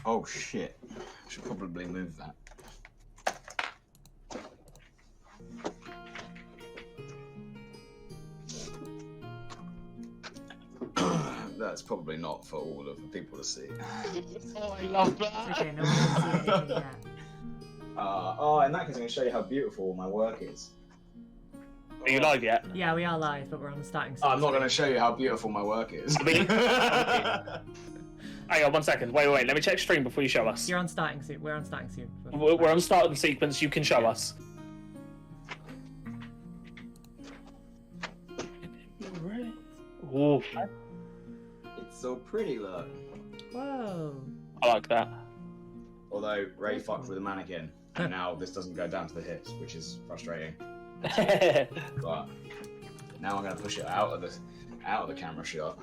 Oh shit! I should probably move that. That's probably not for all of the people to see. Oh, I love that. It's okay, no one can see anything yet. Oh, in that case, I'm going to show you how beautiful my work is. Are you live yet? Yeah, we are live, but we're on the starting. I'm not going to show you how beautiful my work is. Hang on 1 second. Wait. Let me check stream before you show us. You're on starting soon. We're on starting soon. We're on starting sequence. You can show us. Oof. It's so pretty, look. Whoa. I like that. Although Ray fucked with the mannequin, and now this doesn't go down to the hips, which is frustrating. But now I'm going to push it out of the camera shot.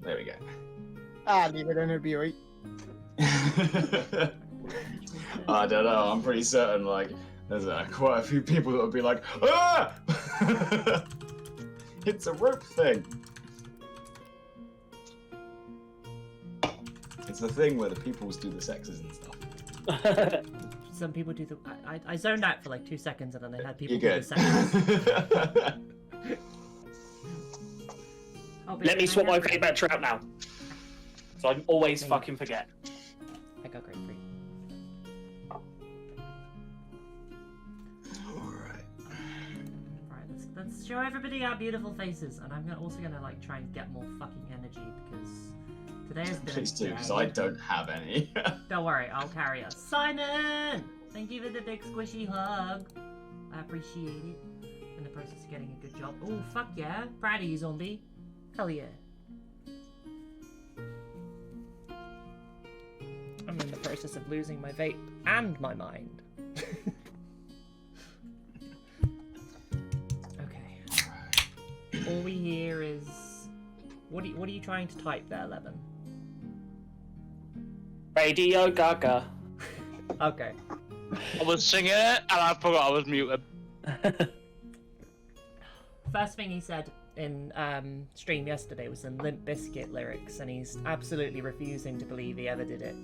There we go. Leave it in, it'll be right. I don't know. I'm pretty certain, like, there's quite a few people that would be like, ah! It's a rope thing. It's the thing where the peoples do the sexes and stuff. Some people do the. I zoned out for like 2 seconds and then they had people You're do good. the sexes. Let me swap my fake battery out now. So I can always fucking forget. I got grapefruit. Alright. Right, let's show everybody our beautiful faces, and I'm also gonna like try and get more fucking energy because today has been. Please do, because I don't have any. Don't worry, I'll carry us. Simon! Thank you for the big squishy hug. I appreciate it. In the process of getting a good job. Oh, fuck yeah. Proud of you, zombie. Hell yeah. I'm in the process of losing my vape and my mind. Okay. All we hear is... What are you trying to type there, Levin? Radio Gaga. Okay. I was singing it and I forgot I was muted. First thing he said in stream yesterday was some Limp Bizkit lyrics, and he's absolutely refusing to believe he ever did it.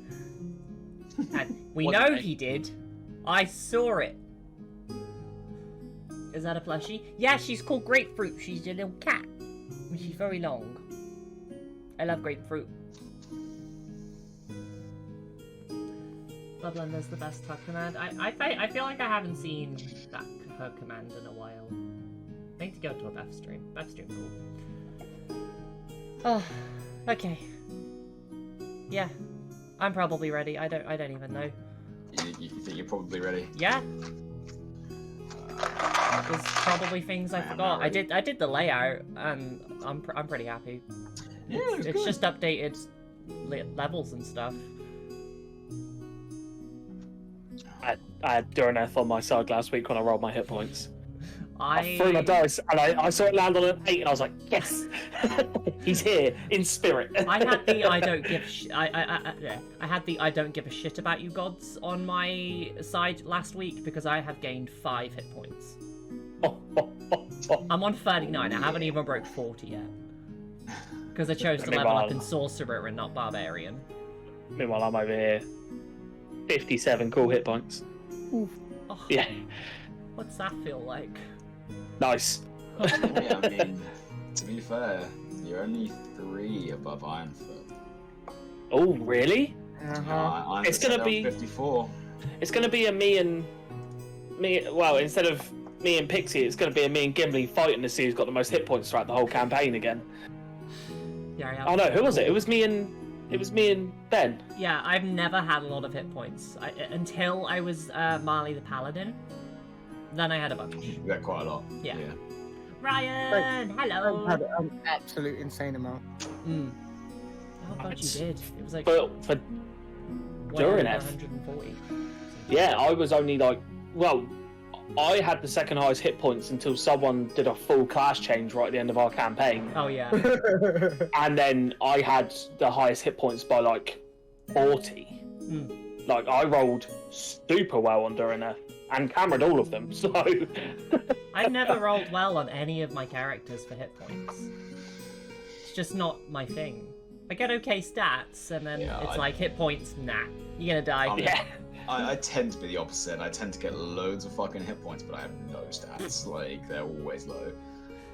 And we know he did. I saw it. Is that a plushie? Yeah, she's called Grapefruit. She's a little cat. And she's very long. I love grapefruit. Bublender's the best hug command. I feel like I haven't seen that hug command in a while. I need to go to a Beth stream. Beth stream cool. Oh, okay. Yeah, I'm probably ready. I don't even know. You think you're probably ready? Yeah. There's probably things I forgot. I did the layout, and I'm pretty happy. Yeah, It's just updated levels and stuff. I had Duraneth on my side last week when I rolled my hit points. I threw my dice and I saw it land on an 8 and I was like, yes! He's here, in spirit. I had the I don't give I had the I don't give a shit about you gods on my side last week because I have gained 5 hit points. I'm on 39. I haven't even broke 40 yet. Because I chose to level up in Sorcerer and not Barbarian. Meanwhile, I'm over here. 57 cool hit points. Oof. Oh, yeah. What's that feel like? Nice. Yeah, I mean, to be fair, you're only 3 above Ironfoot. Oh, really? It's gonna be 54. It's gonna be a me. Well, instead of me and Pixie, it's gonna be a me and Gimli fighting to see who's got the most hit points throughout the whole campaign again. Yeah. Oh no, who was it? It was me and Ben. Yeah, I've never had a lot of hit points until I was Marley the Paladin. Then I had a bunch. You got quite a lot. Yeah. Ryan, hello. I had an absolute insane amount. Oh god, you did. It was like for during 140. Yeah, I was only like, well, I had the second highest hit points until someone did a full class change right at the end of our campaign. Oh yeah. And then I had the highest hit points by like 40. Like I rolled super well on Duraneth and cameraed all of them. So I've never rolled well on any of my characters for hit points. It's just not my thing. I get okay stats, and then Yeah, it's like hit points. Nah, you're gonna die. Yeah. I tend to be the opposite. I tend to get loads of fucking hit points, but I have no stats. Like, they're always low.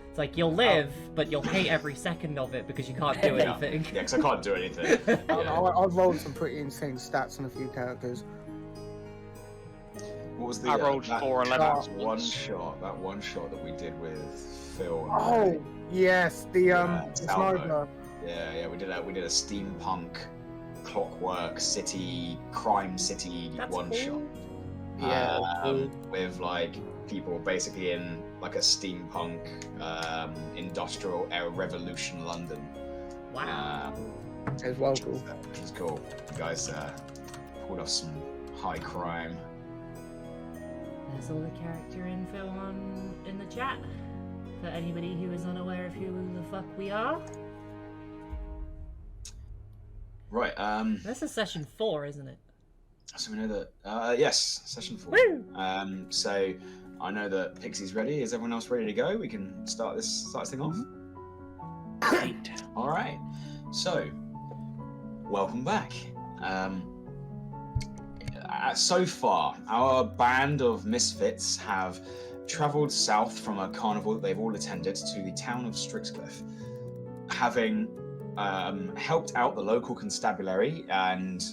It's like you'll live, but you'll hate every second of it because you can't do anything. Yeah, because I can't do anything. Yeah. I've rolled some pretty insane stats on a few characters. What was the? I rolled that 411. one shot. That one shot that we did with Phil. And Oh, yes, the Salvo. sniper. Yeah, we did a steampunk, clockwork city, crime city That's one cool. shot. Yeah. With like people basically in like a steampunk, industrial era revolution London. Wow. As well, cool. Which is cool. You guys pulled off some high crime. There's all the character info in the chat for anybody who is unaware of who the fuck we are. Right. This is session 4, isn't it? So we know that. Yes, session 4. Woo! So I know that Pixie's ready. Is everyone else ready to go? We can start this thing off. Great. All right. So, welcome back. So far, our band of misfits have travelled south from a carnival that they've all attended to the town of Strixcliff, having helped out the local constabulary and,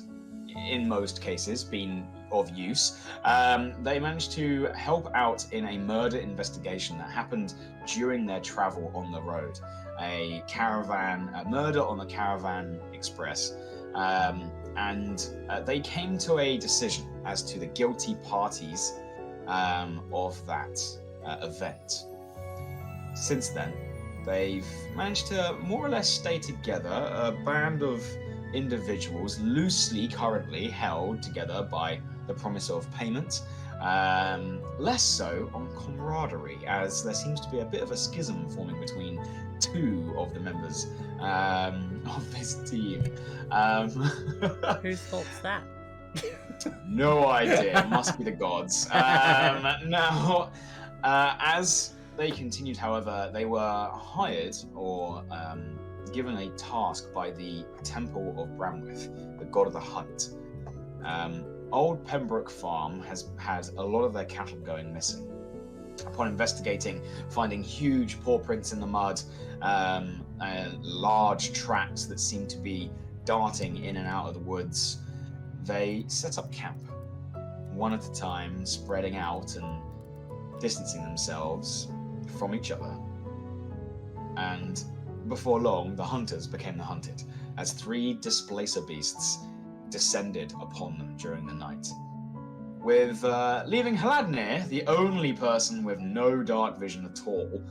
in most cases, been of use. They managed to help out in a murder investigation that happened during their travel on the road. A murder on the Caravan Express. And they came to a decision as to the guilty parties of that event. Since then, they've managed to more or less stay together, a band of individuals loosely currently held together by the promise of payment, less so on camaraderie, as there seems to be a bit of a schism forming between two of the members of this team. Whose fault's that? No idea. It must be the gods. Now, as they continued, however, they were hired or given a task by the Temple of Bramwith, the god of the hunt. Old Pembroke Farm has had a lot of their cattle going missing. Upon investigating, finding huge paw prints in the mud, large tracks that seem to be darting in and out of the woods, they set up camp, one at a time, spreading out and distancing themselves from each other. And before long, the hunters became the hunted, as 3 displacer beasts descended upon them during the night, with leaving Hladnir, the only person with no dark vision at all,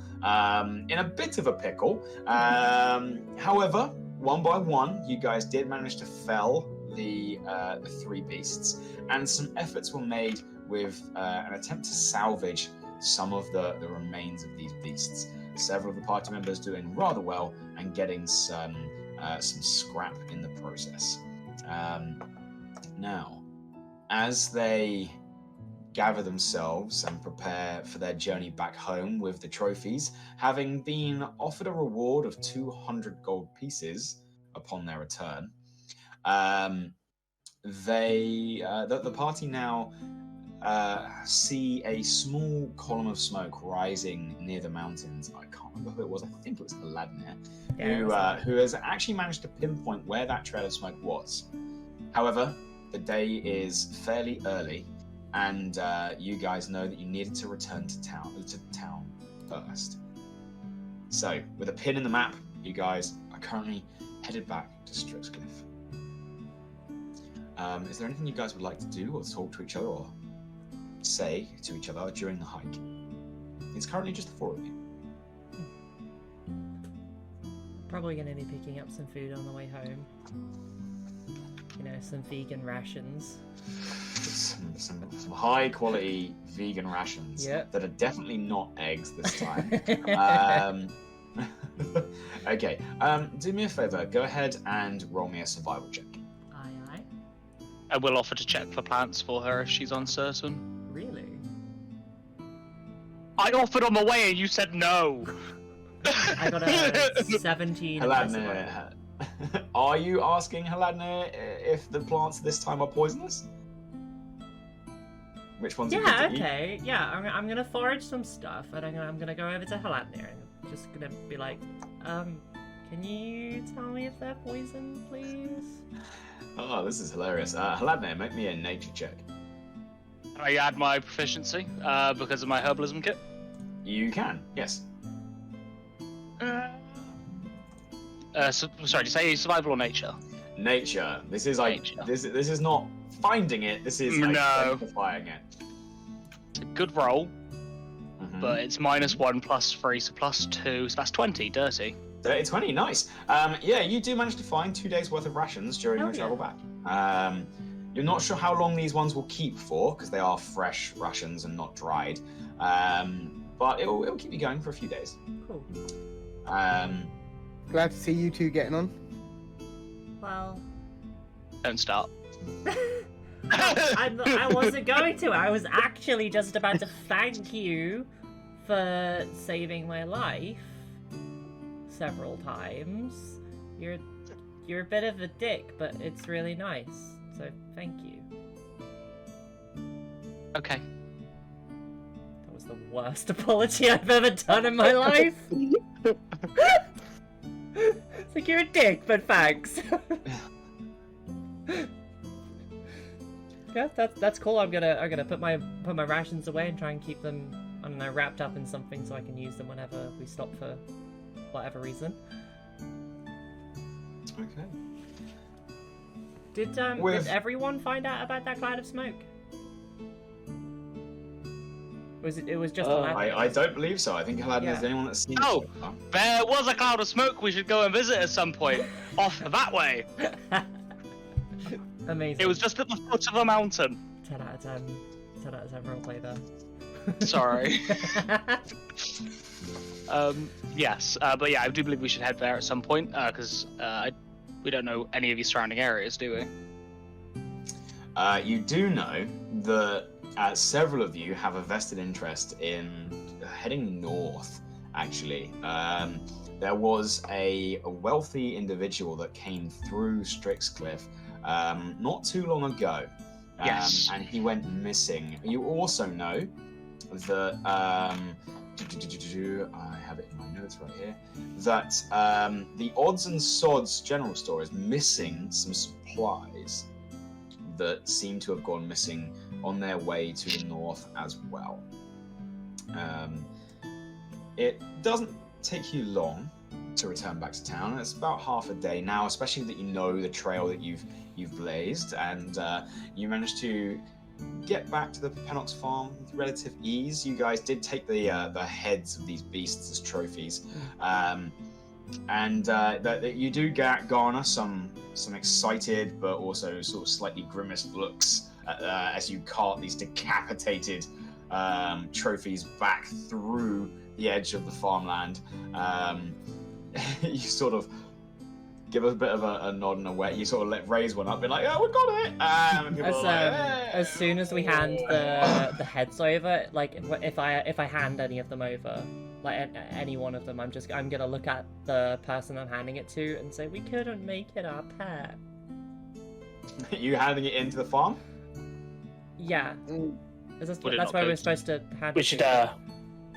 in a bit of a pickle. However, one by one, you guys did manage to fell the 3 beasts, and some efforts were made with an attempt to salvage some of the remains of these beasts. Several of the party members doing rather well and getting some scrap in the process. Now, as they gather themselves and prepare for their journey back home with the trophies, having been offered a reward of 200 gold pieces upon their return, the party now see a small column of smoke rising near the mountains. I can't remember who it was. I think it was Hladnir, who has actually managed to pinpoint where that trail of smoke was. However, the day is fairly early, and you guys know that you needed to return to the town first. So, with a pin in the map, you guys are currently headed back to Strixcliff. Is there anything you guys would like to do, or talk to each other, or say to each other during the hike? It's currently just the 4 of you. Probably going to be picking up some food on the way home. You know, some vegan rations. Some high quality vegan rations that are definitely not eggs this time. Okay, do me a favor, go ahead and roll me a survival check. Aye, aye. I will offer to check for plants for her if she's uncertain. Really? I offered on the way and you said no! I got a 17. on my survival. Haladnir, are you asking Haladnir if the plants this time are poisonous? Which ones are good Yeah, to eat? okay. Yeah, I'm gonna forage some stuff, and I'm gonna go over to Haladnir and I'm just gonna be like, can you tell me if they're poison, please? Oh, this is hilarious. Haladnir, make me a nature check. Can I add my proficiency because of my herbalism kit? You can, yes. Sorry, did you say survival or nature? Nature. This is like Nature. this is not finding it. This is like identifying it. It's a good roll, Mhm. but it's -1 + 3, so +2, so that's 20. Dirty. 20, nice. Yeah, you do manage to find 2 days worth of rations during your yeah. travel back. You're not sure how long these ones will keep for because they are fresh rations and not dried. But it'll keep you going for a few days. Cool. Glad to see you two getting on. Well, Don't start. I wasn't going to. I was actually just about to thank you for saving my life several times. You're a bit of a dick, but it's really nice. So thank you. Okay. That was the worst apology I've ever done in my life. It's like, you're a dick, but thanks. Yeah, that's cool. I'm gonna put my rations away and try and keep them, I don't know, wrapped up in something so I can use them whenever we stop for whatever reason. Okay. Did everyone find out about that cloud of smoke? It was just I don't believe so. I think Haladnir is the only one that's seen it Oh. so far. There was a cloud of smoke we should go and visit at some point. Off that way. Amazing. It was just at the foot of a mountain. 10 out of 10. 10 out of 10 roleplay there. Sorry. Yes, but yeah, I do believe we should head there at some point because we don't know any of your surrounding areas, do we? You do know that several of you have a vested interest in heading north, actually. There was a wealthy individual that came through Strixcliff not too long ago. Yes. And he went missing. You also know that I have it in my notes right here, that the Odds and Sods general store is missing some supplies that seem to have gone missing on their way to the north as well. It doesn't take you long to return back to town. It's about half a day now, especially that you know the trail that you've blazed, and you managed to get back to the Pennox farm with relative ease. You guys did take the heads of these beasts as trophies, and that you do garner some excited but also sort of slightly grimaced looks as you cart these decapitated trophies back through the edge of the farmland. You sort of give us a bit of a nod and a wet. You sort of raise one up, being like, "Oh, we got it!" And people are like, "Hey." As soon as we hand the heads over, like if I hand any of them over, like any one of them, I'm gonna look at the person I'm handing it to and say, "We couldn't make it our pet." You handing it into the farm? Yeah. Mm. That's Would it why not we're go- supposed to hand. We it should to.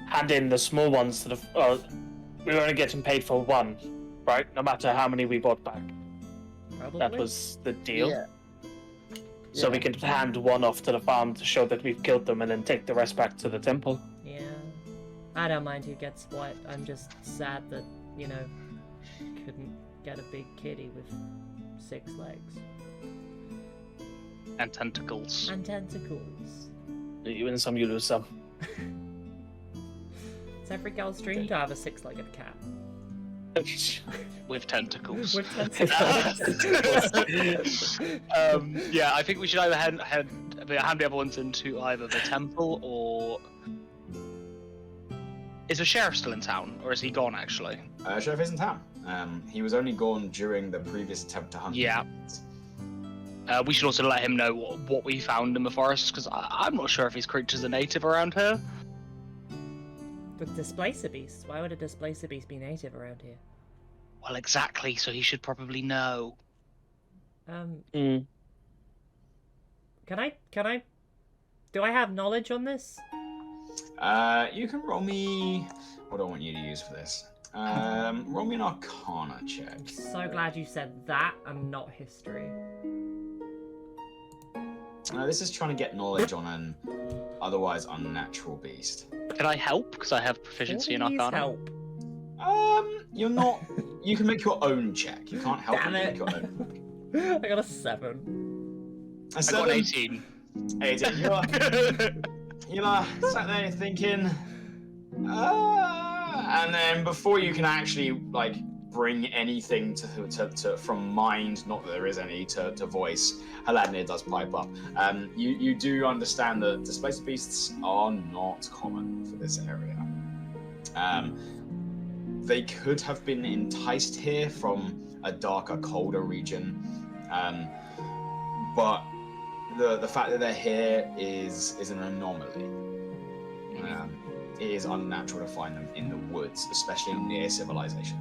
hand in the small ones to the. We were only getting paid for one, right? No matter how many we bought back. Probably. That was the deal. Yeah. So Yeah. we can hand one off to the farm to show that we've killed them, and then take the rest back to the temple. Yeah. I don't mind who gets what. I'm just sad that couldn't get a big kitty with 6 legs And tentacles. and tentacles. You win some, you lose some. It's every girl's dream to have a 6-legged cat. With tentacles. With tentacles. Yeah, I think we should either hand the other ones into either the temple or. Is the sheriff still in town, or is he gone actually? Sheriff is in town. He was only gone during the previous attempt to hunt. Yeah. We should also let him know what we found in the forest, because I'm not sure if these creatures are native around here. But displacer beasts? Why would a displacer beast be native around here? Well, exactly. So he should probably know. Can I? Do I have knowledge on this? You can roll me. What do I want you to use for this? Roll me an Arcana check. I'm so glad you said that and not history. This is trying to get knowledge on an otherwise unnatural beast. Can I help? Because I have proficiency in Please Arcana. help. You're not. You can make your own check. You can't help Damn but it. make your own. I got a 7. A I got 7? an 18. 18. You're sat there thinking, and then before you can actually like bring anything to from mind, not that there is any, to voice, Haladnir does pipe up. You do understand that displaced beasts are not common for this area. They could have been enticed here from a darker, colder region, but the fact that they're here is an anomaly. It is unnatural to find them in the woods, especially near civilization.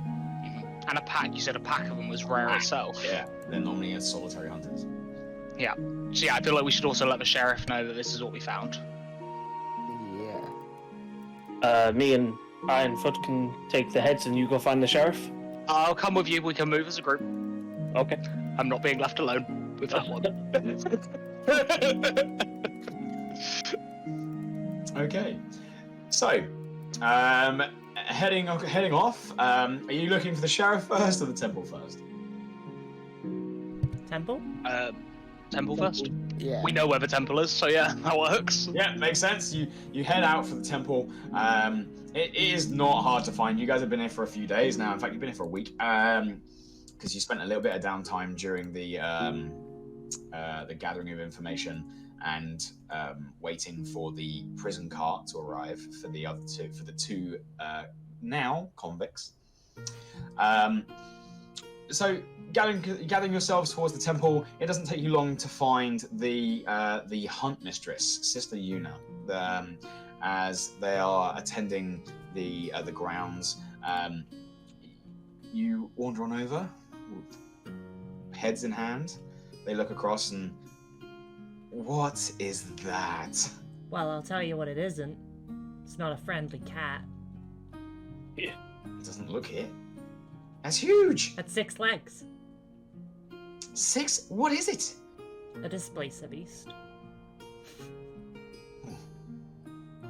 And a pack. You said a pack of them was rare itself. Yeah, they're normally as solitary hunters. Yeah. So yeah, I feel like we should also let the sheriff know that this is what we found. Yeah. Me and Ironfoot can take the heads and you go find the sheriff? I'll come with you. We can move as a group. Okay. I'm not being left alone with that one. Okay, so heading off. Are you looking for the sheriff first or the temple first? Temple? Temple first. Yeah. We know where the temple is, so yeah, that works. Yeah, makes sense. You head out for the temple. It is not hard to find. You guys have been here for a few days now. In fact, you've been here for a week. Because you spent a little bit of downtime during the gathering of information and waiting for the prison cart to arrive for the two now convicts. So gathering yourselves towards the temple, it doesn't take you long to find the hunt mistress, Sister Yuna, as they are attending the grounds. You wander on over, heads in hand. They look across and, what is that? Well, I'll tell you what it isn't. It's not a friendly cat. It doesn't look it. That's huge. Had 6 legs. 6? What is it? A displacer beast.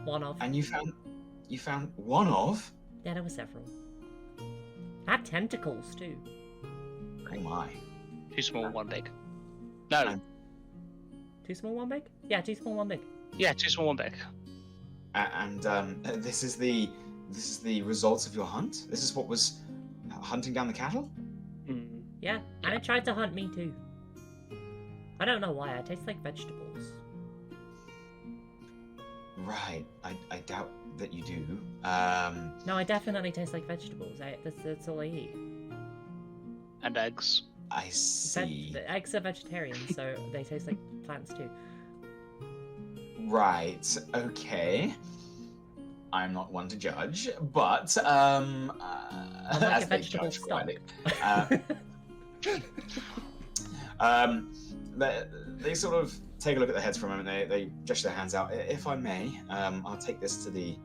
One of. And you found one of? Yeah, there were several. Had tentacles too. Oh my. Too small, one big. No. Too small, one big? Yeah, too small, one big. Yeah, too small, one big. And this is the results of your hunt? This is what was hunting down the cattle? Yeah, and it tried to hunt me too. I don't know why, I taste like vegetables. Right. I doubt that you do. No, I definitely taste like vegetables. That's all I eat. And eggs. I see. The eggs are vegetarian, so they taste like plants too. Right. Okay. I'm not one to judge, but I'm like as a they vegetable judge stock. quietly. They sort of take a look at their heads for a moment. They gesture their hands out. If I may, I'll take this to the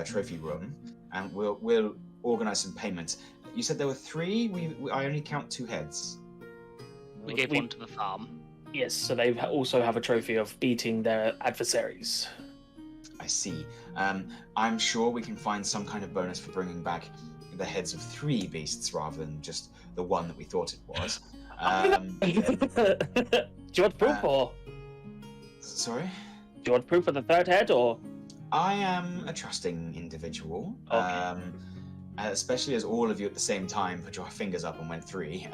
trophy room, and we'll organize some payment. You said there were 3. I only count 2 heads. We gave one to the farm. Yes, so they also have a trophy of beating their adversaries. I see. I'm sure we can find some kind of bonus for bringing back the heads of 3 beasts rather than just the one that we thought it was. Do you want proof, or Sorry? do you want proof of the 3rd head, or? I am a trusting individual. Okay. Especially as all of you at the same time put your fingers up and went 3.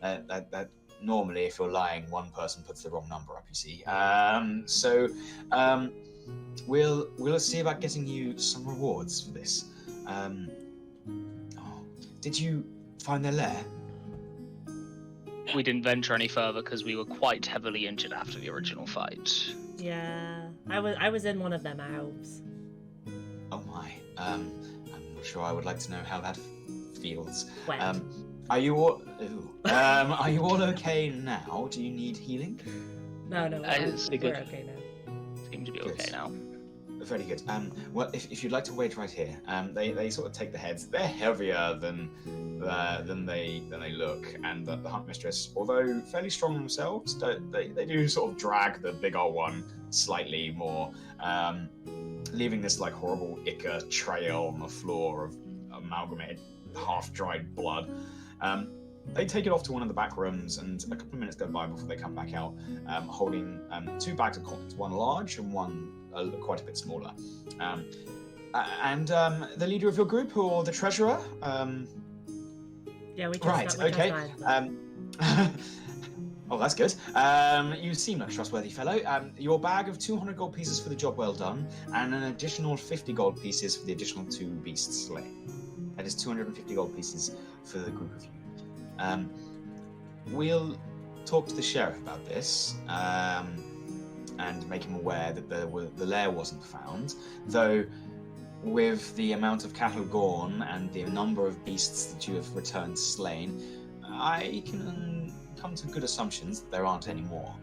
That normally, if you're lying, one person puts the wrong number up. You see. We'll see about getting you some rewards for this. Did you find their lair? We didn't venture any further because we were quite heavily injured after the original fight. Yeah. I was in one of them elves. Oh my. I'm not sure I would like to know how that feels. Well, Are you all? Are you all okay now? Do you need healing? no, it's we're good. okay now. Seem to be Good. okay now. Very good. Well, if you'd like to wait right here, they sort of take the heads. They're heavier than they look, and the hunt mistress, although fairly strong themselves, they do sort of drag the big old one slightly more, leaving this like horrible ichor trail on the floor of amalgamated, half-dried blood. They take it off to one of the back rooms, and a couple of minutes go by before they come back out, holding 2 bags of coins, one large and one quite a bit smaller. And the leader of your group, or the treasurer? Yeah, we just Right, we just okay. died. Oh, that's good. You seem like a trustworthy fellow. Your bag of 200 gold pieces for the job well done, and an additional 50 gold pieces for the additional 2 beasts slain. That is 250 gold pieces for the group of you. We'll talk to the sheriff about this, and make him aware that the lair wasn't found, though with the amount of cattle gone and the number of beasts that you have returned slain, I can come to good assumptions that there aren't any more.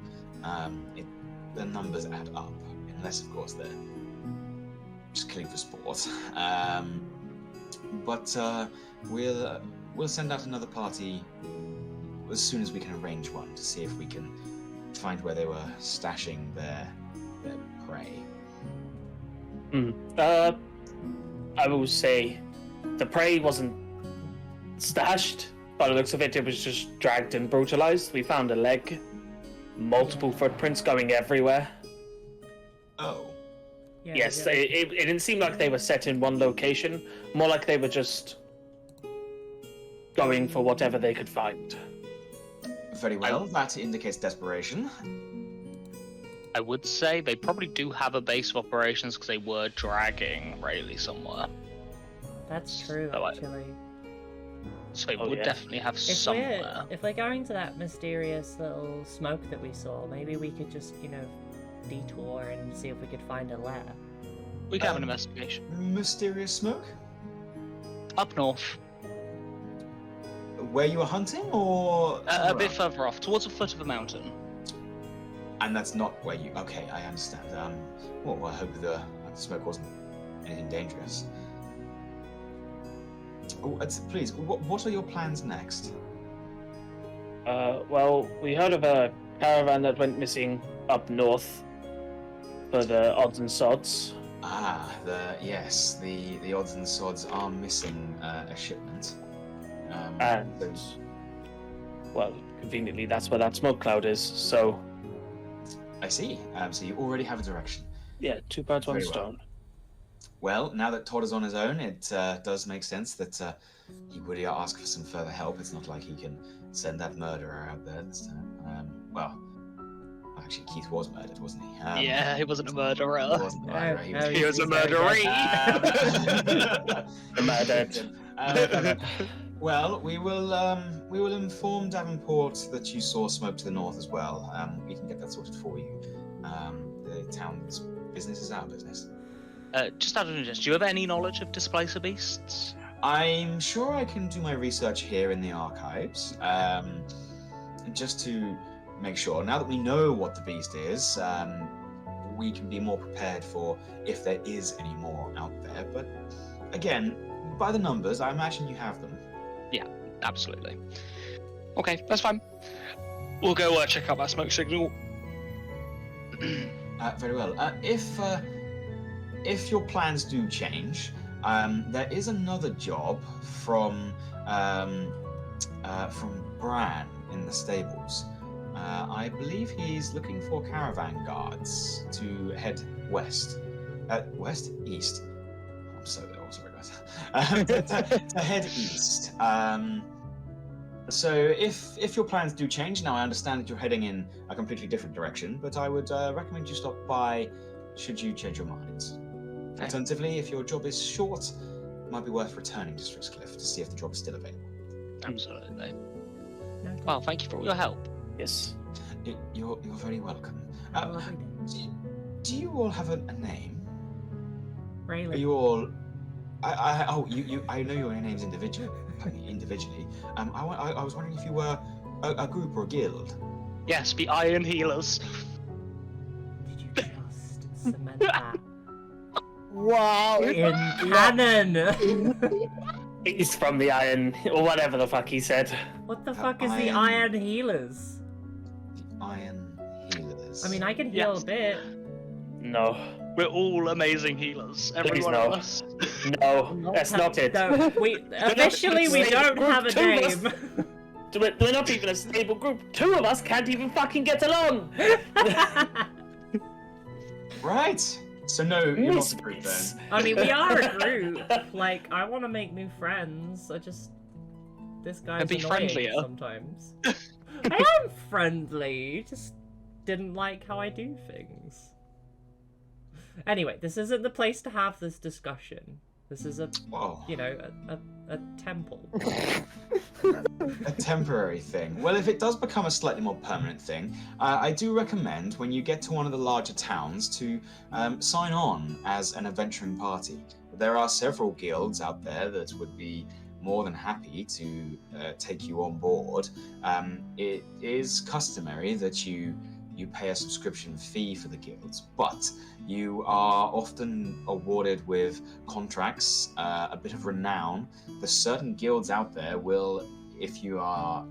The numbers add up, unless of course they're just killing for sport. But we'll send out another party as soon as we can arrange one to see if we can find where they were stashing their prey. I will say the prey wasn't stashed. By the looks of it, it was just dragged and brutalized. We found a leg, multiple footprints going everywhere. Oh. Yeah, Yes, yeah. it didn't seem like they were set in one location, more like they were just going for whatever they could find. Very well, that indicates desperation. I would say they probably do have a base of operations because they were dragging Rayleigh somewhere. That's true, So actually. So they Oh, would yeah. definitely have If somewhere. we're going to that mysterious little smoke that we saw, maybe we could just, detour and see if we could find a lair. We can have an investigation. Mysterious smoke? Up north, Where you were hunting, or a bit further off, towards the foot of a mountain. And that's not where you. Okay, I understand. Well, I hope the smoke wasn't anything dangerous. Oh, please, what are your plans next? Well, we heard of a caravan that went missing up north for the odds and sods. Ah, the odds and sods are missing a shipment. And, well, conveniently, that's where that smoke cloud is, so... I see. So you already have a direction. Yeah, 2 birds, 1 Very well. stone. Well, now that Todd is on his own, it does make sense that he would ask for some further help. It's not like he can send that murderer out there this time. Well, actually, Keith was murdered, wasn't he? Yeah, he wasn't a murderer. He wasn't a murderer. No, He was a he's very murderee. Murdered. Well, we will inform Davenport that you saw smoke to the north as well. We can get that sorted for you. The town's business is our business. Just out of interest, do you have any knowledge of displacer beasts? I'm sure I can do my research here in the archives, just to make sure. Now that we know what the beast is, we can be more prepared for if there is any more out there. But again, by the numbers, I imagine you have them. Yeah, absolutely. Okay, that's fine. We'll go check out that smoke signal. Very well. If your plans do change, there is another job from Bran in the stables. I believe he's looking for caravan guards to head west. East. I'm so sorry, guys. to head east. So if your plans do change, now I understand that you're heading in a completely different direction, but I would recommend you stop by should you change your minds. Okay. Alternatively, if your job is short, it might be worth returning to Strixcliff to see if the job is still available. Absolutely. No, Well, thank you for all your help. Yes. You're very welcome. have a lovely day. Do you all have a name? Are Raylan. you all? I know your names individually. I was wondering if you were a group or a guild. Yes, the Iron Healers. Did you just cement that Wow. in canon? He's from the Iron, or whatever the fuck he said. What the fuck is the Iron Healers? The Iron Healers. I mean, I can heal Yes. a bit. No. We're all amazing healers. Every Please one no. of us. No, that's not it. No, officially we don't have a Two of us- name. We're not even a stable group. Two of us can't even fucking get along. Right. So no, you're not a group then. Misfits. I mean, we are a group. Like, I want to make new friends. This guy's And be annoying friendlier. sometimes. I am friendly. You just didn't like how I do things. Anyway, this isn't the place to have this discussion. This is a Oh, temple. a temporary thing. Well, if it does become a slightly more permanent thing, I do recommend when you get to one of the larger towns to sign on as an adventuring party. There are several guilds out there that would be more than happy to take you on board. It is customary that you pay a subscription fee for the guilds, but you are often awarded with contracts, a bit of renown. There's certain guilds out there will, if you are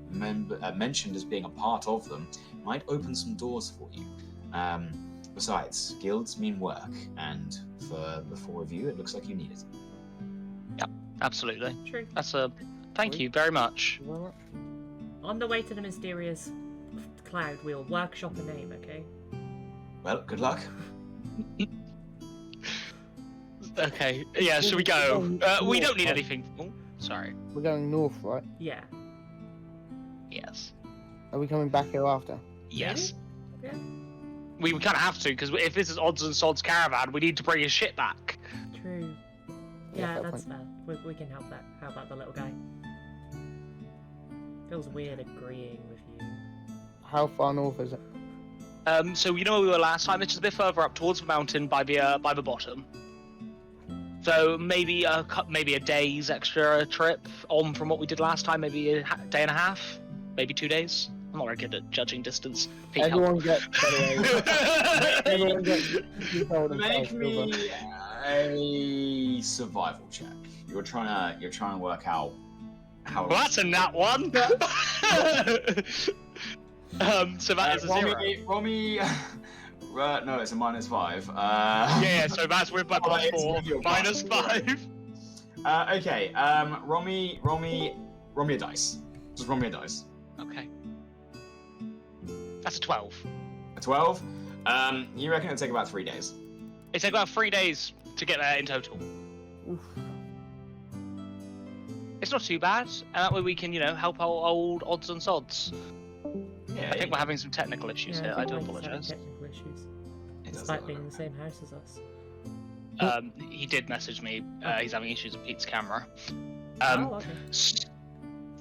mentioned as being a part of them, might open some doors for you. Besides, guilds mean work, and for the four of you, it looks like you need it. Yep, absolutely. True. That's a thank you very much. On the way to the mysterious cloud, we'll workshop a name, okay? Well, good luck. Okay, yeah, should we go? We don't need anything. Oh, sorry. We're going north, right? Yeah. Yes. Are we coming back here after? Yes. Yeah. We kind of have to, because if this is Odds and Sods caravan, we need to bring his shit back. True. Yeah, Yeah, fair that's fair. We can help that. How about the little guy? Feels weird agreeing with you. How far north is it? So you know where we were last time? It's just a bit further up towards the mountain by the bottom. So maybe a day's extra trip on from what we did last time. Maybe a day and a half, maybe 2 days. I'm not very good at judging distance. Pete, help. Everyone gets, by the way, everyone gets Make me a survival check. You're trying to work out how. Well, that's a nat one. So that is a 0. Roll me. No, it's a -5. Yeah, so that's with my Oh, it's +4, with your plus -5. Okay. Roll me a dice. Just roll me a dice. Okay. That's a 12. A 12. You reckon it'll take about 3 days? It takes about 3 days to get there in total. Oof. It's not too bad, and that way we can, help our old Odds and Sods. Yeah. I think we're having some technical issues here. I do think we're just having apologise. Technical issues. It does Despite look being in like the same house as us. He did message me. He's having issues with Pete's camera. Oh, okay.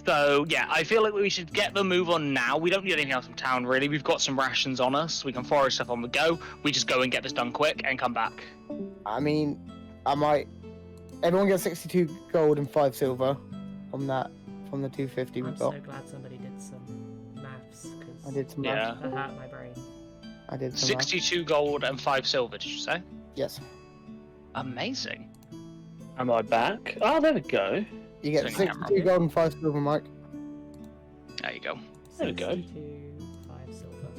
So yeah, I feel like we should get the move on now. We don't need anything else from town really. We've got some rations on us. We can forage stuff on the go. We just go and get this done quick and come back. I mean, everyone gets 62 gold and 5 silver from the 250 we I'm got. so glad somebody did some maths, because I did some Yeah. math. that hurt my brain. I did some math. 62 gold and 5 silver. Did you say? Yes. Amazing. Am I back? Oh, there we go. You get Turn your camera 62 on. gold and 5 silver, Mike. There you go. There we go. 62, 5 silver.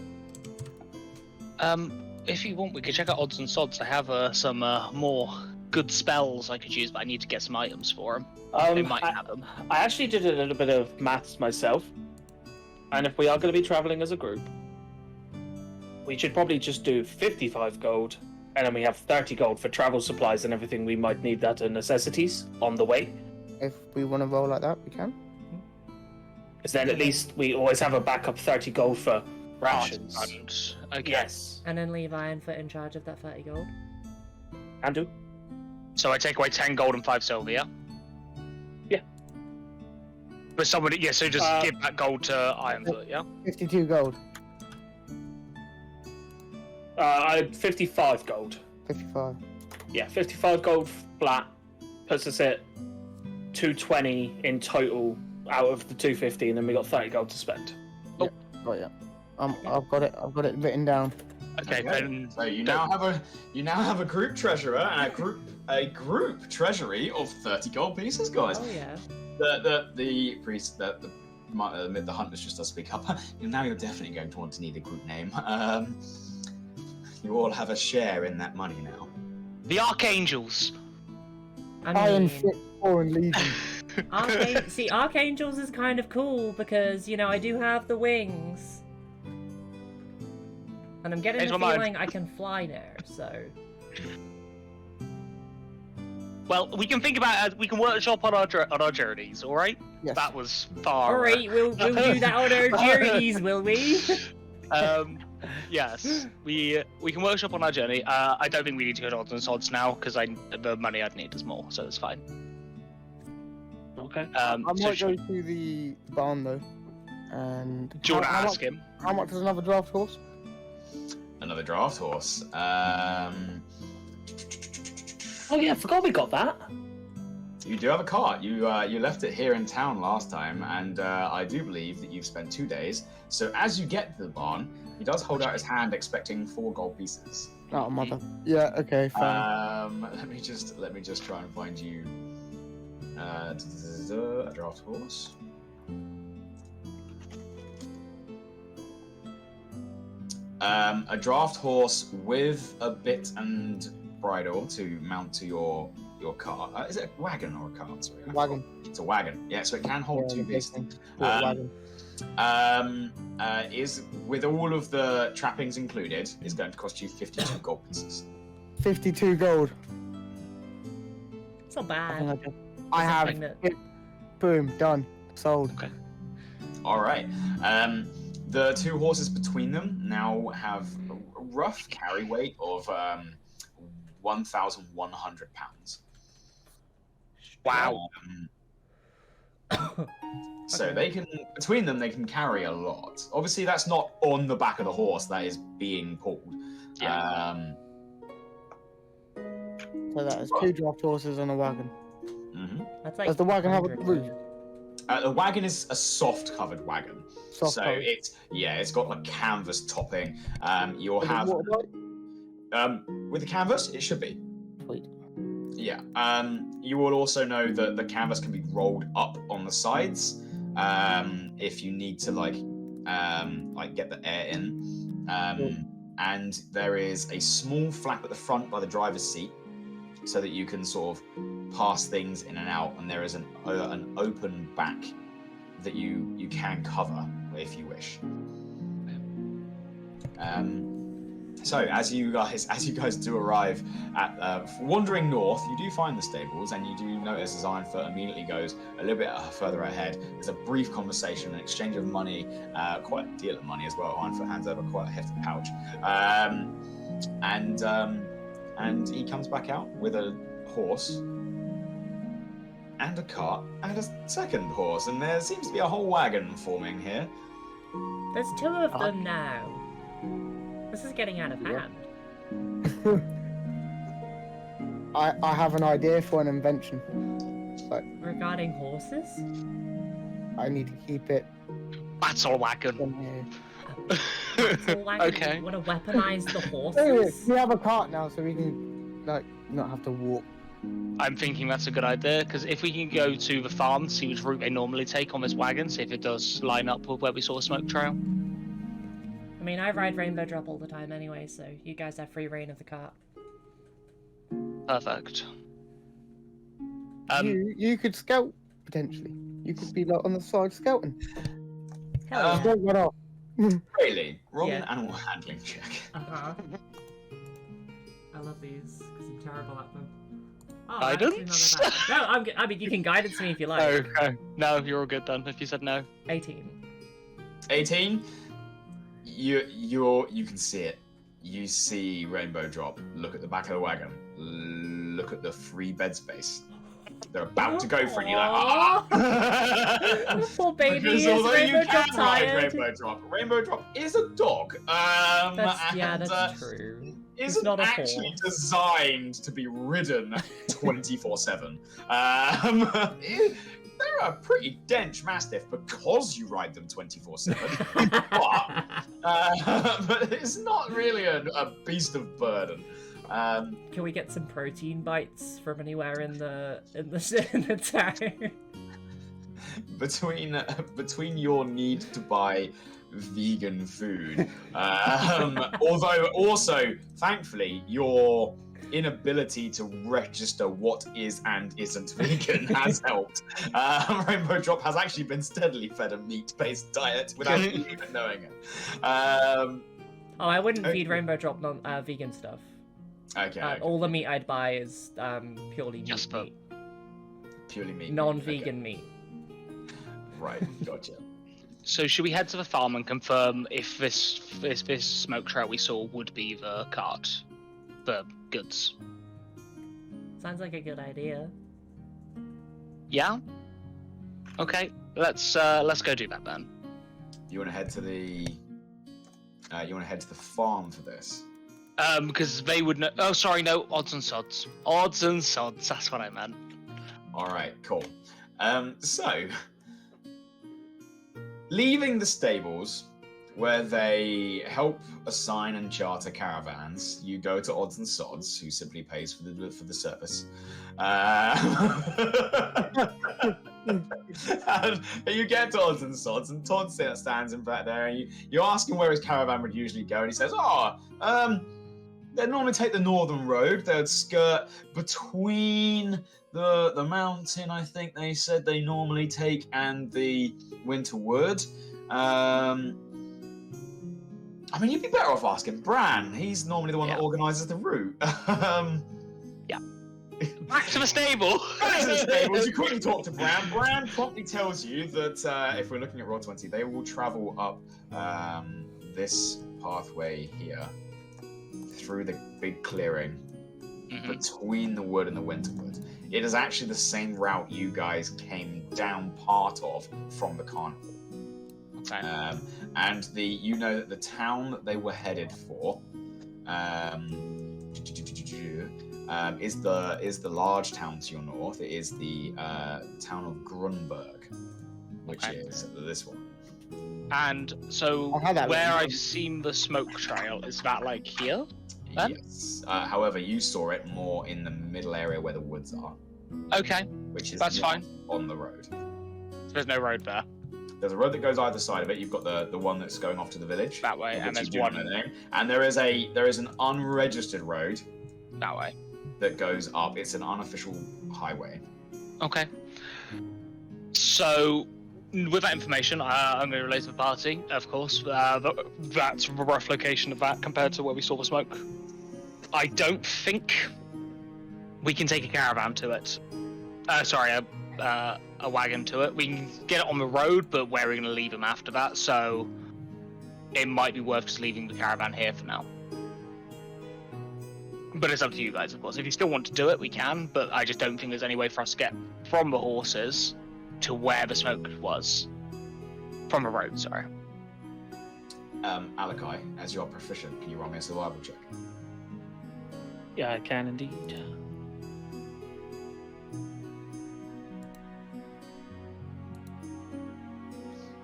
If you want, we could check out Odds and Sods. I have some more good spells I could use, but I need to get some items for them. They might have them. I actually did a little bit of maths myself, and if we are going to be traveling as a group, we should probably just do 55 gold, and then we have 30 gold for travel supplies and everything we might need that are necessities on the way. If we want to roll like that, we can. Because then at least we always have a backup 30 gold for rations. Okay. Yes. And then leave Ironfoot in charge of that 30 gold. And do. So I take away 10 gold and 5 silver, yeah? Yeah. But somebody, yeah, so just give that gold to Ironfoot, yeah? 52 gold. I had 55 gold. 55. Yeah, 55 gold flat puts us at 220 in total out of the 250, and then we got 30 gold to spend. Right, yeah. I've got it written down. Okay, then. So you now have a group treasurer and a group treasury of 30 gold pieces, guys. Oh yeah. The priest the hunters just does speak up. Now you're definitely going to want to need a group name. You all have a share in that money now. The Archangels. Iron Fit Foreign Legion. See, Archangels is kind of cool because, you know, I do have the wings. And I'm getting Change the my mind. feeling I can fly there, so... Well, we can think about we can workshop on our journeys, all right? Yes. That was far. Alright, we'll do that on our journeys, will we? Yes, we can workshop on our journey. I don't think we need to go to odds and sods now because the money I'd need is more, so it's fine. Okay. I might go to the barn though. And Do you want to ask him? How much is another draft horse? Another draft horse. Oh yeah, I forgot we got that. You do have a cart. You left it here in town last time, and I do believe that you've spent 2 days. So as you get to the barn, he does hold out his hand, expecting 4 gold pieces. Oh mother. Yeah. Okay. Fine. Let me just try and find you a draft horse. A draft horse with a bit and bridle to mount to your cart. Is it a wagon or a cart? Sorry, Wagon. It's a wagon. Yeah, so it can hold 2 beasts. Wagon. Is with all of the trappings included, is going to cost you 52 gold pieces. 52 gold. It's not I think bad. I have Something that- it. Boom. Done. Sold. Okay. All right. The 2 horses between them now have a rough carry weight of 1,100 pounds. Wow. So they can, between them, they can carry a lot. Obviously, that's not on the back of the horse; that is being pulled. Yeah. So that is 2 draft horses and a wagon. That's like Does the wagon have a 100 roof? The wagon is a soft-covered wagon, Soft so covered. it's got like canvas topping. You'll Is it have watertight? with the canvas, it should be. Sweet. Yeah. You will also know that the canvas can be rolled up on the sides if you need to like get the air in. And there is a small flap at the front by the driver's seat, so that you can sort of pass things in and out. And there is an open back that you can cover if you wish. So as you guys do arrive at wandering north, you do find the stables, and you do notice as Ironfoot immediately goes a little bit further ahead. There's a brief conversation, an exchange of money, quite a deal of money as well. Ironfoot hands over quite a hefty pouch, and he comes back out with a horse and a cart and a second horse, and there seems to be a whole wagon forming here. There's 2 of them now. This is getting out of hand. I have an idea for an invention, but Regarding horses? I need to keep it Battle wagon. in here. So, like, Okay. you want to weaponize the Anyway, horses? we have a cart now, so we can like not have to walk. I'm thinking that's a good idea because if we can go to the farm, see which route they normally take on this wagon, see if it does line up with where we saw a smoke trail. I mean, I ride Rainbow Drop all the time anyway, so you guys have free reign of the cart. Perfect. You could scout potentially. You could be like on the side scouting. Hell yeah. Don't get off. Really? Roll an Yeah. animal handling check. Uh-huh. I love these, because I'm terrible at them. Oh, Guidance? actually not that bad. No, I mean, you can guidance me if you like. Okay. No, you're all good then. If you said no. 18. 18. You can see it. You see Rainbow Drop. Look at the back of the wagon. Look at the free bed space. They're about to go for it. You're like, ah! Poor baby. Because Is although you Rainbow Drop can ride tired? Rainbow Drop is a dog. That's true. It's Isn't not a actually horse. designed to be ridden 24/7. They're a pretty dense mastiff because you ride them 24/7. But it's not really a beast of burden. Can we get some protein bites from anywhere in the town? Between your need to buy vegan food, although also thankfully your inability to register what is and isn't vegan has helped. Rainbow Drop has actually been steadily fed a meat-based diet without you even knowing it. Oh, I wouldn't feed Rainbow Drop vegan stuff. Okay. All the meat I'd buy is purely meat. Purely meat. Non-vegan meat. Right, gotcha. So should we head to the farm and confirm if this smoke trail we saw would be the cart for goods? Sounds like a good idea. Yeah. Okay. Let's go do that then. You want to head to the farm for this? Because they would know. Oh, sorry, no. Odds and sods. Odds and sods. That's what I meant. All right, cool. So, leaving the stables where they help assign and charter caravans, you go to Odds and Sods, who simply pays for the service. And you get to Odds and Sods, and Todd stands in back there, and you ask him where his caravan would usually go, and he says, they'd normally take the northern road. They'd skirt between the mountain, I think they said they normally take, and the winter wood. I mean, you'd be better off asking Bran. He's normally the one that organises the route. Yeah. Back to the stable. Back to the stables. You quickly talk to Bran. Bran promptly tells you that if we're looking at Roll20, they will travel up this pathway here through the big clearing between the wood and the winterwood. It is actually the same route you guys came down part of from the carnival. Okay. And you know that the town that they were headed for is the large town to your north. It is the town of Grunberg, which is this one. And so where I've seen the smoke trail, is that like here? Then? Yes. However, you saw it more in the middle area where the woods are. Okay. Which is that's fine. On the road. There's no road there. There's a road that goes either side of it. You've got the one that's going off to the village. That way, and there's one. And there is an unregistered road. That way. That goes up. It's an unofficial highway. Okay. So, with that information, I'm going to relay to the party, of course. That's a rough location of that compared to where we saw the smoke. I don't think we can take a caravan to it. A wagon to it. We can get it on the road, but where we're going to leave them after that, so it might be worth just leaving the caravan here for now. But it's up to you guys, of course. If you still want to do it, we can, but I just don't think there's any way for us to get from the horses to where the smoke was. From the road, sorry. Alakai, as you're proficient, can you roll me a survival check? Yeah, I can indeed.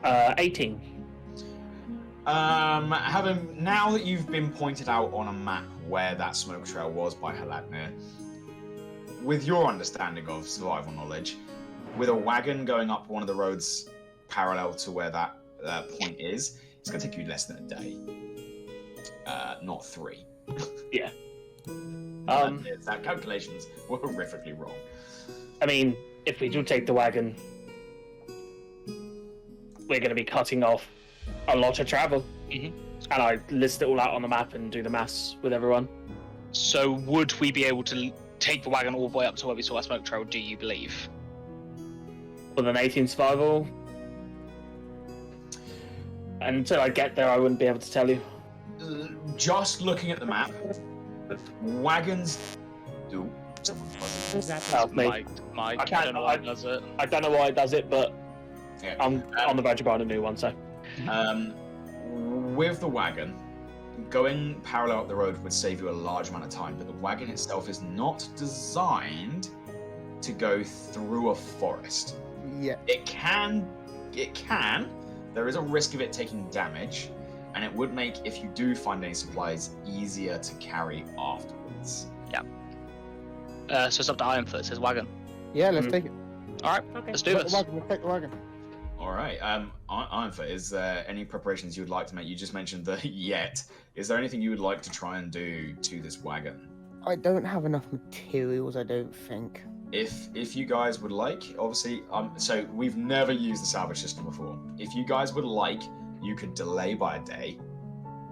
Uh, 18. Now that you've been pointed out on a map where that smoke trail was by Haladnir, with your understanding of survival knowledge, with a wagon going up one of the roads parallel to where that point is, it's going to take you less than a day, not 3. Yeah. That calculations were horrifically wrong. I mean, if we do take the wagon, we're going to be cutting off a lot of travel. Mm-hmm. And I list it all out on the map and do the maths with everyone. So would we be able to take the wagon all the way up to where we saw our smoke trail, do you believe? With an 18 survival? Until I get there, I wouldn't be able to tell you. Just looking at the map, wagons... Ooh, someone's buzzing. Help me. Mike, I don't know why it does it. I don't know why it does it, but Yeah. I'm on the verge of buying a new one, so. With the wagon, going parallel up the road would save you a large amount of time, but the wagon itself is not designed to go through a forest. Yeah. It can. There is a risk of it taking damage, and it would make, if you do find any supplies, easier to carry afterwards. So it's up to Ironfoot. It says wagon. Yeah, let's take it. All right, Okay. let's do this. Let's take the wagon. All right. Ironfoot, is there any preparations you would like to make? You just mentioned the yet. Is there anything you would like to try and do to this wagon? I don't have enough materials, I don't think. If you guys would like, obviously, so we've never used the salvage system before. If you guys would like, you could delay by a day,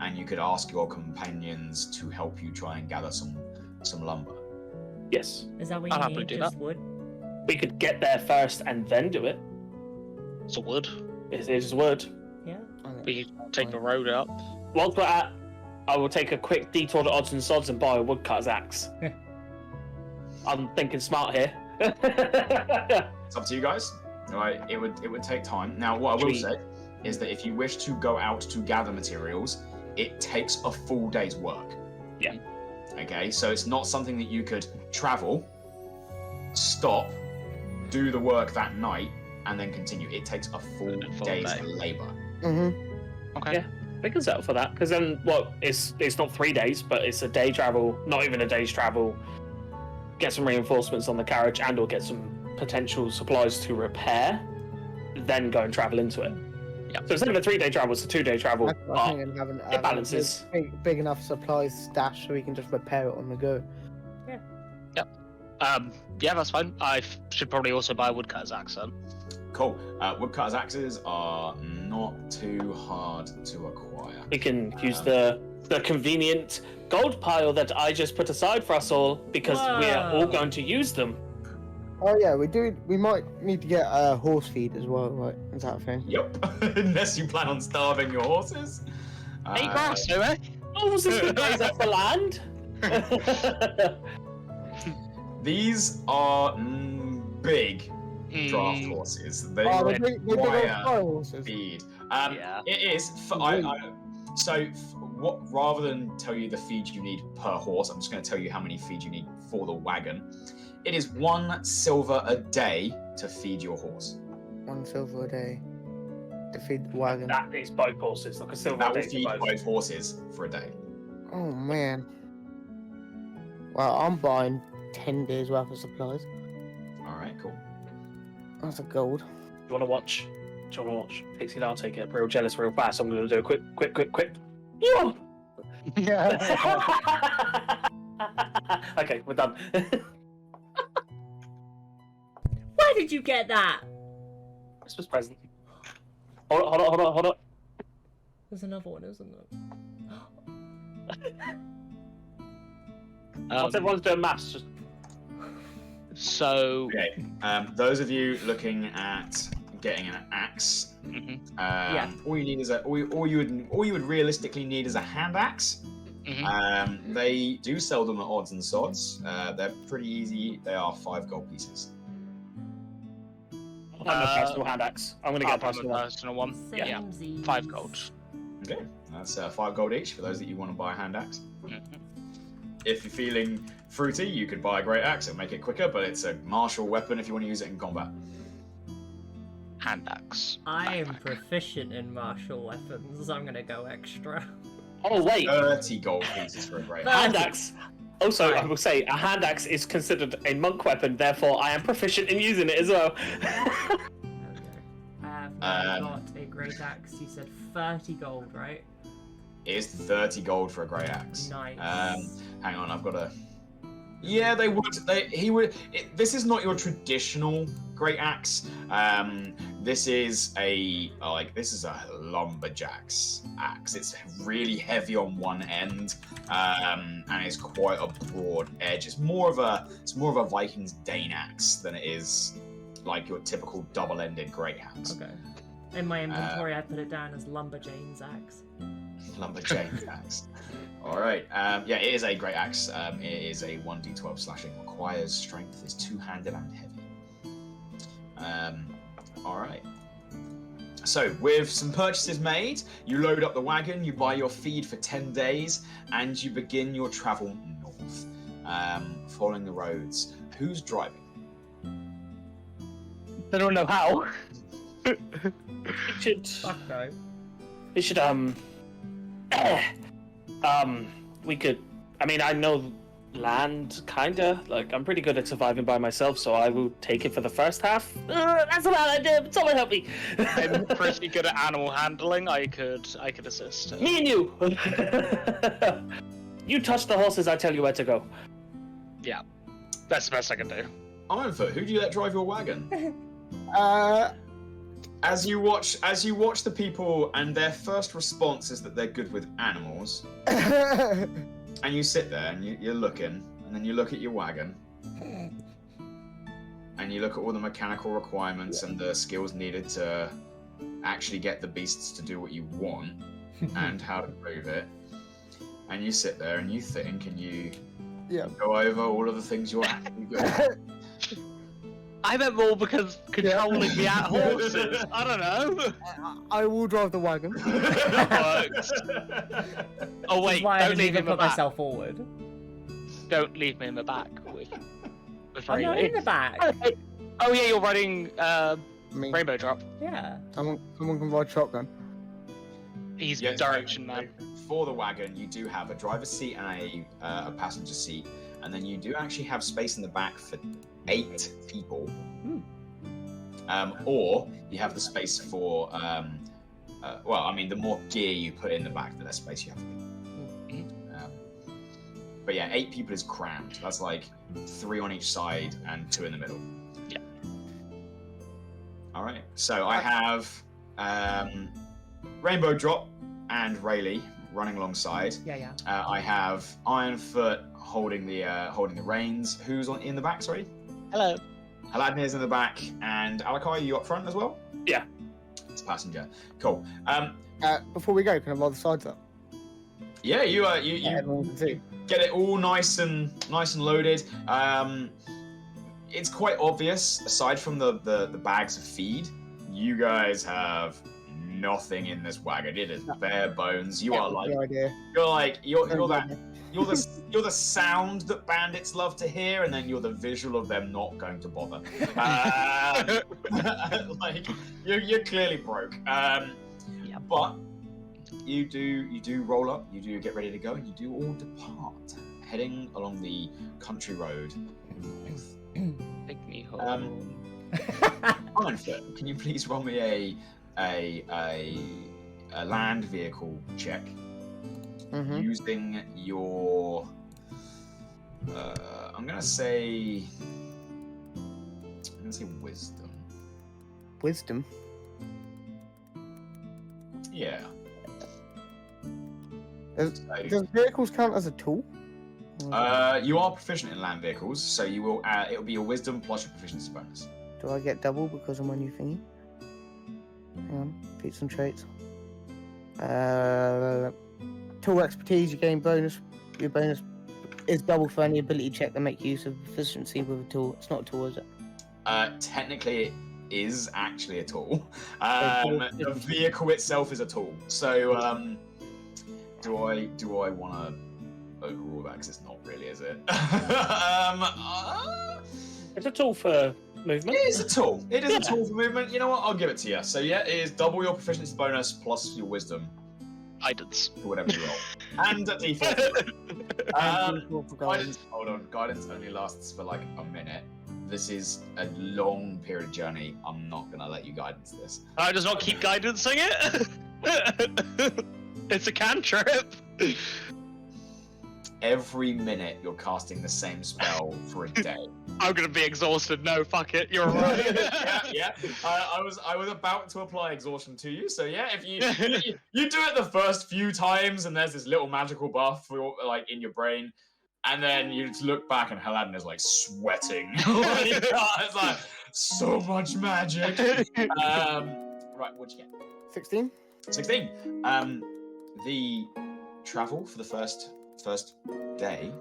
and you could ask your companions to help you try and gather some lumber. Yes. Is that what I'll you happily need? do Just that. wood? We could get there first and then do it. It's a wood. It is wood. Yeah. We take the road up. Whilst we're at, I will take a quick detour to Odds and Sods and buy a woodcutter's axe. I'm thinking smart here. It's up to you guys. All right, it would take time. Now, what I will say is that if you wish to go out to gather materials, it takes a full day's work. Yeah. Okay, so it's not something that you could travel, stop, do the work that night, and then continue. It takes a full day's day. labor. Mm-hmm. Okay. Yeah. We can settle for that, because then, it's not 3 days, but it's a day travel, not even a day's travel. Get some reinforcements on the carriage and or get some potential supplies to repair, then go and travel into it. Yeah. So instead of a 3-day travel, it's a 2-day travel. I think having it balances. big enough supplies stashed so we can just repair it on the go. Yeah, that's fine. I should probably also buy a woodcutter's axe then. Cool. Woodcutter's axes are not too hard to acquire. We can use the convenient gold pile that I just put aside for us all, because we are all Whoa. going to use them. Oh yeah, we might need to get a horse feed as well, right? Is that a thing? Yep. Unless you plan on starving your horses. Hey, grass, do it. Oh, was this the guys off the land? These are big draft Mm, horses. They Oh, they're big old require fire horses. feed. Yeah. It is. What? Rather than tell you the feed you need per horse, I'm just going to tell you how many feed you need for the wagon. It is 1 silver a day to feed your horse. 1 silver a day to feed the wagon. That is both horses, like a silver That will day feed for both. both horses for a day. Oh man. Well, I'm buying 10 days worth of supplies. All right, cool. That's a gold. Do you want to watch? Do you want to watch? Pixie, I'll take it real jealous, real fast. I'm going to do a quick. Yeah. Okay, we're done. Where did you get that? Christmas present. Hold on. There's another one, isn't there? Once everyone's doing maths, just So. Okay. Those of you looking at getting an axe, Mhm, Yeah. all you need is all you would realistically need is a hand axe. mhm. They do sell them at Odds and Sods. They're pretty easy. They are 5 gold pieces. I'm a personal hand axe. I'm going to get a personal one. personal one. Yeah. Samesies. 5 gold. Okay, that's 5 gold each for those that you want to buy a hand axe. Mhm. If you're feeling fruity, you could buy a great axe. It'll make it quicker, but it's a martial weapon if you want to use it in combat. Hand axe. I am backpack. proficient in martial weapons. I'm gonna go extra. Oh, wait. 30 gold pieces for a great axe. Hand axe. Also, I will say, a hand axe is considered a monk weapon, therefore I am proficient in using it as well. Okay. I have got a great axe. You said 30 gold, right? It is 30 gold for a great axe. Nice. Hang on, I've got a. Yeah, they would. He would. This is not your traditional great axe. This is a lumberjack's axe. It's really heavy on one end, and it's quite a broad edge. It's more of a Viking's Dane axe than it is like your typical double-ended great axe. Okay. In my inventory, I put it down as Lumberjane's axe. Lumberjane's axe. All right. Yeah, it is a great axe. It is a 1d12 slashing. Requires strength. Is 2-handed and heavy. All right. So, with some purchases made, you load up the wagon, you buy your feed for 10 days, and you begin your travel north, following the roads. Who's driving? I don't know how. It should. Fuck no. It should. We could. I mean, I know land, kinda. Like, I'm pretty good at surviving by myself, so I will take it for the first half. That's a bad idea, but someone help me. I'm pretty good at animal handling. I could assist. Me and you. You touch the horses, I tell you where to go. Yeah, that's the best I can do. Ironfoot, who do you let drive your wagon? Uh, As you watch the people, and their first response is that they're good with animals, and you sit there and you're looking, and then you look at your wagon, and you look at all the mechanical requirements and the skills needed to actually get the beasts to do what you want, and how to move it, and you sit there and you think, and you go over all of the things you're actually good at. I meant more because controlling the horses. I don't know. I will drive the wagon. That works. Oh This is wait, why I don't didn't leave even him in the put back. myself forward. Don't leave me in the back with I'm not in Rainbow. the back. Oh yeah, you're riding Me. Rainbow Drop. Yeah. Someone can ride shotgun. He's Yes, direction man. For the wagon, you do have a driver's seat and a passenger seat, and then you do actually have space in the back for 8 people. Or you have the space for, well, I mean, the more gear you put in the back, the less space you have. But yeah, 8 people is crammed. That's like 3 on each side and 2 in the middle. Yeah. All right. So I have Rainbow Drop and Rayleigh running alongside. Yeah. I have Ironfoot holding the reins. Who's in the back? Sorry. Hello. Aladnir's in the back, and Alakai, are you up front as well? Yeah. It's passenger. Cool. Before we go, can I roll the sides up? Yeah, you Everyone can see. get it all nice and loaded. It's quite obvious, aside from the bags of feed, you guys have nothing in this wagon. It is bare bones. You are like, No idea. you're the sound that bandits love to hear, and then you're the visual of them not going to bother. Like you're clearly broke. But you do roll up. You do get ready to go, and you do all depart, heading along the country road. Take me home. Ironfoot, can you please roll me a land vehicle check? Mm-hmm. Using your I'm gonna say wisdom. Wisdom. Yeah. Does vehicles count as a tool? You are proficient in land vehicles, so you will it'll be your wisdom plus your proficiency bonus. Do I get double because of my new thingy? Hang on, feats and traits. Tool expertise, you gain bonus. Your bonus is double for any ability check that make use of efficiency with a tool. It's not a tool, is it? Technically, it is actually a tool. The vehicle itself is a tool. So, do I want to overrule that? Because it's not really, is it? It's a tool for movement. It is a tool. It is a tool for movement. You know what? I'll give it to you. So yeah, it is double your proficiency bonus plus your wisdom Guidance. for whatever you roll, and a default. Guidance. Hold on. Guidance only lasts for like a minute. This is a long period journey. I'm not gonna let you guidance this. I does not keep guidancing it. It's a cantrip. Every minute you're casting the same spell for a day. I'm gonna be exhausted. No, fuck it. You're right. yeah. I was about to apply exhaustion to you, so yeah. If you do it the first few times, and there's this little magical buff like in your brain, and then you just look back, and Haladin is like sweating. It's like so much magic. Right, what'd you get? 16. 16. The travel for the first day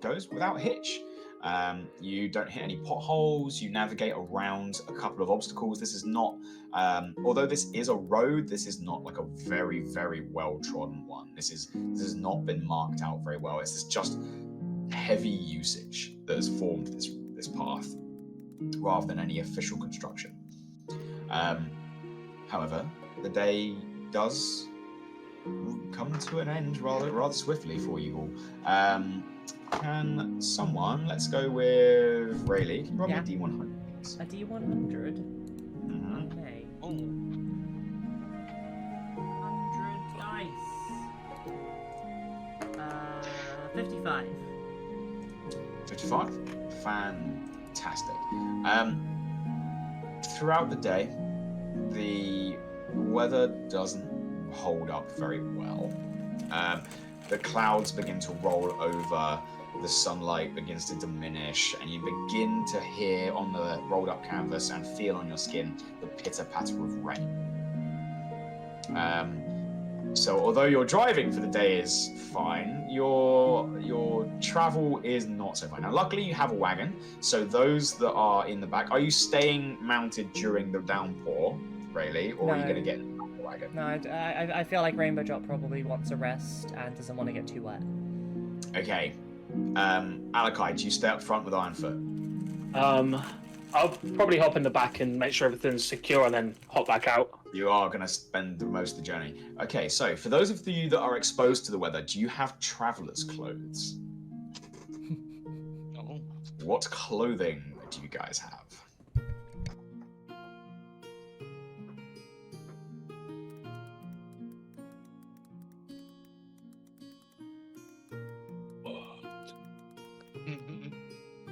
goes without hitch. You don't hit any potholes. You navigate around a couple of obstacles. This is not, although this is a road, this is not like a very, very well trodden one. This has not been marked out very well. This is just heavy usage that has formed this path, rather than any official construction. However, the day does come to an end rather swiftly for you all. Can someone, let's go with Rayleigh, can you roll me a D100, please? A D100? Mhm. Okay. Oh. 100 dice. 55. 55? Fantastic. Throughout the day, the weather doesn't hold up very well. The clouds begin to roll over, the sunlight begins to diminish, and you begin to hear on the rolled up canvas and feel on your skin the pitter-patter of rain. So although your driving for the day is fine, your travel is not so fine. Now luckily you have a wagon, so those that are in the back, are you staying mounted during the downpour, Rayleigh, or are you No. going to get in the wagon? No, I feel like Rainbow Drop probably wants a rest and doesn't want to get too wet. Okay. Alakai, do you stay up front with Ironfoot? I'll probably hop in the back and make sure everything's secure and then hop back out. You are going to spend the most of the journey. Okay, so for those of you that are exposed to the weather, do you have traveler's clothes? Oh. What clothing do you guys have?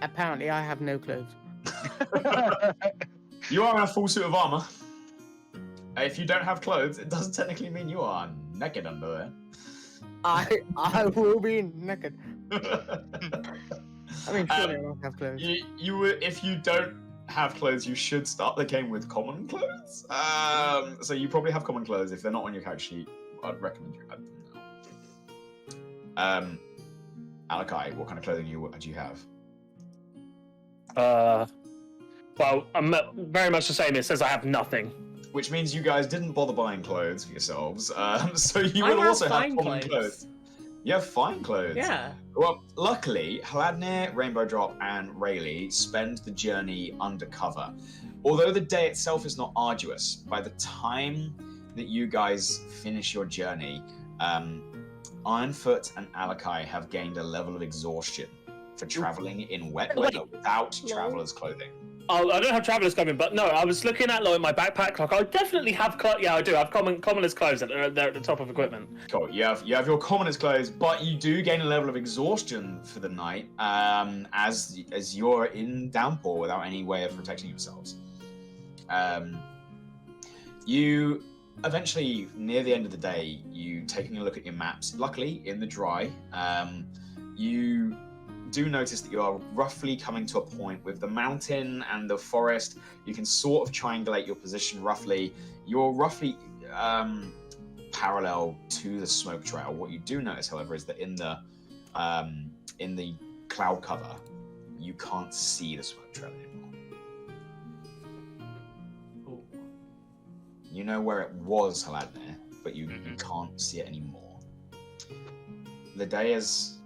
Apparently, I have no clothes. You are in a full suit of armor. If you don't have clothes, it doesn't technically mean you are naked under I will be naked. there. I mean, surely I don't have clothes. If you don't have clothes, you should start the game with common clothes. So you probably have common clothes. If they're not on your character sheet, I'd recommend you add them now. Alakai, what kind of clothing do you have? Well, I'm very much the same. It says I have nothing. Which means you guys didn't bother buying clothes for yourselves. So you I will wear also have fine common clothes. clothes. You have fine clothes. Yeah. Well, luckily, Hladnir, Rainbow Drop, and Rayleigh spend the journey undercover. Although the day itself is not arduous, by the time that you guys finish your journey, Ironfoot and Alakai have gained a level of exhaustion for traveling in wet weather without traveler's clothing. Oh, I don't have traveler's clothing, but no, I was looking at like my backpack. Like, I definitely have Yeah, I do. I have commoner's clothes that are at the top of equipment. Cool. You have your commoner's clothes, but you do gain a level of exhaustion for the night, as you're in downpour without any way of protecting yourselves. You eventually, near the end of the day, you taking a look at your maps. Luckily, in the dry, you do notice that you are roughly coming to a point with the mountain and the forest. You can sort of triangulate your position roughly. You're roughly parallel to the smoke trail. What you do notice, however, is that in the cloud cover, you can't see the smoke trail anymore. Ooh. You know where it was, Hladnir, but you can't see it anymore. The day has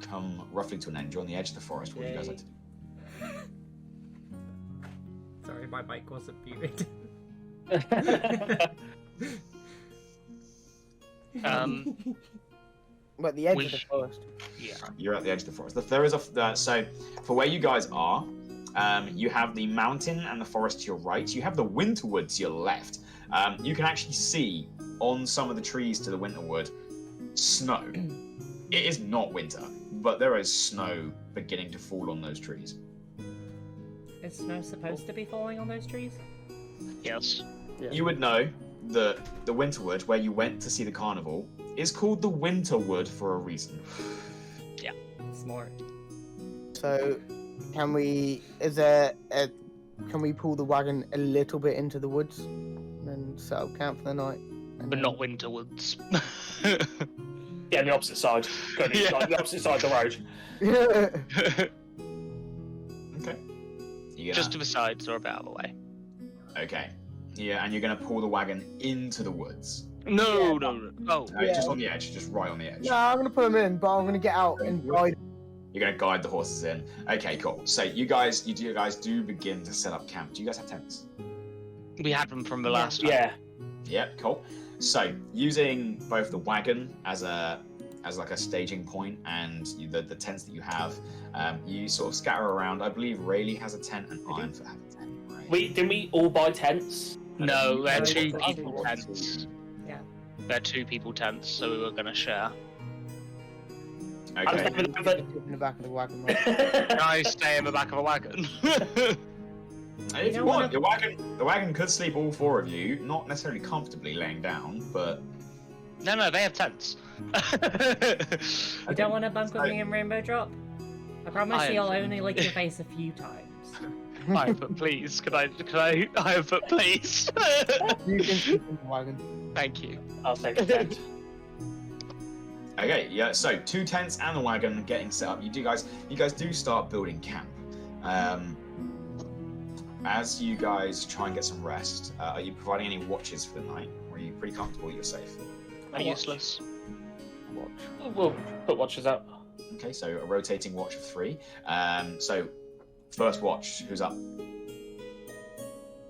come roughly to an end. You're on the edge of the forest. What do you guys like to do? Sorry, my mic wasn't muted. We're at the edge of the Which- forest. Yeah. You're at the edge of the forest. There is so for where you guys are, you have the mountain and the forest to your right. You have the winterwood to your left. You can actually see on some of the trees to the winterwood snow. It is not winter, but there is snow beginning to fall on those trees. Is snow supposed to be falling on those trees? Yes. You would know that the winterwood, where you went to see the carnival, is called the winterwood for a reason. Smart. So, can we pull the wagon a little bit into the woods and set up camp for the night? And But then- not Winterwoods. Yeah, the opposite side. Go to Yeah. like, the opposite side of the road. Just to the sides or a bit out of the way. Okay. Yeah, and you're gonna pull the wagon into the woods. No. Oh. Just on the edge, just right on the edge. No, I'm gonna put them in, but I'm gonna get out and guide. You're gonna guide the horses in. Okay, cool. So you guys do begin to set up camp. Do you guys have tents? We had them from the last time. Yeah. Yep, cool. So using both the wagon as like a staging point and the tents that you have, you sort of scatter around. I believe Rayleigh has a tent and Ironfoot have a tent. Right? Didn't we all buy tents? No, they're No, two that's people what- tents. Yeah. They're two people tents, so we were gonna share. Okay. In the back of the wagon. Right? Can I stay in the back of a wagon? If you want, the wagon could sleep all four of you, not necessarily comfortably laying down, but No, they have tents. You don't want to bunk with me in Rainbow Drop? I promise you'll Ironfoot. only lick your face a few times. Ironfoot, please. Can I Ironfoot, please? You can sleep in the wagon. Thank you. I'll take a tent. okay, yeah. So 2 tents and the wagon getting set up. You guys do start building camp. As you guys try and get some rest, are you providing any watches for the night, or are you pretty comfortable you're safe? Are useless. We'll put watches out. Okay, so a rotating watch of 3. So first watch, who's up?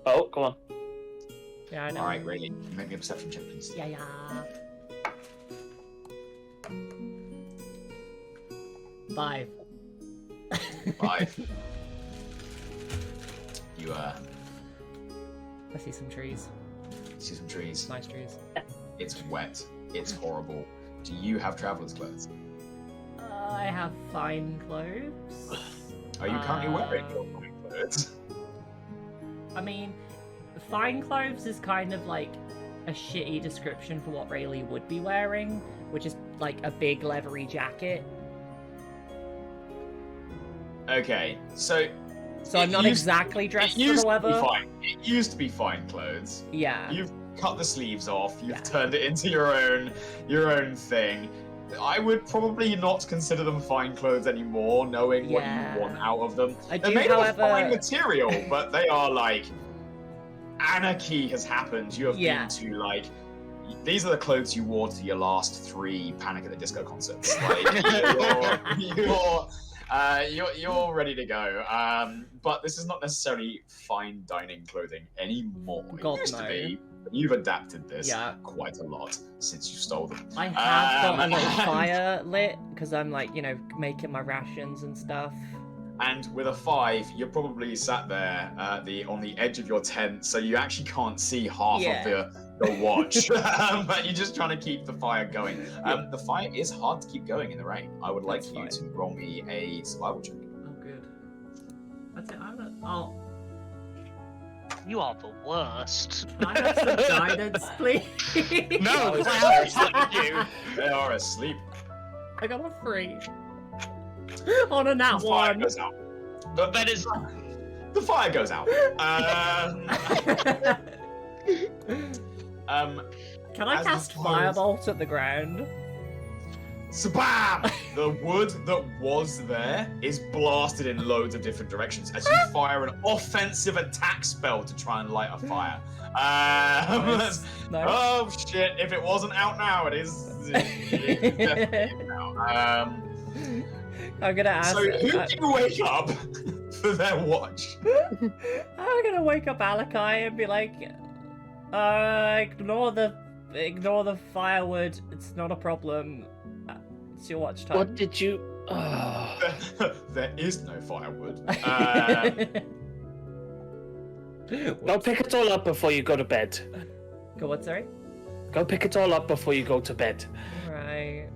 Oh, come on. Yeah, I know. All right, Rayleigh, make me a perception check, please. Yeah. 5. 5. You I see some trees. see some trees. Nice trees. It's wet. It's horrible. Do you have traveler's clothes? I have fine clothes. Are you currently wearing your fine clothes? I mean, fine clothes is kind of like a shitty description for what Rayleigh would be wearing, which is like a big leathery jacket. Okay, so I'm not exactly dressed for the weather. It used to be fine clothes. Yeah. You've cut the sleeves off. You've Yeah. turned it into your own thing. I would probably not consider them fine clothes anymore, knowing what Yeah. you want out of them. I They're do, made of however. fine material, but they are like anarchy has happened. You have Yeah. been to like. These are the clothes you wore to your last 3 Panic at the Disco concerts. Like, you're ready to go. But this is not necessarily fine dining clothing anymore. God, It used to no. be. But you've adapted this Yeah. quite a lot since you stole them. I have got a Um, little fire lit because I'm like, making my rations and stuff. And with a 5, you're probably sat there on the edge of your tent, so you actually can't see half Yeah. of the watch. But you're just trying to keep the fire going. The fire is hard to keep going in the rain. I would like That's you fine. to roll me a survival check. Oh, good. That's it. Oh, You are the worst. can I have some guidance, please? No, because I haven't slept you. They are asleep. I got a 3. On a nat The fire 1. goes out. That is. The fire goes out. Can I As the cast fires- Firebolt at the ground? Sabam! The wood that was there is blasted in loads of different directions as you fire an offensive attack spell to try and light a fire. No. Oh shit! If it wasn't out now, it is. It's definitely out. I'm gonna ask. So who do you wake up for their watch? I'm gonna wake up Alakai and be like, ignore the firewood. It's not a problem. It's your watch time. What did you? There is no firewood. Go pick it all up before you go to bed. Go what? Sorry. Go pick it all up before you go to bed. Right.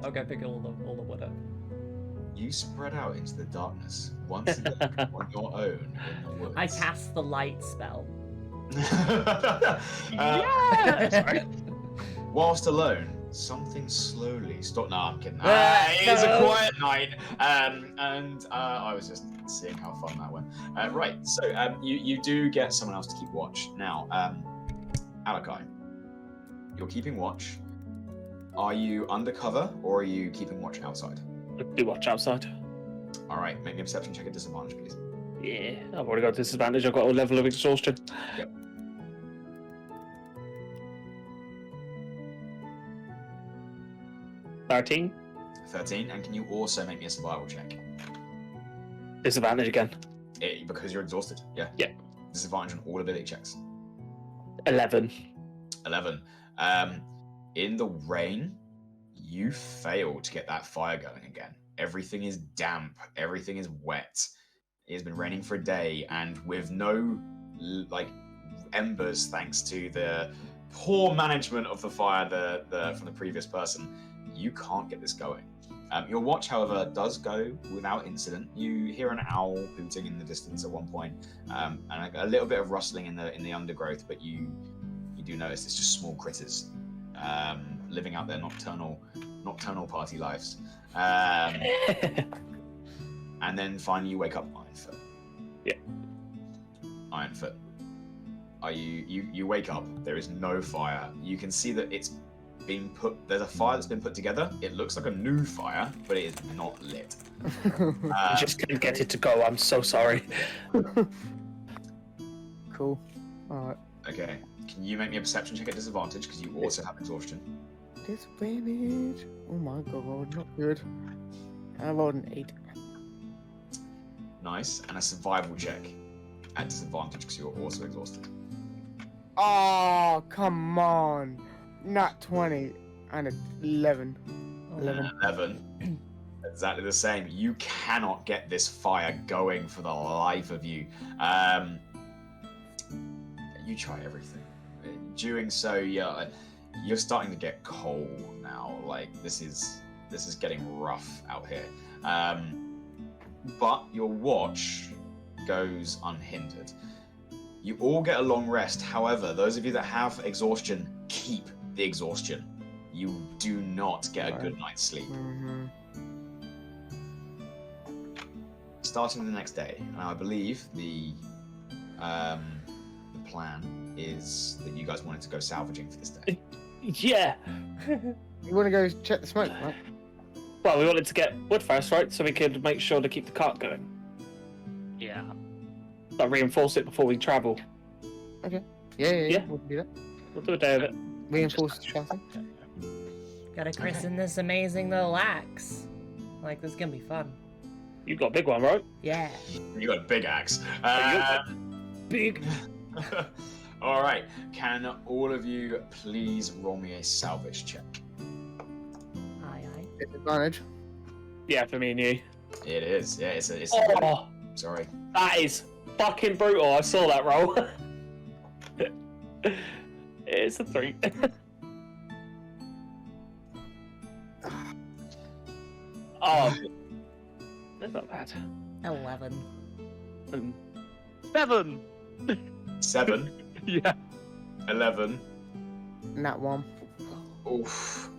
I'll go pick all the wood up. You spread out into the darkness once again on your own in the woods. I cast the light spell. Sorry. Whilst alone, something slowly stop. No, I'm kidding. Ah, It is a no. quiet night, and I was just seeing how fun that went. Right, so you do get someone else to keep watch now. Alakai, you're keeping watch. Are you undercover or are you keeping watch outside? Do watch outside. All right, make me a perception check at disadvantage, please. Yeah, I've already got disadvantage. I've got a level of exhaustion. Yep. $13. 13, and can you also make me a survival check? Disadvantage again. Because you're exhausted. Yeah. Yeah. Disadvantage on all ability checks. 11. 11. In the rain, you fail to get that fire going again. Everything is damp. Everything is wet. It has been raining for a day, and with no embers, thanks to the poor management of the fire from the previous person, you can't get this going. Your watch, however, does go without incident. You hear an owl hooting in the distance at one point, and a little bit of rustling in the undergrowth, but you do notice it's just small critters living out their nocturnal party lives. And then finally you wake up, Ironfoot. Yeah. Ironfoot. You wake up, there is no fire. You can see that there's a fire that's been put together. It looks like a new fire, but it is not lit. I just couldn't get it to go. I'm so sorry. Cool. Alright. Okay. Can you make me a perception check at disadvantage, because you also have exhaustion? Disadvantage. Oh my god, not good. I rolled an 8. Nice. And a survival check at disadvantage, because you're also exhausted. Oh, come on. Not 20. And an 11. 11. 11. Exactly the same. You cannot get this fire going for the life of you. You try everything. Doing so, you're starting to get cold now. Like this is getting rough out here. But your watch goes unhindered. You all get a long rest. However, those of you that have exhaustion, keep the exhaustion. You do not get a good night's sleep. Mm-hmm. Starting the next day, and I believe the plan is that you guys wanted to go salvaging for this day. Yeah. You want to go check the smoke, right? Well, we wanted to get wood first, right? So we could make sure to keep the cart going. Yeah. Like reinforce it before we travel. Yeah. Yeah. We'll do that. We'll do a day of it. Reinforce the chassis. Gotta christen this amazing little axe. Like, this is gonna be fun. You got a big one, right? Yeah. You got a big axe. Big. All right. Can all of you please roll me a salvage check? Aye. Disadvantage. Yeah, for me and you. It is. Yeah, it's Oh, sorry. that is fucking brutal. I saw that roll. It's a 3. Oh, that's not bad. 11. 7. 7. Yeah. 11. Nat 1. Oof.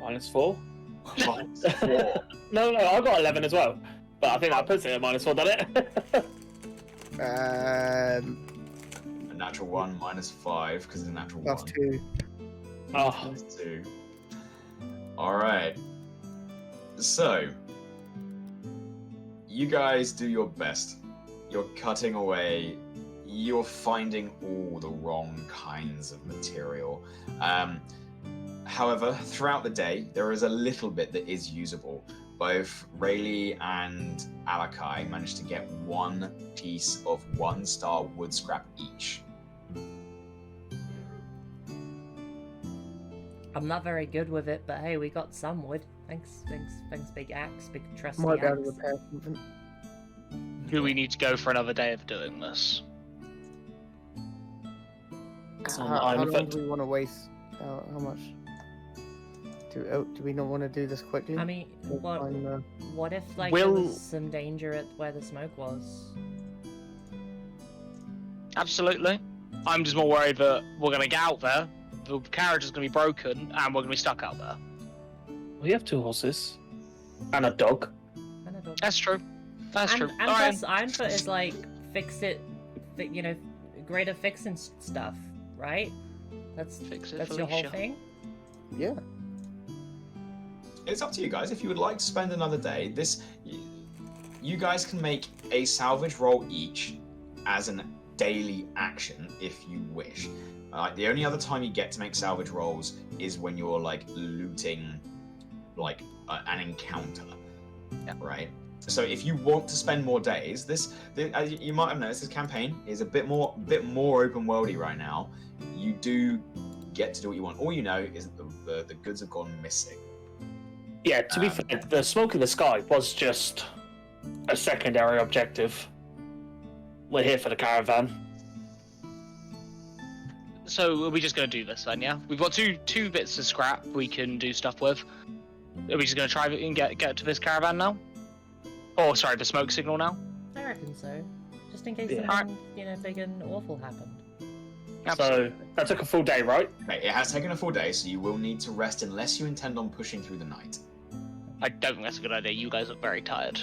-4. -4. No, I got 11 as well. But I think that puts it at -4, doesn't it? A natural 1 -5 because it's a natural Plus 1. 2. Oh, Plus 2. All right. So, you guys do your best. You're cutting away. You're finding all the wrong kinds of material. However, throughout the day, there is a little bit that is usable. Both Rayleigh and Alakai managed to get 1 piece of 1-star wood scrap each. I'm not very good with it, but hey, we got some wood. Thanks, big axe, big trusty Might be able to axe. repair something. Do we need to go for another day of doing this? How long do we want to waste? How much? Do we not want to do this quickly? I mean, what if like Will- there was some danger at where the smoke was? Absolutely. I'm just more worried that we're going to get out there, the carriage is going to be broken, and we're going to be stuck out there. we have 2 horses and a dog. And I don't- That's true. That's true. And Alright. plus, Ironfoot is like great at fixing stuff, right? That's Fix it, that's your whole Felicia. thing. Yeah. It's up to you guys. If you would like to spend another day, you guys can make a salvage roll each as a daily action if you wish. The only other time you get to make salvage rolls is when you're like looting, like an encounter. Yeah. Right. So if you want to spend more days, as you might have noticed, this campaign is a bit more open worldy right now. You do get to do what you want. All you know is that the goods have gone missing. Yeah, to be fair, the smoke in the sky was just a secondary objective. We're here for the caravan. So are we just going to do this then, yeah? We've got two bits of scrap we can do stuff with. Are we just going to try and get to this caravan now? Oh, sorry, the smoke signal now? I reckon so. Just in case Yeah. something, big and awful happened. So that took a full day, right? Okay, it has taken a full day, so you will need to rest unless you intend on pushing through the night. I don't think that's a good idea. You guys look very tired.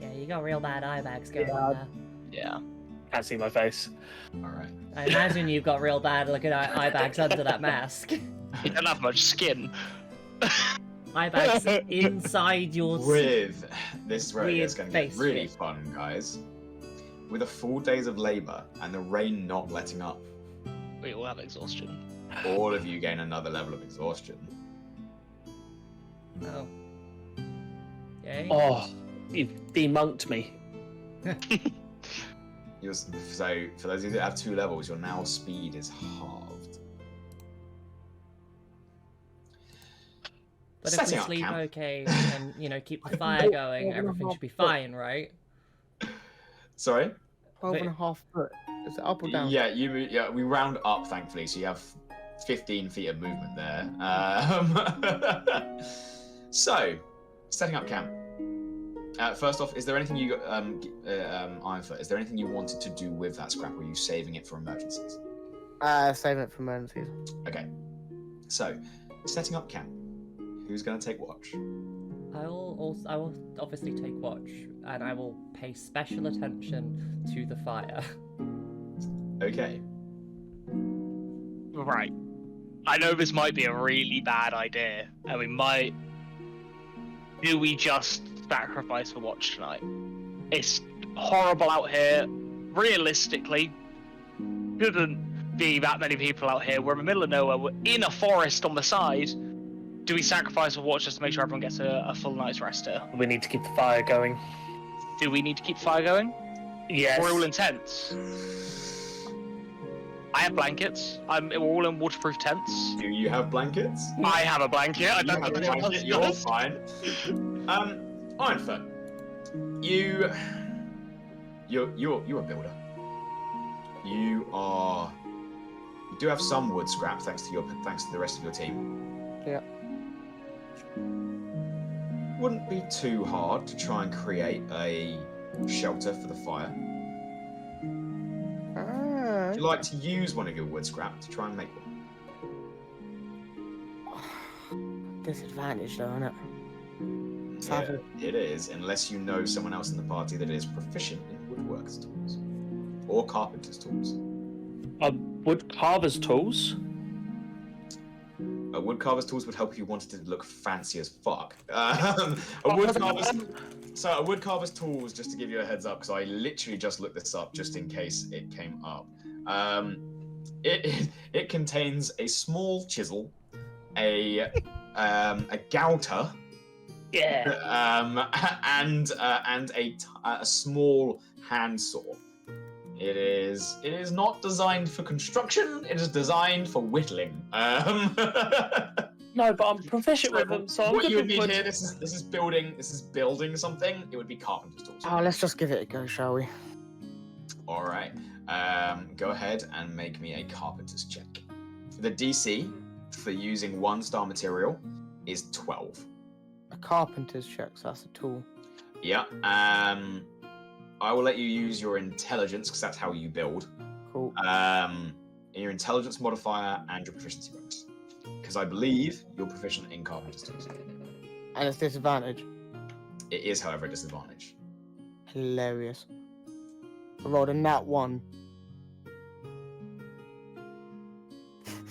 Yeah, you got real bad eye bags going Yeah. on there. Yeah. Can't see my face. All right. I imagine you've got real bad looking eye bags under that mask. You don't have much skin. Eye bags inside your... With this road Weird is going to get face really shit. fun, guys. With a full days of labor and the rain not letting up, We all have exhaustion. all of you gain another level of exhaustion. Oh. Yay. Oh, you've demonked me. So, for those of you that have 2 levels, your now speed is halved. But if Setting we up sleep camp. okay and, keep the fire going, everything should be fine, right? Sorry? 12.5 foot. Is it up or down? Yeah, we round up, thankfully, so you have 15 feet of movement there. So, setting up camp. First off, is there anything you got, Ironfoot, is there anything you wanted to do with that scrap, or are you saving it for emergencies? Saving it for emergencies. Okay. So, setting up camp. Who's going to take watch? I will obviously take watch, and I will pay special attention to the fire. Okay. Right. I know this might be a really bad idea, and we might... Do we just sacrifice for watch tonight? It's horrible out here. Realistically, shouldn't be that many people out here. We're in the middle of nowhere. We're in a forest on the side. Do we sacrifice for watch just to make sure everyone gets a full night's rest here? We need to keep the fire going. Do we need to keep the fire going? Yes. We're all in tents. I have blankets. We're all in waterproof tents. Do you have blankets? I have a blanket. I You don't have a know anyone else blanket, you're does. fine. Ironfoot, you're a builder. You do have some wood scrap thanks to the rest of your team. Yeah. Wouldn't be too hard to try and create a shelter for the fire. Would you like to use one of your wood scrap to try and make one? Disadvantage though, isn't it? Yeah, Sadly. it is, unless you know someone else in the party that is proficient in woodworks tools or carpenter's tools. Wood carver's tools? Woodcarver's tools would help if you wanted to look fancy as fuck. A woodcarver's tools, just to give you a heads up, because I literally just looked this up just in case it came up. It contains a small chisel, a gouter, Yeah. and a small handsaw. It is not designed for construction. It is designed for whittling. No, but I'm proficient with them, so I'm what good you would with need wood. here, this is building something. It would be carpenter's tools. Oh, let's just give it a go, shall we? All right. Go ahead and make me a carpenter's check. The DC for using 1-star material is 12. A carpenter's check, so that's a tool. Yeah. I will let you use your intelligence because that's how you build. Cool. Your intelligence modifier and your proficiency bonus. Because I believe you're proficient in carpenter's tools. And it's disadvantage. It is, however, a disadvantage. Hilarious. I rolled a nat 1.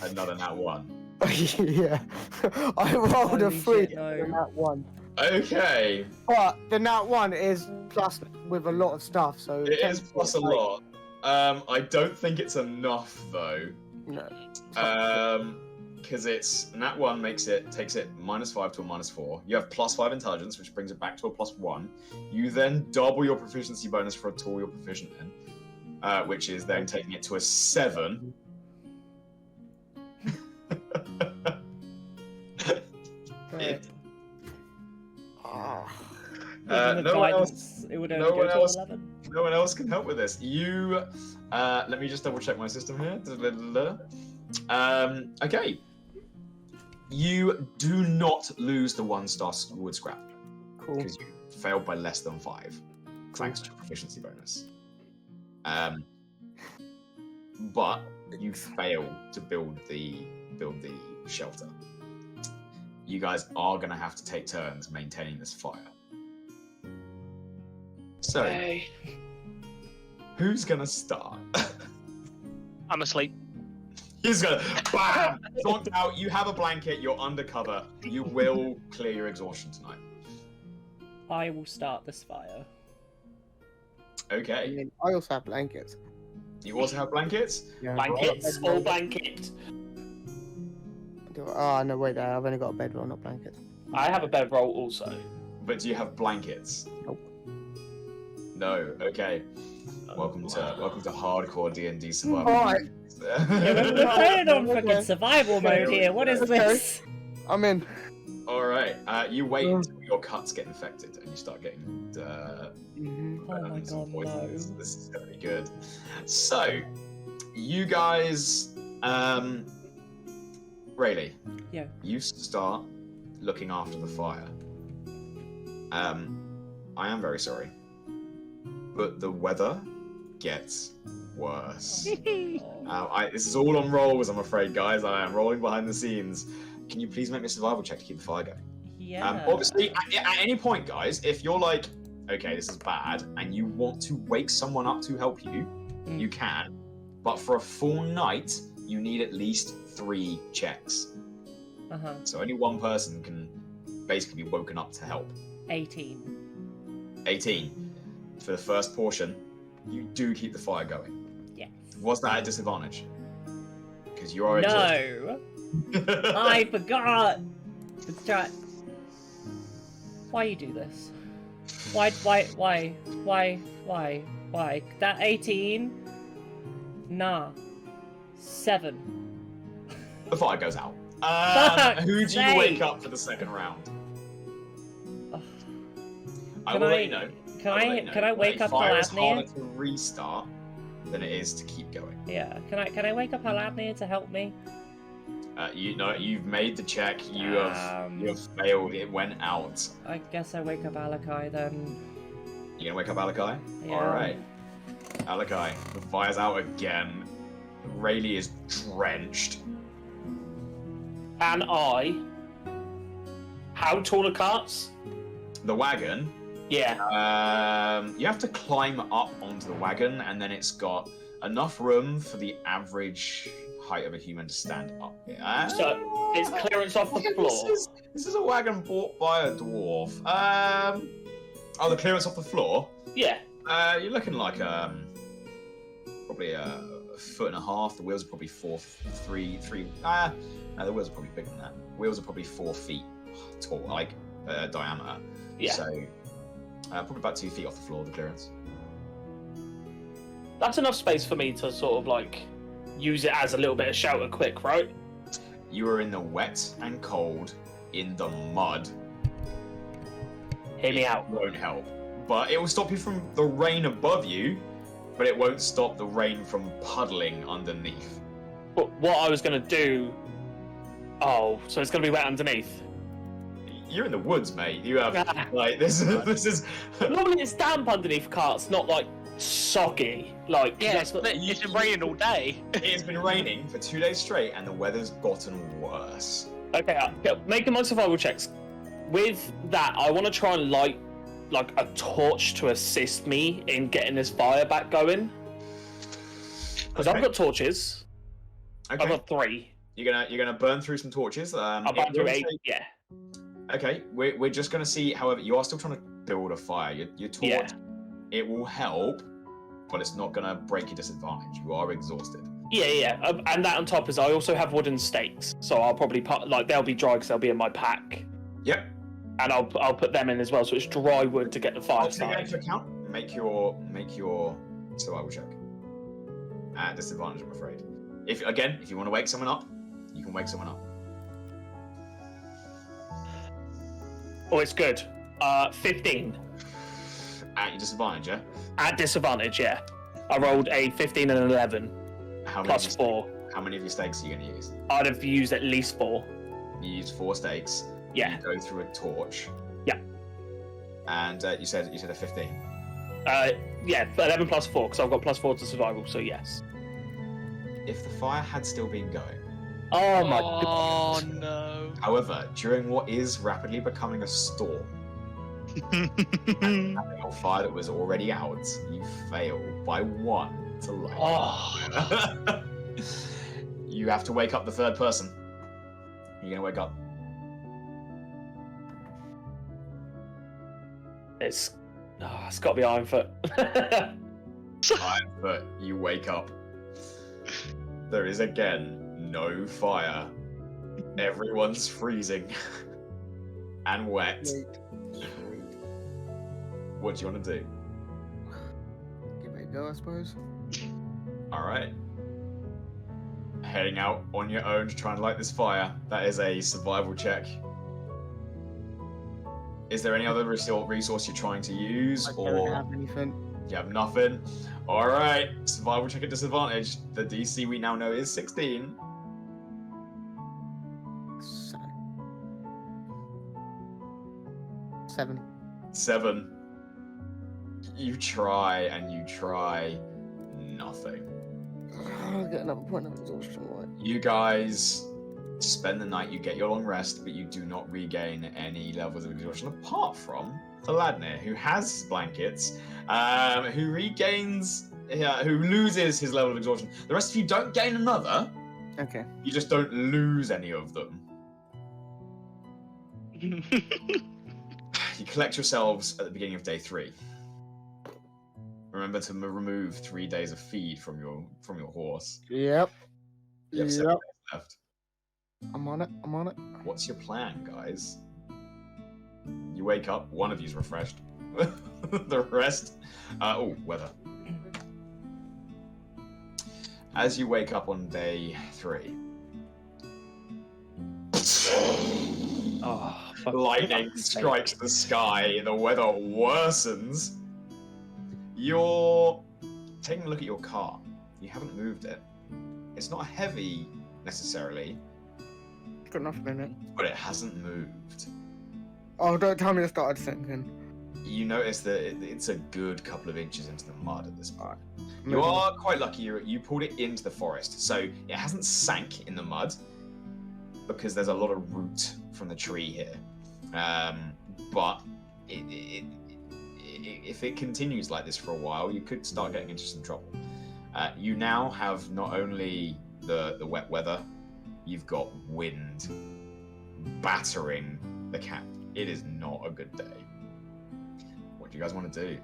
Another nat 1. Yeah. I rolled a Holy 3 shit, no. and a nat 1. Okay. But the nat 1 is plus with a lot of stuff, so It is plus a like- lot. I don't think it's enough though. No. Because it's nat 1 takes it -5 to a -4. You have +5 intelligence, which brings it back to a +1. You then double your proficiency bonus for a tool you're proficient in, which is then taking it to a 7. Right. No the one else. guidance, it would only no go one to else- 11. No one else can help with this. You, let me just double check my system here. Okay. You do not lose the 1-star wood scrap Cool. because you failed by less than 5, thanks to your proficiency bonus. But you fail to build the shelter. You guys are gonna have to take turns maintaining this fire. So, Hey. who's gonna start? I'm asleep. He's gonna bam! Zonked out. You have a blanket. You're undercover. You will clear your exhaustion tonight. I will start this fire. I Okay. mean, I also have blankets. You also have blankets. Yeah. Blankets, all blankets. Oh, no, wait, I've only got a bedroll, not blankets. I have a bedroll also. But do you have blankets? Nope. No. Okay. Welcome to hardcore D&D survival. Alright. Yeah, we're playing on fucking survival mode here. What is this? I'm in. All right. You wait until your cuts get infected and you start getting Mhm. Oh my some god, poisons. no. This is gonna be good. So, you guys, Rayleigh. Yeah. You start looking after the fire. I am very sorry, but the weather gets worse. This is all on rolls, I'm afraid, guys. I am rolling behind the scenes. Can you please make me a survival check to keep the fire going? Yeah. Obviously, at any point, guys, if you're like, okay, this is bad, and you want to wake someone up to help you, you can. But for a full night, you need at least 3 checks. Uh-huh. So only one person can basically be woken up to help. 18. 18. For the first portion, you do keep the fire going. Yes. Was that a disadvantage? Because you are exhausted. No! I forgot! Let's try. Why you do this? Why? That 18? Nah. 7. The fire goes out. Fuck's Who do you sake. wake up for the second round? Ugh. I Can will I- let you know. Can will let I you know. can I wake up Fire is Aladnir? harder to restart than it is to keep going. Yeah. Can I wake up Aladnir to help me? You've made the check. You have failed. It went out. I guess I wake up Alakai then. You gonna wake up Alakai? Yeah. All right. Alakai, the fire's out again. Rayleigh is drenched. And how tall are carts? The wagon. Yeah. You have to climb up onto the wagon, and then it's got enough room for the average height of a human to stand up. So it's clearance off the floor. This is a wagon bought by a dwarf. The clearance off the floor. Yeah. You're looking like probably a 1.5 feet. The wheels are probably 3. No, the wheels are probably bigger than that. Wheels are probably 4 feet tall, like diameter. Yeah. So probably about 2 feet off the floor. The clearance. That's enough space for me to sort of like use it as a little bit of shelter quick, right? You are in the wet and cold, in the mud. Hear me It out. won't help, but it will stop you from the rain above you, but it won't stop the rain from puddling underneath. But what I was going to do... Oh, so it's going to be wet underneath. You're in the woods, mate. You have like this is. Normally it's damp underneath carts, not like soggy. Like, Yeah, that's what- it's been raining all day. It's been raining for 2 days straight, and the weather's gotten worse. Okay, making my survival checks. With that, I want to try and light like a torch to assist me in getting this fire back going. Because I've got torches. I've Okay, got 3. you're gonna burn through some torches. I'll burn through 8. Yeah. Okay, we're just going to see. However, you are still trying to build a fire. Your torch, Yeah. it will help, but it's not going to break your disadvantage. You are exhausted. Yeah. And that on top is I also have wooden stakes, so I'll probably put they'll be dry because they'll be in my pack, Yep. and I'll put them in as well, so it's dry wood to get the fire I'll take that started. into account. Make your survival check. At disadvantage, I'm afraid. If you want to wake someone up, you can wake someone up. Oh, it's good. 15. At your disadvantage, yeah? At disadvantage, yeah. I rolled a 15 and an 11, plus 4. How many of your stakes are you going to use? I'd have used at least 4. You use 4 stakes. Yeah. You go through a torch. Yeah. And you said a 15. Yeah, 11 plus 4, because I've got plus 4 to survival, so yes. If the fire had still been going. Oh my Oh god. no. However, during what is rapidly becoming a storm, having a fire that was already out, you fail by 1 to light. Oh. You have to wake up the third person. You're gonna wake up. It's got to be Ironfoot. But you wake up. There is again no fire. Everyone's freezing and wet. What do you want to do? Give it a go, I suppose. All right. Heading out on your own to try and light this fire. That is a survival check. Is there any other resource you're trying to use, I or don't have anything. you have nothing? All right. Survival check at disadvantage. The DC we now know is 16. 7. 7. You try and you try. Nothing. I'll get another point of exhaustion, right? You guys spend the night, you get your long rest, but you do not regain any levels of exhaustion apart from Aladnir, who has blankets, who loses his level of exhaustion. The rest of you don't gain another. Okay. You just don't lose any of them. You collect yourselves at the beginning of day 3. Remember to remove 3 days of feed from your horse. Yep. You have 7 days left. I'm on it. What's your plan, guys? You wake up, one of you's refreshed. The rest... weather. As you wake up on day 3... Oh, lightning strikes the sky, the weather worsens. You're taking a look at your car. You haven't moved it. It's not heavy, necessarily, Got nothing in it. but it hasn't moved. Oh, don't tell me to start sinking. You notice that it's a good couple of inches into the mud at this point. Alright. You are quite lucky you pulled it into the forest, so it hasn't sank in the mud because there's a lot of root from the tree here. But if it continues like this for a while, you could start getting into some trouble. You now have not only the wet weather, you've got wind battering the camp. It is not a good day. What do you guys want to do?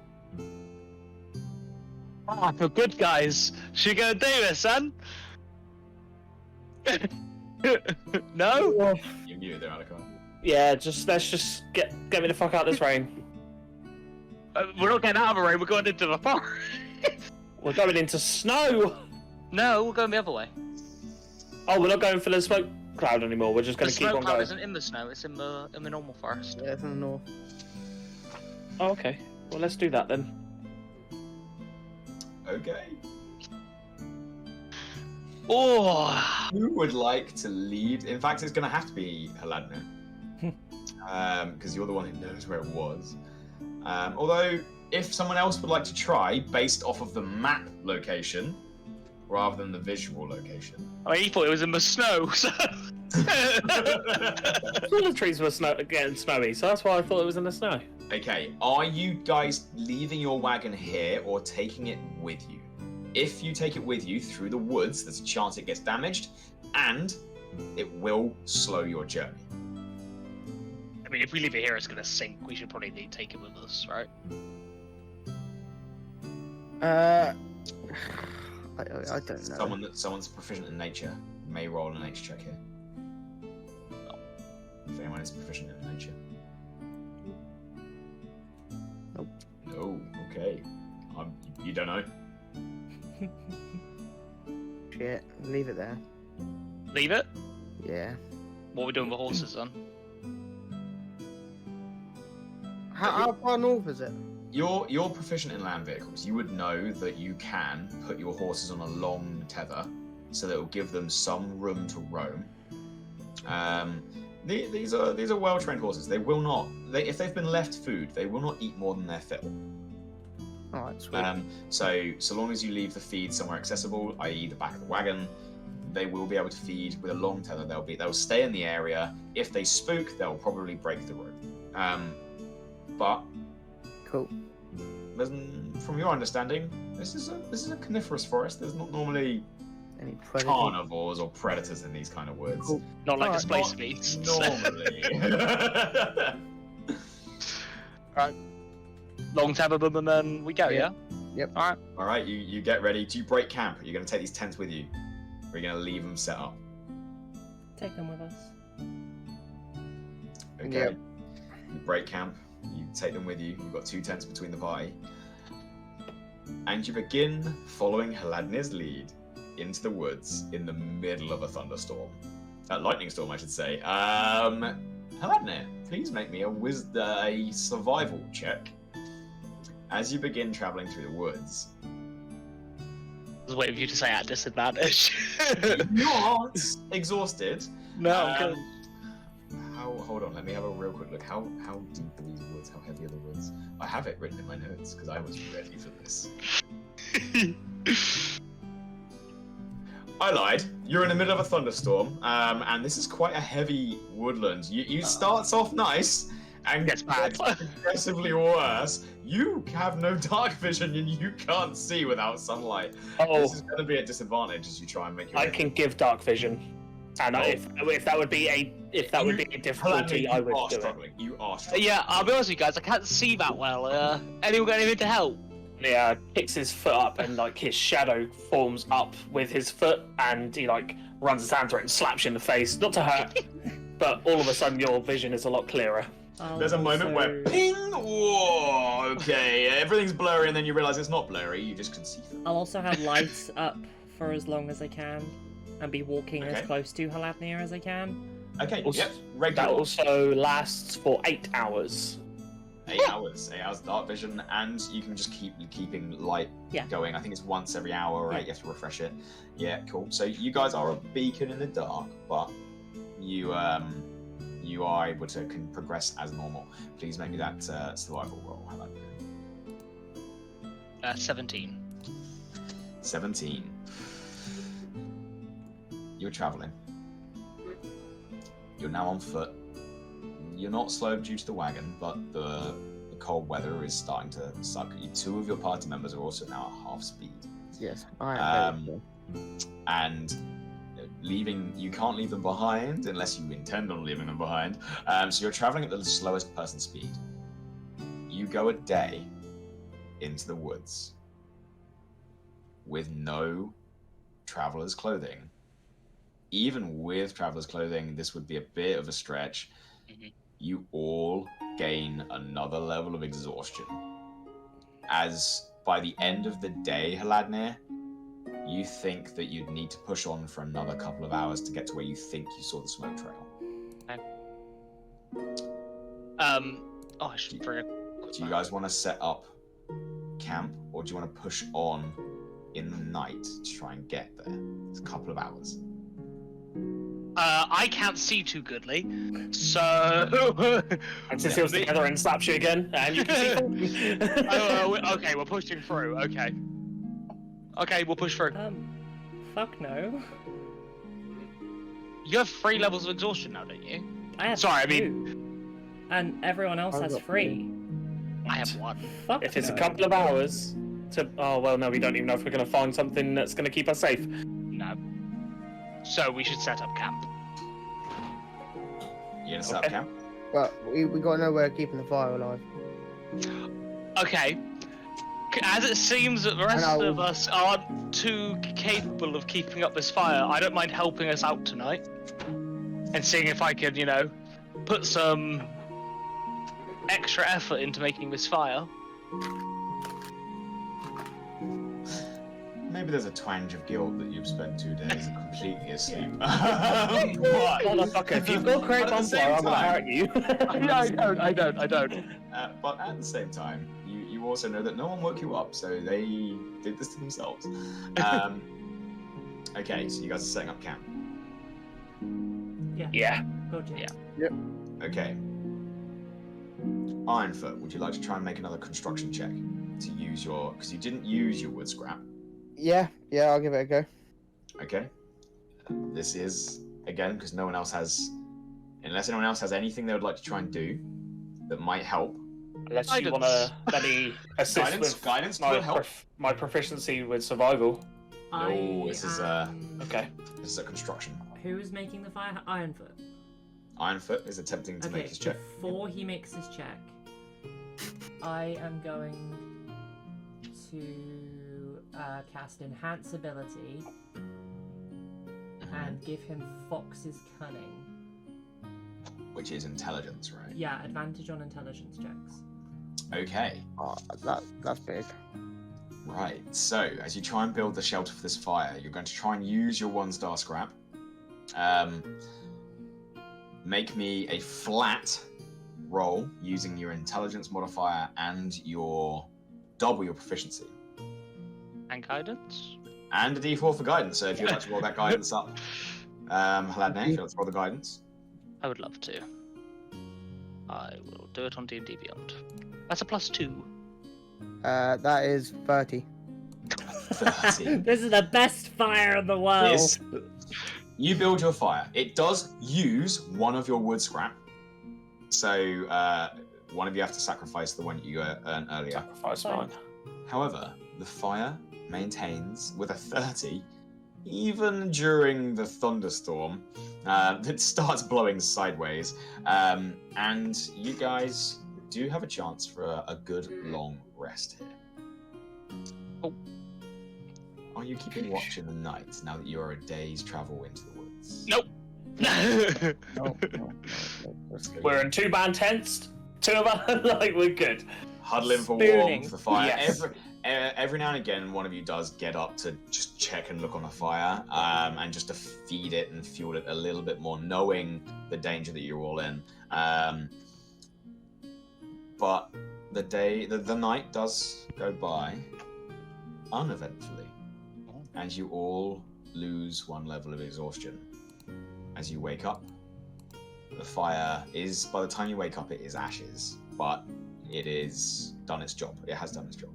Oh, I feel good, guys. Should we go do this, son? No? You muted there, Alakar. yeah, let's just get me the fuck out of this rain. We're not getting out of the rain. We're going into the forest. We're going into snow. No, we're going the other way. Oh, we're not going for the smoke cloud anymore. We're just The going to keep snow on cloud going. isn't in the snow. It's in the normal forest. Yeah, it's in the north. Oh, okay. Well, let's do that then. Okay. Oh, Who would like to lead? In fact, it's going to have to be Haladna. Because you're the one who knows where it was. Although, if someone else would like to try, based off of the map location, rather than the visual location. I mean, he thought it was in the snow. So... All the trees were getting snowy, so that's why I thought it was in the snow. Okay, are you guys leaving your wagon here or taking it with you? If you take it with you through the woods, there's a chance it gets damaged, and it will slow your journey. I mean, if we leave it here, it's gonna sink. We should probably take it with us, right? I don't know. Someone's proficient in nature may roll a nature check here. If anyone is proficient in nature. Nope. No. Okay. You don't know. Shit, leave it there. Leave it. Yeah. What are we doing with the horses then? How far north is it? You're proficient in land vehicles. You would know that you can put your horses on a long tether, so that it will give them some room to roam. These are well-trained horses. They will not. If they've been left food, they will not eat more than their fill. All right, sweet. So long as you leave the feed somewhere accessible, i.e. the back of the wagon, they will be able to feed with a long tether. They'll stay in the area. If they spook, they'll probably break the rope. But Cool. from your understanding, this is a coniferous forest. There's not normally Any predators? carnivores or predators in these kind of woods. Cool. Not like Alright, a space beast. Normally. Right. Long tab of them and then we go, yeah? Yep. Alright. All right, you get ready. Do you break camp? Are you going to take these tents with you? Or are you going to leave them set up? Take them with us. Okay. Yep. You break camp. You take them with you. You've got 2 tents between the party. And you begin following Haladnir's lead into the woods in the middle of a thunderstorm. A lightning storm, I should say. Haladnir, please make me a survival check. As you begin traveling through the woods. I was waiting for you to say at disadvantage. Not exhausted. No, I'm good. Hold on, let me have a real quick look. How deep are these woods? How heavy are the woods? I have it written in my notes because I was ready for this. I lied. You're in the middle of a thunderstorm, and this is quite a heavy woodland. You starts off nice and Gets bad. progressively worse. You have no dark vision and you can't see without sunlight. Oh, This is going to be a disadvantage as you try and make your I way. can give dark vision, and if that would be a difficulty, I would do it. You are struggling. Yeah, I'll be honest with you guys, I can't see that well. Anyone got anything to help? Yeah, kicks his foot up and like his shadow forms up with his foot, and he like runs his hand through it and slaps you in the face, not to hurt, but all of a sudden your vision is a lot clearer. There's a moment where ping! Whoa, okay, everything's blurry, and then you realise it's not blurry, you just can see them. I'll also have lights up for as long as I can, and be walking as Okay. close to Haladnir as I can. Okay, Also- yep, That regular. also lasts for 8 hours. 8 hours, 8 hours dark vision, and you can just keeping light Yeah. going. I think it's once every hour, right? Yeah. You have to refresh it. Yeah, cool. So you guys are a beacon in the dark, but you are able to progress as normal. Please make me that survival roll. How about 17. 17. You're traveling. You're now on foot. You're not slowed due to the wagon, but the cold weather is starting to suck at you. 2 of your party members are also now at half speed. Yes, I am. And you can't leave them behind unless you intend on leaving them behind. So you're traveling at the slowest person speed. You go a day into the woods with no traveler's clothing. Even with traveler's clothing, this would be a bit of a stretch. Mhm. You all gain another level of exhaustion. As by the end of the day, Haladnir, you think that you'd need to push on for another couple of hours to get to where you think you saw the smoke trail. I should bring a quick Do you guys want to set up camp, or do you want to push on in the night to try and get there? It's a couple of hours. I can't see too goodly, so... And since he was together and slaps you again, and you can see. Okay, we're pushing through, okay. Okay, we'll push through. Fuck no. You have 3 levels of exhaustion now, don't you? I have Sorry, I 2. And everyone else I've has got 3. I have 1. Fuck If it's no. a couple of hours to, oh well, no, we don't even know if we're going to find something that's going to keep us safe. No. So we should set up camp. You gonna set up Okay. camp? But we got to know where we're keeping the fire alive. Okay. As it seems that the rest of us aren't too capable of keeping up this fire, I don't mind helping us out tonight. And seeing if I could, put some extra effort into making this fire. Maybe there's a twinge of guilt that you've spent 2 days completely asleep. Motherfucker, if you've got great But at the bonfire, same I'm gonna time- hurt you. I don't. But at the same time, you also know that no one woke you up, so they did this to themselves. Okay, so you guys are setting up camp. Yeah. Gotcha. Yeah. Okay. Ironfoot, would you like to try and make another construction check to use your... Because you didn't use your wood scrap. Yeah, I'll give it a go. Okay. This is, again, because no one else has... Unless anyone else has anything they would like to try and do that might help. Unless you want to let me assist with Guidance could help. my proficiency with survival. No, this is Okay. This is a construction. Who is making the fire? Ironfoot. Ironfoot is attempting to make his check. Before he makes his check, I am going to cast Enhance Ability and give him Fox's Cunning. Which is intelligence, right? Yeah, advantage on intelligence checks. Okay. Oh, that's big. Right. So, as you try and build the shelter for this fire, you're going to try and use your 1-star scrap. Make me a flat roll using your intelligence modifier and double your proficiency. And guidance? And a d4 for guidance, so if you'd like to roll that guidance up. Haladne, if you'd like to roll the guidance. I would love to. I will do it on D&D Beyond. That's a +2. That is 30. 30. This is the best fire in the world. You build your fire. It does use one of your wood scrap. So, one of you have to sacrifice the one you earned earlier. Sacrifice mine. However, the fire maintains with a 30, even during the thunderstorm that starts blowing sideways. And you guys do have a chance for a good long rest here. Oh. Are you keeping watch in the night now that you're a day's travel into the woods? Nope. No. We're in 2-man tents. 2 of us, like, we're good. Huddling for Spooning. warmth, the fire. Yes. Every now and again, one of you does get up to just check and look on the fire, and just to feed it and fuel it a little bit more, knowing the danger that you're all in. But the night does go by uneventfully, and you all lose 1 level of exhaustion. As you wake up, the fire is, by the time you wake up, it is ashes, but it is done its job. It has done its job.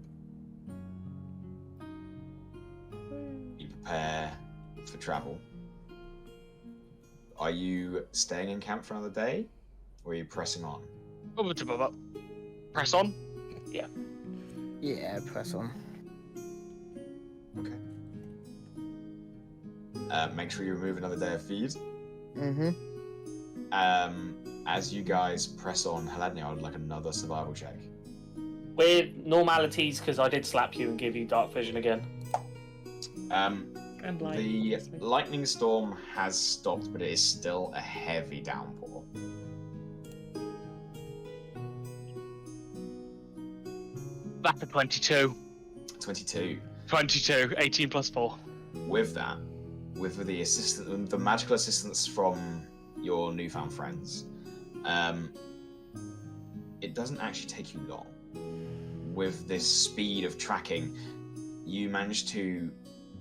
You prepare for travel. Are you staying in camp for another day, or are you pressing on? Press on. Yeah, press on. Okay. Make sure you remove another day of feed. Mm-hmm. As you guys press on, Haladne, I would like another survival check. With normalities, because I did slap you and give you dark vision again. And The lightning storm has stopped, but it is still a heavy downpour. That's a 22. 22. 22. 18 + 4. With that, with the magical assistance from your newfound friends, it doesn't actually take you long. With this speed of tracking, you manage to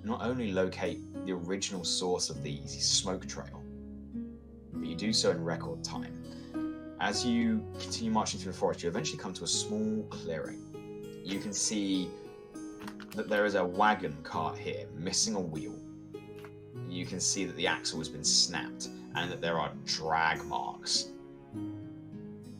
not only locate the original source of the smoke trail, but you do so in record time. As you continue marching through the forest, you eventually come to a small clearing. You can see that there is a wagon cart here, missing a wheel. You can see that the axle has been snapped and that there are drag marks.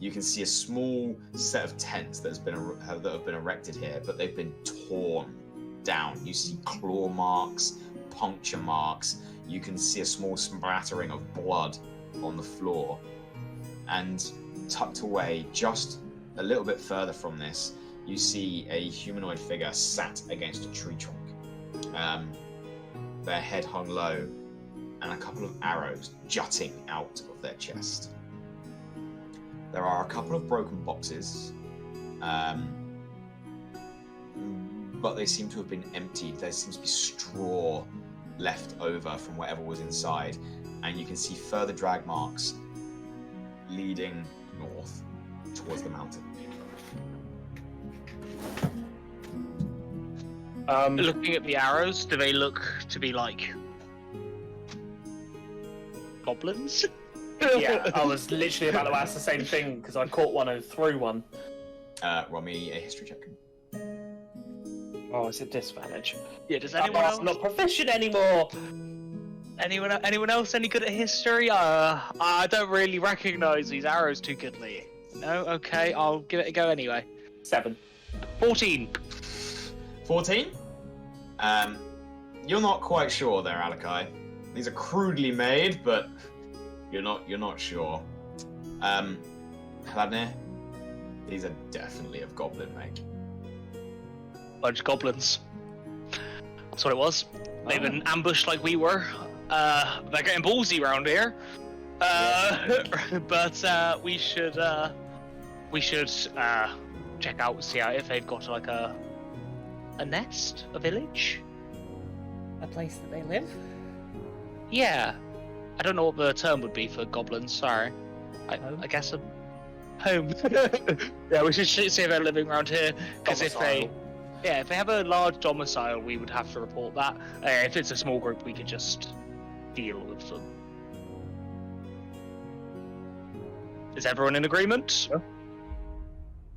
You can see a small set of tents that have been erected here, but they've been torn down. You see claw marks, puncture marks. You can see a small smattering of blood on the floor. And tucked away just a little bit further from this, you see a humanoid figure sat against a tree trunk. Their head hung low, and a couple of arrows jutting out of their chest. There are a couple of broken boxes, but they seem to have been emptied. There seems to be straw left over from whatever was inside, and you can see further drag marks leading north towards the mountain. Looking at the arrows, do they look to be like goblins? Yeah, I was literally about to ask the same thing because I caught one and threw one. Roll me a history check. Oh, it's a disadvantage. Yeah, does anyone else? I'm not proficient anymore. Anyone else any good at history? I don't really recognise these arrows too goodly. No? Okay, I'll give it a go anyway. 7. 14. 14? You're not quite sure there, Alakai. These are crudely made, but you're not sure. Hladnir, these are definitely of goblin make. Bunch of goblins. That's what it was. They've been ambushed like we were. They're getting ballsy around here. But we should check out, see if they've got like a nest, a village. A place that they live? Yeah. I don't know what the term would be for goblins. Sorry. I guess a home. Yeah, we should see if they're living around here. Because if they have a large domicile, we would have to report that. If it's a small group, we could just deal with them. Is everyone in agreement? Yeah.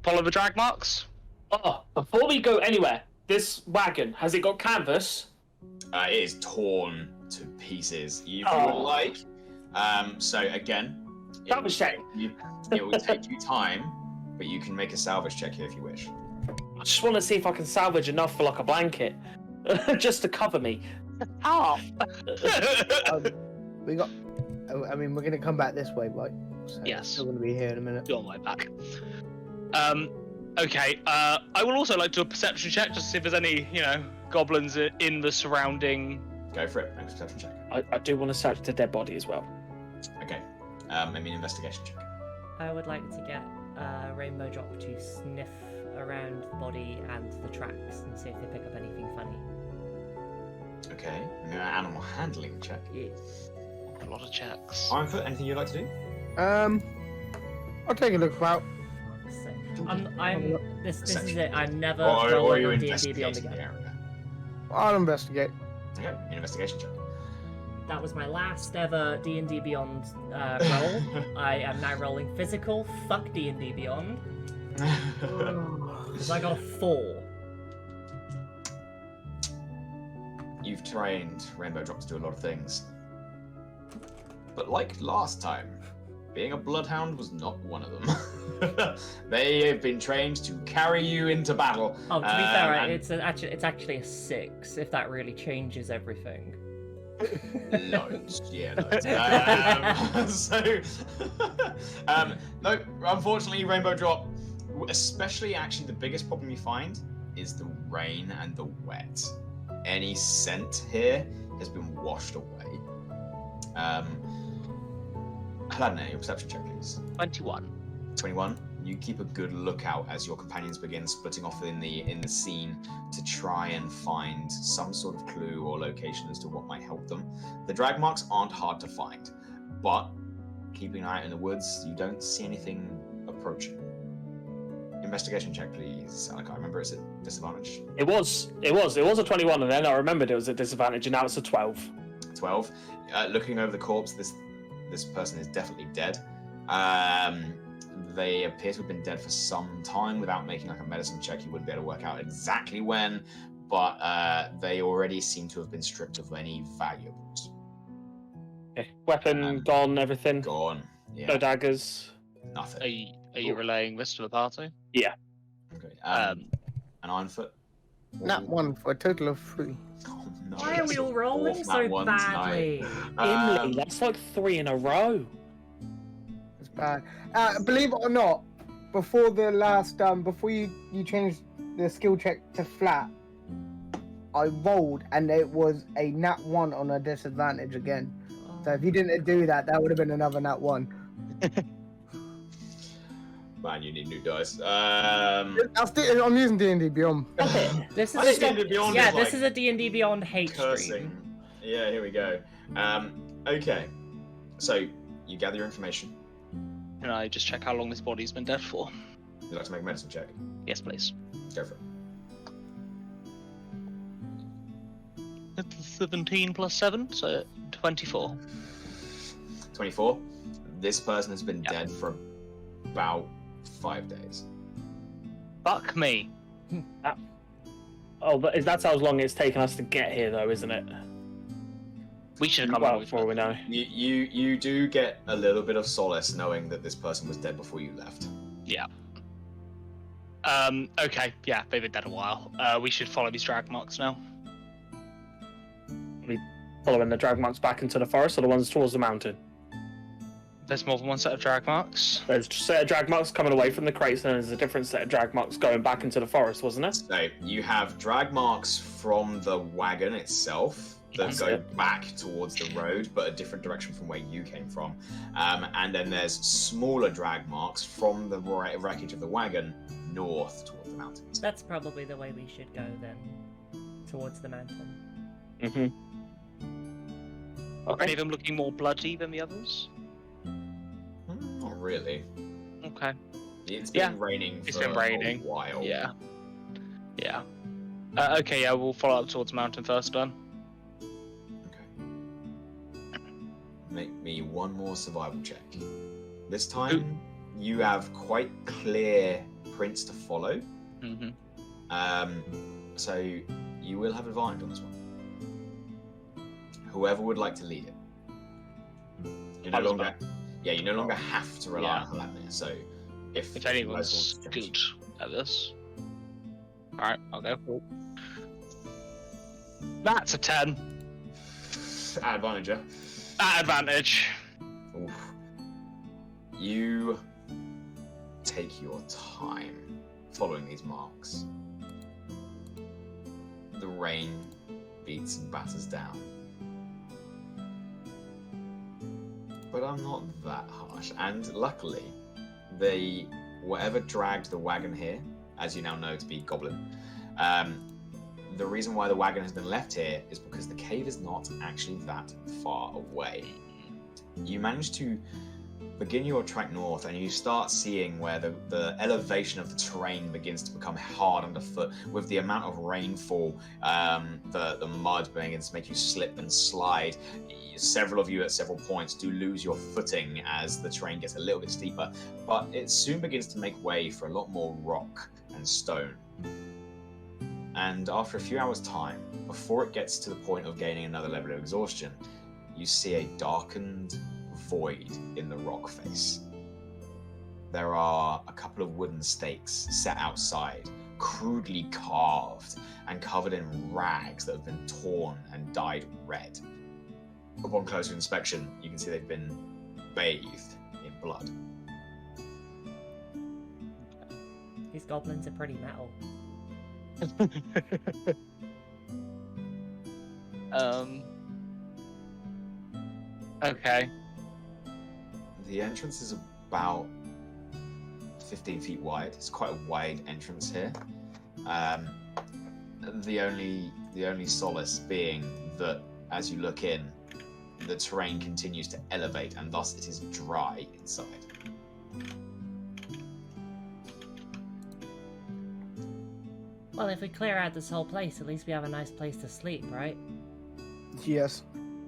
Follow the drag marks? Oh, before we go anywhere, this wagon, has it got canvas? It is torn to pieces. If you would like. So again, Salvage check. It will take you time, but you can make a salvage check here if you wish. I just want to see if I can salvage enough for like a blanket, just to cover me. Oh. We got. I mean, we're gonna come back this way, right? So Yes. We're gonna be here in a minute. You're on my back. Okay. I will also like to do a perception check just to see if there's any, goblins in the surrounding. Go for it. Make a perception check. I do want to search the dead body as well. Okay. Maybe an investigation check. I would like to get Rainbow Drop to sniff around the body and the tracks and see if they pick up anything funny. Okay. I'm gonna animal handling check. Yes. A lot of checks. Ironfoot, anything you'd like to do? I'll take a look about. So, this is it. I'm never Or rolling you on D&D investigate Beyond the again. area. I'll investigate. Okay. Investigation check. That was my last ever D&D Beyond roll. I am now rolling physical. Fuck D&D Beyond. Because I got a 4. You've trained Rainbow Drop to do a lot of things. But like last time, being a bloodhound was not one of them. They have been trained to carry you into battle. Oh, to be fair, it's actually a 6, if that really changes everything. Loads, yeah, loads. No, unfortunately, Rainbow Drop, especially actually the biggest problem you find is the rain and the wet. Any scent here has been washed away. Hladnir, your perception check, please. 21. 21. You keep a good lookout as your companions begin splitting off in the scene to try and find some sort of clue or location as to what might help them. The drag marks aren't hard to find, but keeping an eye out in the woods, you don't see anything approaching. Investigation check, please. I remember it's at disadvantage. It was a 21, and then I remembered it was a disadvantage, and now it's a 12. 12. Looking over the corpse, this person is definitely dead. They appear to have been dead for some time. Without making like a medicine check, you wouldn't be able to work out exactly when, but they already seem to have been stripped of any valuables. Okay. Weapon gone, everything. Gone. Yeah. No daggers. Nothing. Are you relaying this to the party? Yeah. Okay. An Ironfoot. Nat 1 for a total of 3. Oh, no. Why are we all rolling Off so that one badly? tonight. Imley, that's like 3 in a row. It's Believe it or not, before the last before you changed the skill check to flat, I rolled and it was a nat 1 on a disadvantage again. So if you didn't do that, that would have been another nat 1. Man, you need new dice. I'm using D&D Beyond. This I is think D&D Beyond yeah, is this like is a D&D Beyond hate cursing. stream. Yeah, here we go. Okay, so you gather your information. Can I just check how long this body's been dead for? You'd like to make a medicine check? Yes, please. Go for it. It's 17 plus 7, so 24. 24. This person has been dead for about 5 days. Fuck me. Oh, but that's how long it's taken us to get here, though, isn't it? We should have come Well, out before we know. You do get a little bit of solace knowing that this person was dead before you left. Yeah. Okay, yeah, they've been dead a while. We should follow these drag marks now. Following the drag marks back into the forest, or the ones towards the mountain? There's more than one set of drag marks. There's a set of drag marks coming away from the crates, and there's a different set of drag marks going back into the forest, wasn't it? So you have drag marks from the wagon itself that That's go it. back towards the road, but a different direction from where you came from. And then there's smaller drag marks from the wreckage of the wagon north towards the mountains. That's probably the way we should go then, towards the mountain. Mm-hmm. Are any Okay. of them looking more bloody than the others? Not really. Okay. It's been raining for It's been raining. a while. Yeah. Yeah. Okay, yeah, we'll follow up towards the mountain first then. Okay. Make me one more survival check. This time, you have quite clear prints to follow. Mm-hmm. So you will have advantage on this one. Whoever would like to lead it. You no longer, you no longer have to rely on Haladnir. So if If you guys anyone's want to good at this. Alright, I'll go. That's a 10. advantage, yeah? At advantage. Oof. You take your time following these marks. The rain beats and batters down. But I'm not that harsh. And luckily, whatever dragged the wagon here, as you now know to be goblin, the reason why the wagon has been left here is because the cave is not actually that far away. You manage to begin your trek north and you start seeing where the elevation of the terrain begins to become hard underfoot with the amount of rainfall, the mud begins to make you slip and slide. Several of you at several points do lose your footing as the terrain gets a little bit steeper, but it soon begins to make way for a lot more rock and stone. And after a few hours' time, before it gets to the point of gaining another level of exhaustion, you see a darkened void in the rock face. There are a couple of wooden stakes set outside, crudely carved and covered in rags that have been torn and dyed red. Upon closer inspection, you can see they've been bathed in blood. These goblins are pretty metal. Okay. The entrance is about 15 feet wide. It's quite a wide entrance here. The only solace being that as you look in, the terrain continues to elevate and thus it is dry inside. Well, if we clear out this whole place, at least we have a nice place to sleep, right? Yes.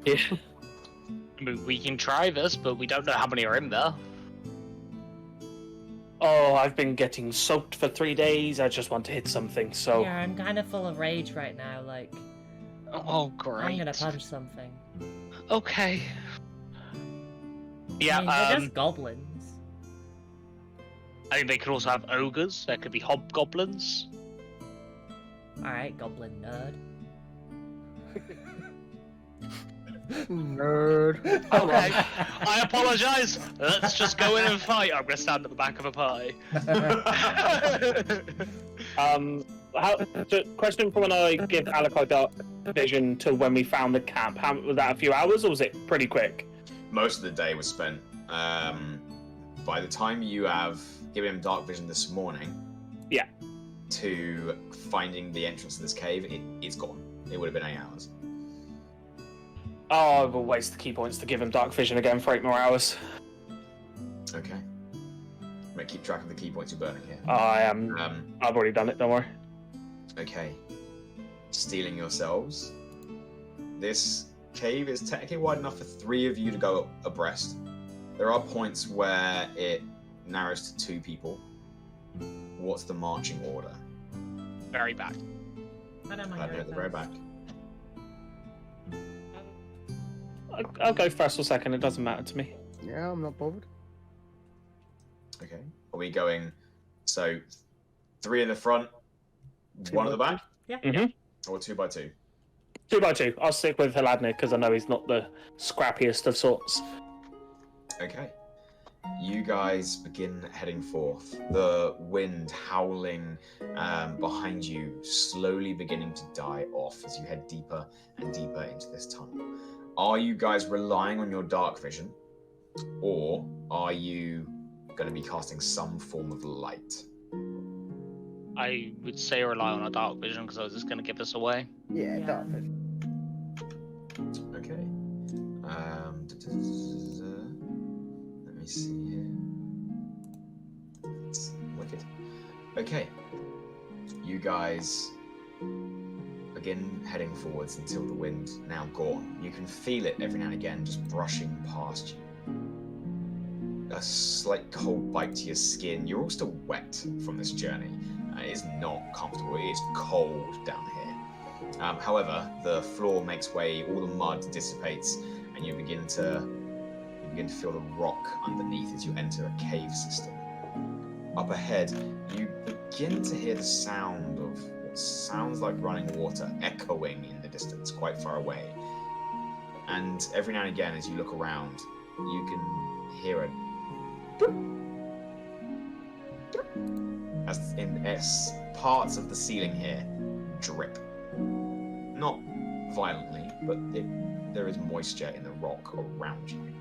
Yeah. I mean, we can try this, but we don't know how many are in there. Oh, I've been getting soaked for 3 days. I just want to hit something, so... Yeah, I'm kind of full of rage right now, like... Oh, great. I'm gonna punch something. Okay. Yeah, I mean, they're just goblins. I think they could also have ogres. There could be hobgoblins. Alright, goblin nerd. Nerd. Okay, I apologise. Let's just go in and fight. I'm gonna stand at the back of a pie. Question for when I give Alakai dark vision to when we found the camp. How was that? A few hours, or was it pretty quick? Most of the day was spent. By the time you have given him dark vision this morning, Yeah. to finding the entrance to this cave, it's gone. It would have been 8 hours. Oh, I will waste the key points to give him dark vision again for 8 more hours. Okay. I'm gonna keep track of the key points you're burning here. I am. I've already done it. Don't worry. Okay. Stealing yourselves. This cave is technically wide enough for 3 of you to go abreast. There are points where it narrows to 2 people. What's the marching order? Very back. I don't mind At going the very first. back. I'll go first or second. It doesn't matter to me. Yeah, I'm not bothered. Okay. Are we going? So, 3 in the front, 1 at the back, or 2 by 2? 2 by 2. I'll stick with Haladnir because I know he's not the scrappiest of sorts. Okay. You guys begin heading forth. The wind howling behind you, slowly beginning to die off as you head deeper and deeper into this tunnel. Are you guys relying on your dark vision, or are you going to be casting some form of light? I would say rely on our dark vision because I was just going to give us away. Yeah, Yeah. dark vision. Okay. Let me see here. It's wicked. Okay. You guys begin heading forwards until the wind now gone. You can feel it every now and again just brushing past you. A slight cold bite to your skin. You're all still wet from this journey. It is not comfortable. It is cold down here. However, the floor makes way, all the mud dissipates, and you begin to feel the rock underneath as you enter a cave system. Up ahead, you begin to hear the sound of what sounds like running water echoing in the distance, quite far away. And every now and again, as you look around, you can hear a as parts of the ceiling here drip. Not violently, but there is moisture in the rock around you.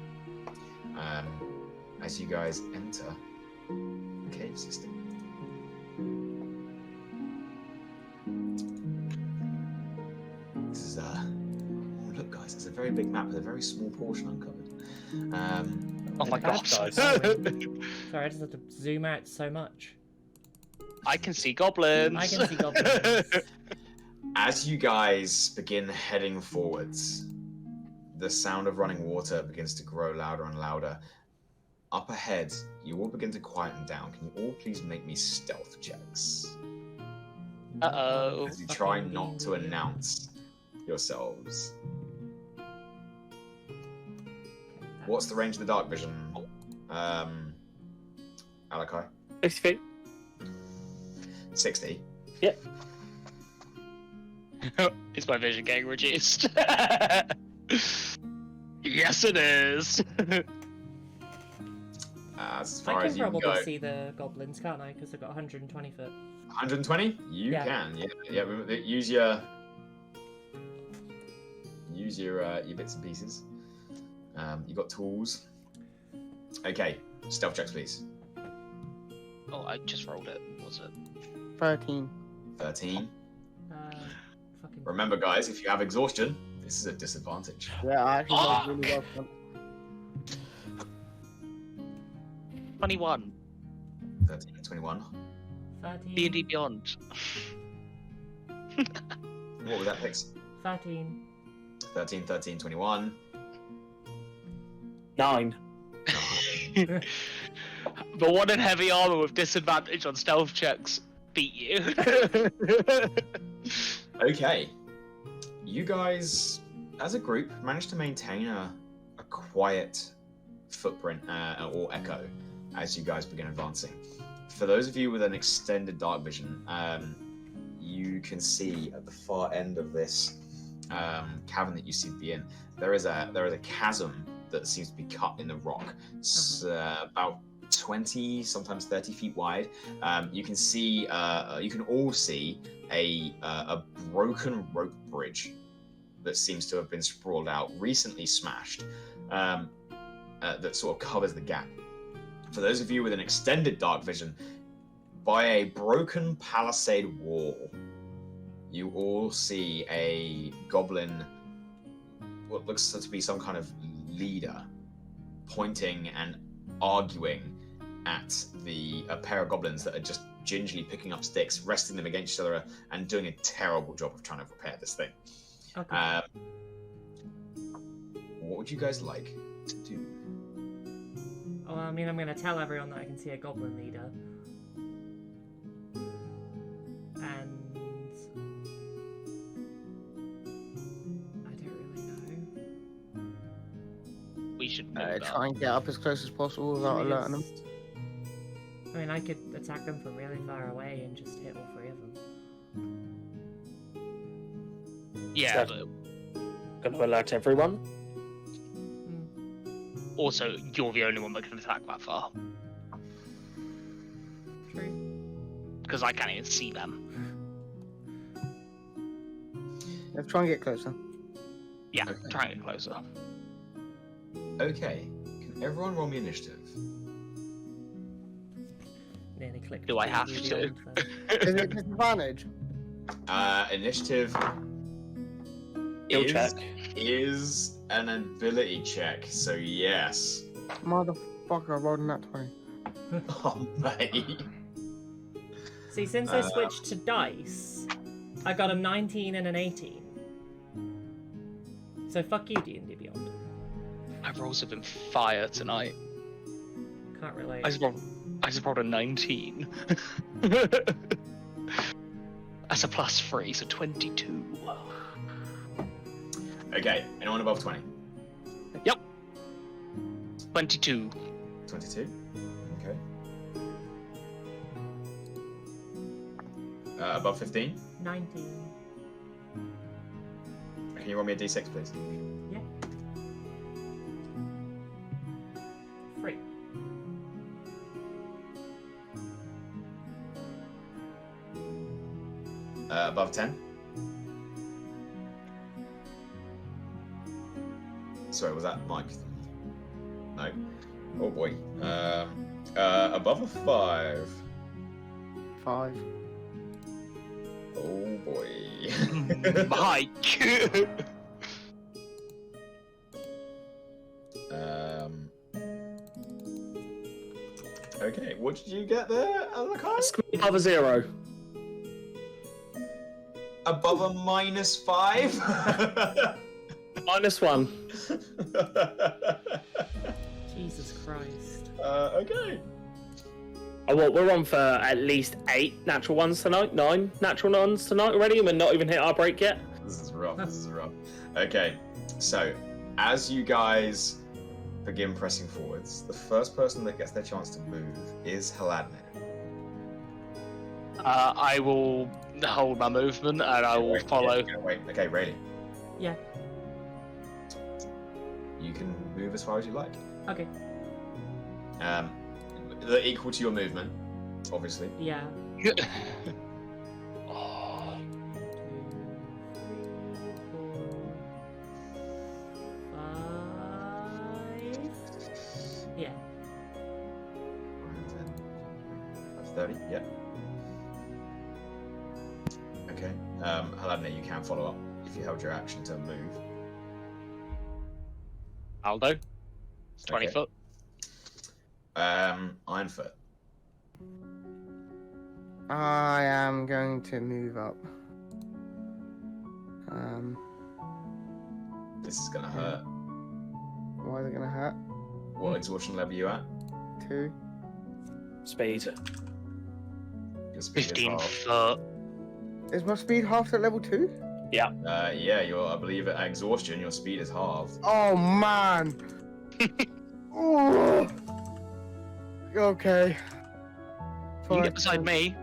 As you guys enter the cave system. This is look guys, it's a very big map with a very small portion uncovered. Oh my god. Guys. Sorry, I just had to zoom out so much. I can see goblins. I can see goblins. As you guys begin heading forwards, the sound of running water begins to grow louder and louder. Up ahead, you all begin to quieten down. Can you all please make me stealth checks? Uh-oh. As you try not to announce yourselves. What's the range of the dark vision? Alakai? 60 feet. 60. Yep. Is my vision getting reduced? Yes, it is. As far I as can you can probably go. see the goblins, can't I? Because they've got 120 foot. 120? You Yeah. can. Yeah. Use your bits and pieces. You got tools. Okay, stealth checks, please. Oh, I just rolled it. What was it? 13. 13. Fucking. Remember, guys, if you have exhaustion, this is a disadvantage. Yeah, I actually rolled really well for them. 21. 13, 21. 13. D&D Beyond. What was that, Pix? 13. 13, 13, 21. 9. The one in heavy armor with disadvantage on stealth checks beat you. Okay. You guys, as a group, managed to maintain a quiet footprint or echo as you guys begin advancing. For those of you with an extended dark vision, you can see at the far end of this cavern that you see at the end, there is a chasm that seems to be cut in the rock. It's about 20, sometimes 30 feet wide. You can see, you can all see a broken rope bridge that seems to have been sprawled out, recently smashed, that sort of covers the gap. For those of you with an extended dark vision, by a broken palisade wall, you all see a goblin, what looks to be some kind of leader, pointing and arguing at a pair of goblins that are just gingerly picking up sticks, resting them against each other, and doing a terrible job of trying to repair this thing. Okay. What would you guys like to do? Well, I mean, I'm going to tell everyone that I can see a goblin leader. And I don't really know. We should know Try and get up as close as possible without alerting them. I mean, I could attack them from really far away and just hit all three of them. Yeah, So- but Gonna alert everyone. also you're the only one that can attack that far True. because I can't even see them. Let's try and get closer. Yeah, Okay. try and get closer. Okay, can everyone roll me initiative? Nearly clicked. Do I have the to? old thing. Is it disadvantage? Initiative Skill is, check. is an ability check, so yes. Motherfucker, I rolled in that 20. Oh, mate. See, since I switched to dice, I got a 19 and an 18. So fuck you, D&D Beyond. My rolls have been fire tonight. Can't relate. I just rolled a 19. That's a +3, so 22. Okay, anyone above 20? 22. 22? Okay. Above 15? 19. Can you roll me a d6, please? Yeah. 3. Above 10? Sorry, was that Mike? No. Oh boy. Above a 5. 5. Oh boy. Mike! Okay, what did you get there, Alakai? Above a 0. Above a -5? -1. Jesus Christ. Okay. Oh, what, we're on for at least 8 natural ones tonight, 9 natural ones tonight already, and we're not even hit our break yet. This is rough. Okay, so as you guys begin pressing forwards, the first person that gets their chance to move is Haladne. I will hold my movement and I will follow. Wait. Okay, Rayleigh. Yeah. You can move as far as you like. Okay. They're equal to your movement, obviously. Yeah. Oh, 5. Yeah. 30, yeah. Okay. Haladne, you can follow up if you held your action to move. Aldo, 20 Okay. foot. Ironfoot. I am going to move up. This is gonna hurt. Why is it gonna hurt? What exhaustion level are you at? 2. Speed. Your speed is 15 half. foot. Is my speed half at level 2? Yeah, I believe at exhaustion your speed is halved. Oh man! Ooh. Okay. You can get beside me.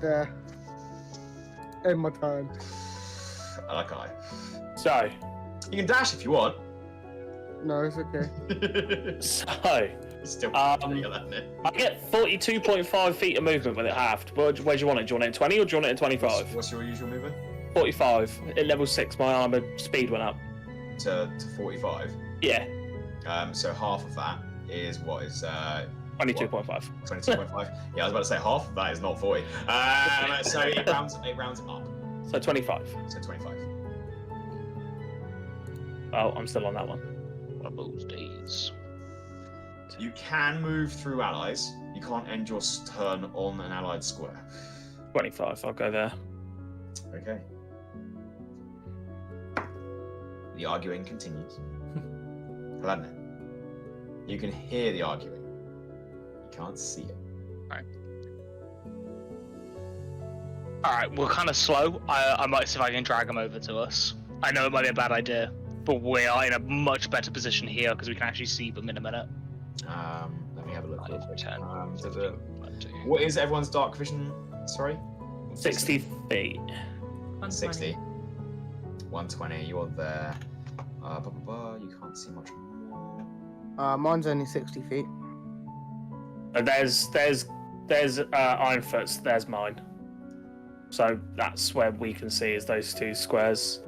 There. End my time. I like eye. So, You can dash if you want. No, it's okay. It's still Um, real, isn't it? I get 42.5 feet of movement with it halved. Where do you want it? Do you want it in 20 or do you want it in 25? What's your usual movement? 45. At level 6, my armor speed went up. To 45. Yeah, So half of that is what is 22.5. 22.5. Yeah, I was about to say half of that is not 40. So it rounds up. So 25. So 25. Oh, I'm still on that one. One of those days. You can move through allies. You can't end your turn on an allied square. 25, I'll go there. Okay. The arguing continues. Gladney, you can hear the arguing. You can't see it. Alright, we're kind of slow. I might see if I can drag them over to us. I know it might be a bad idea, but we are in a much better position here because we can actually see them in a minute. Let me have a look. real quick. 10, What is everyone's dark vision? Sorry? 60 feet. 60. 120, you're there. You can't see much more. Mine's only 60 feet. There's Ironfoot's, there's mine. So that's where we can see is those two squares.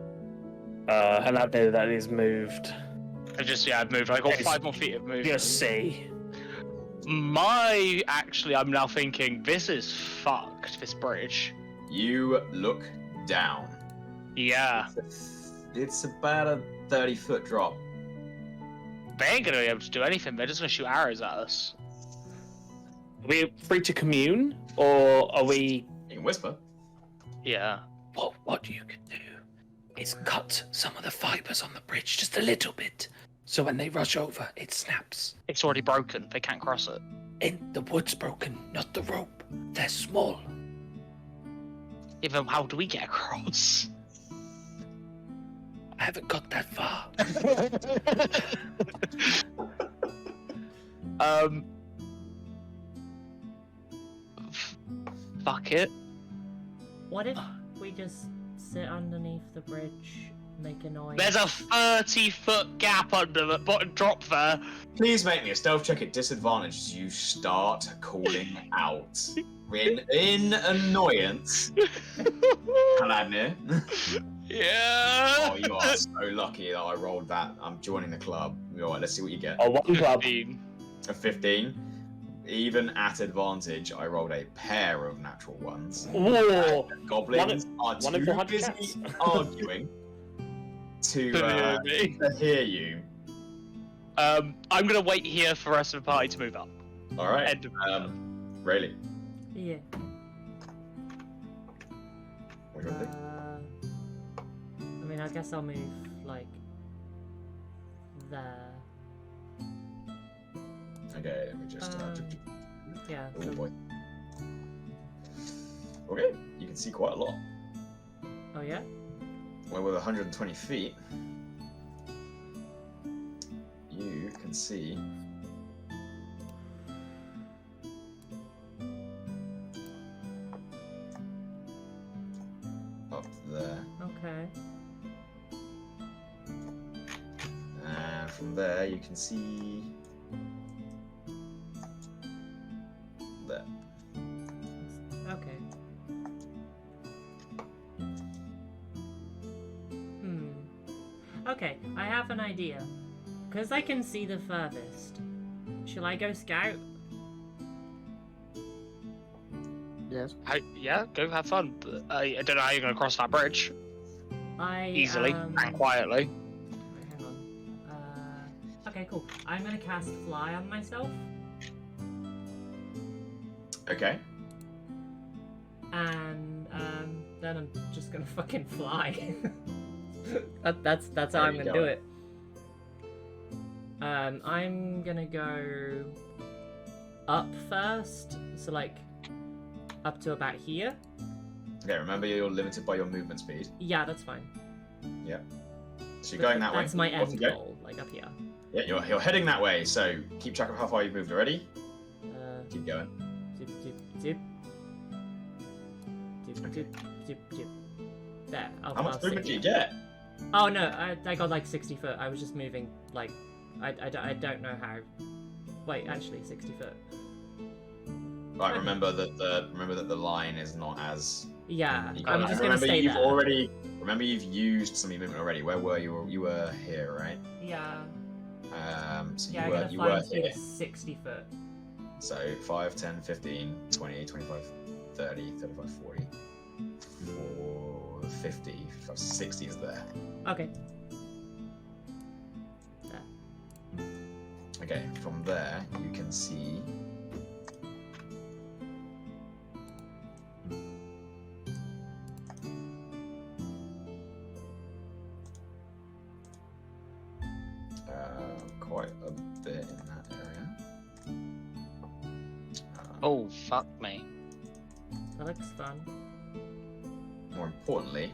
And that bit that is moved. I've moved. I got 5 more feet of movement. Just see. I'm now thinking, this is fucked, this bridge. You look down. Yeah. It's about a 30-foot drop. They ain't gonna be able to do anything, they're just gonna shoot arrows at us. Are we free to commune? Or are we... You can whisper. Yeah. What you can do is cut some of the fibers on the bridge just a little bit. So when they rush over, it snaps. It's already broken, they can't cross it. The wood's broken, not the rope. They're small. Even how do we get across? I haven't got that far. Fuck it. What if we just sit underneath the bridge, make a noise? There's a 30-foot gap under the bottom drop there. Please make me a stealth check at disadvantage as you start calling out. In annoyance. Gladney. Yeah. Oh, you are so lucky that I rolled that. I'm joining the club. Alright, let's see what you get. Oh, one club. 15. A 15. Even at advantage, I rolled a pair of natural ones. Whoa! Goblins are one in too 400 busy cats. arguing to hear you. I'm gonna wait here for the rest of the party to move up. Alright. End of Rayleigh, Yeah. what do you want to do? I mean, I guess I'll move, like, there. Okay, let me just... Yeah. oh So, boy. Okay, you can see quite a lot. oh, yeah? Well, with 120 feet, you can see up there, Okay. and from there you can see there. Okay. Okay, I have an idea. Because I can see the furthest. Shall I go scout? Yes. Yeah, go have fun. But I don't know how you're gonna cross that bridge easily and quietly. Wait, hang on. Okay, cool. I'm gonna cast Fly on myself. Okay. And then I'm just gonna fucking fly. That's how I'm you gonna go. do it. I'm gonna go up first, so like up to about here. Okay, remember you're limited by your movement speed. Yeah, that's fine. So you're going that way. That's my Off end you go. goal, like up here. Yeah, you're heading that way, so keep track of how far you've moved already. Keep going. Zip, zip, zip. Zip, Okay. zip, zip, zip. There. How much I'll movement sit do you here. get? Oh no, I got like 60 foot. I was just moving like I don't know how. Wait, actually 60 foot. Right, remember that the line is not as. Yeah, You I'm got- just gonna remember stay you've there. Remember you've used some of your movement already. Where were you? You were here, right? Yeah. So Yeah, you I were gotta you find were speed here. of 60 foot. So 5, 10, 15, 20, 25, 30, 35, 40, 50, 55, 60 is there. Okay. Okay, from there you can see quite a bit in that area. Oh, fuck me. That looks fun. More importantly,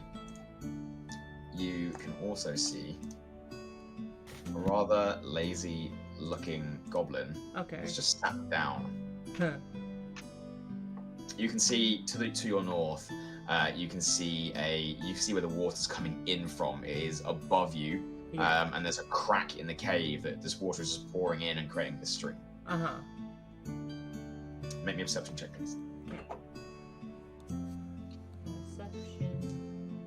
you can also see a rather lazy looking goblin. Okay. It's just sat down. Huh. You can see to your north. You can see where the water's coming in from. It is above you, Yeah. and there's a crack in the cave that this water is just pouring in and creating this stream. Uh-huh. Make me a perception check, please. Perception.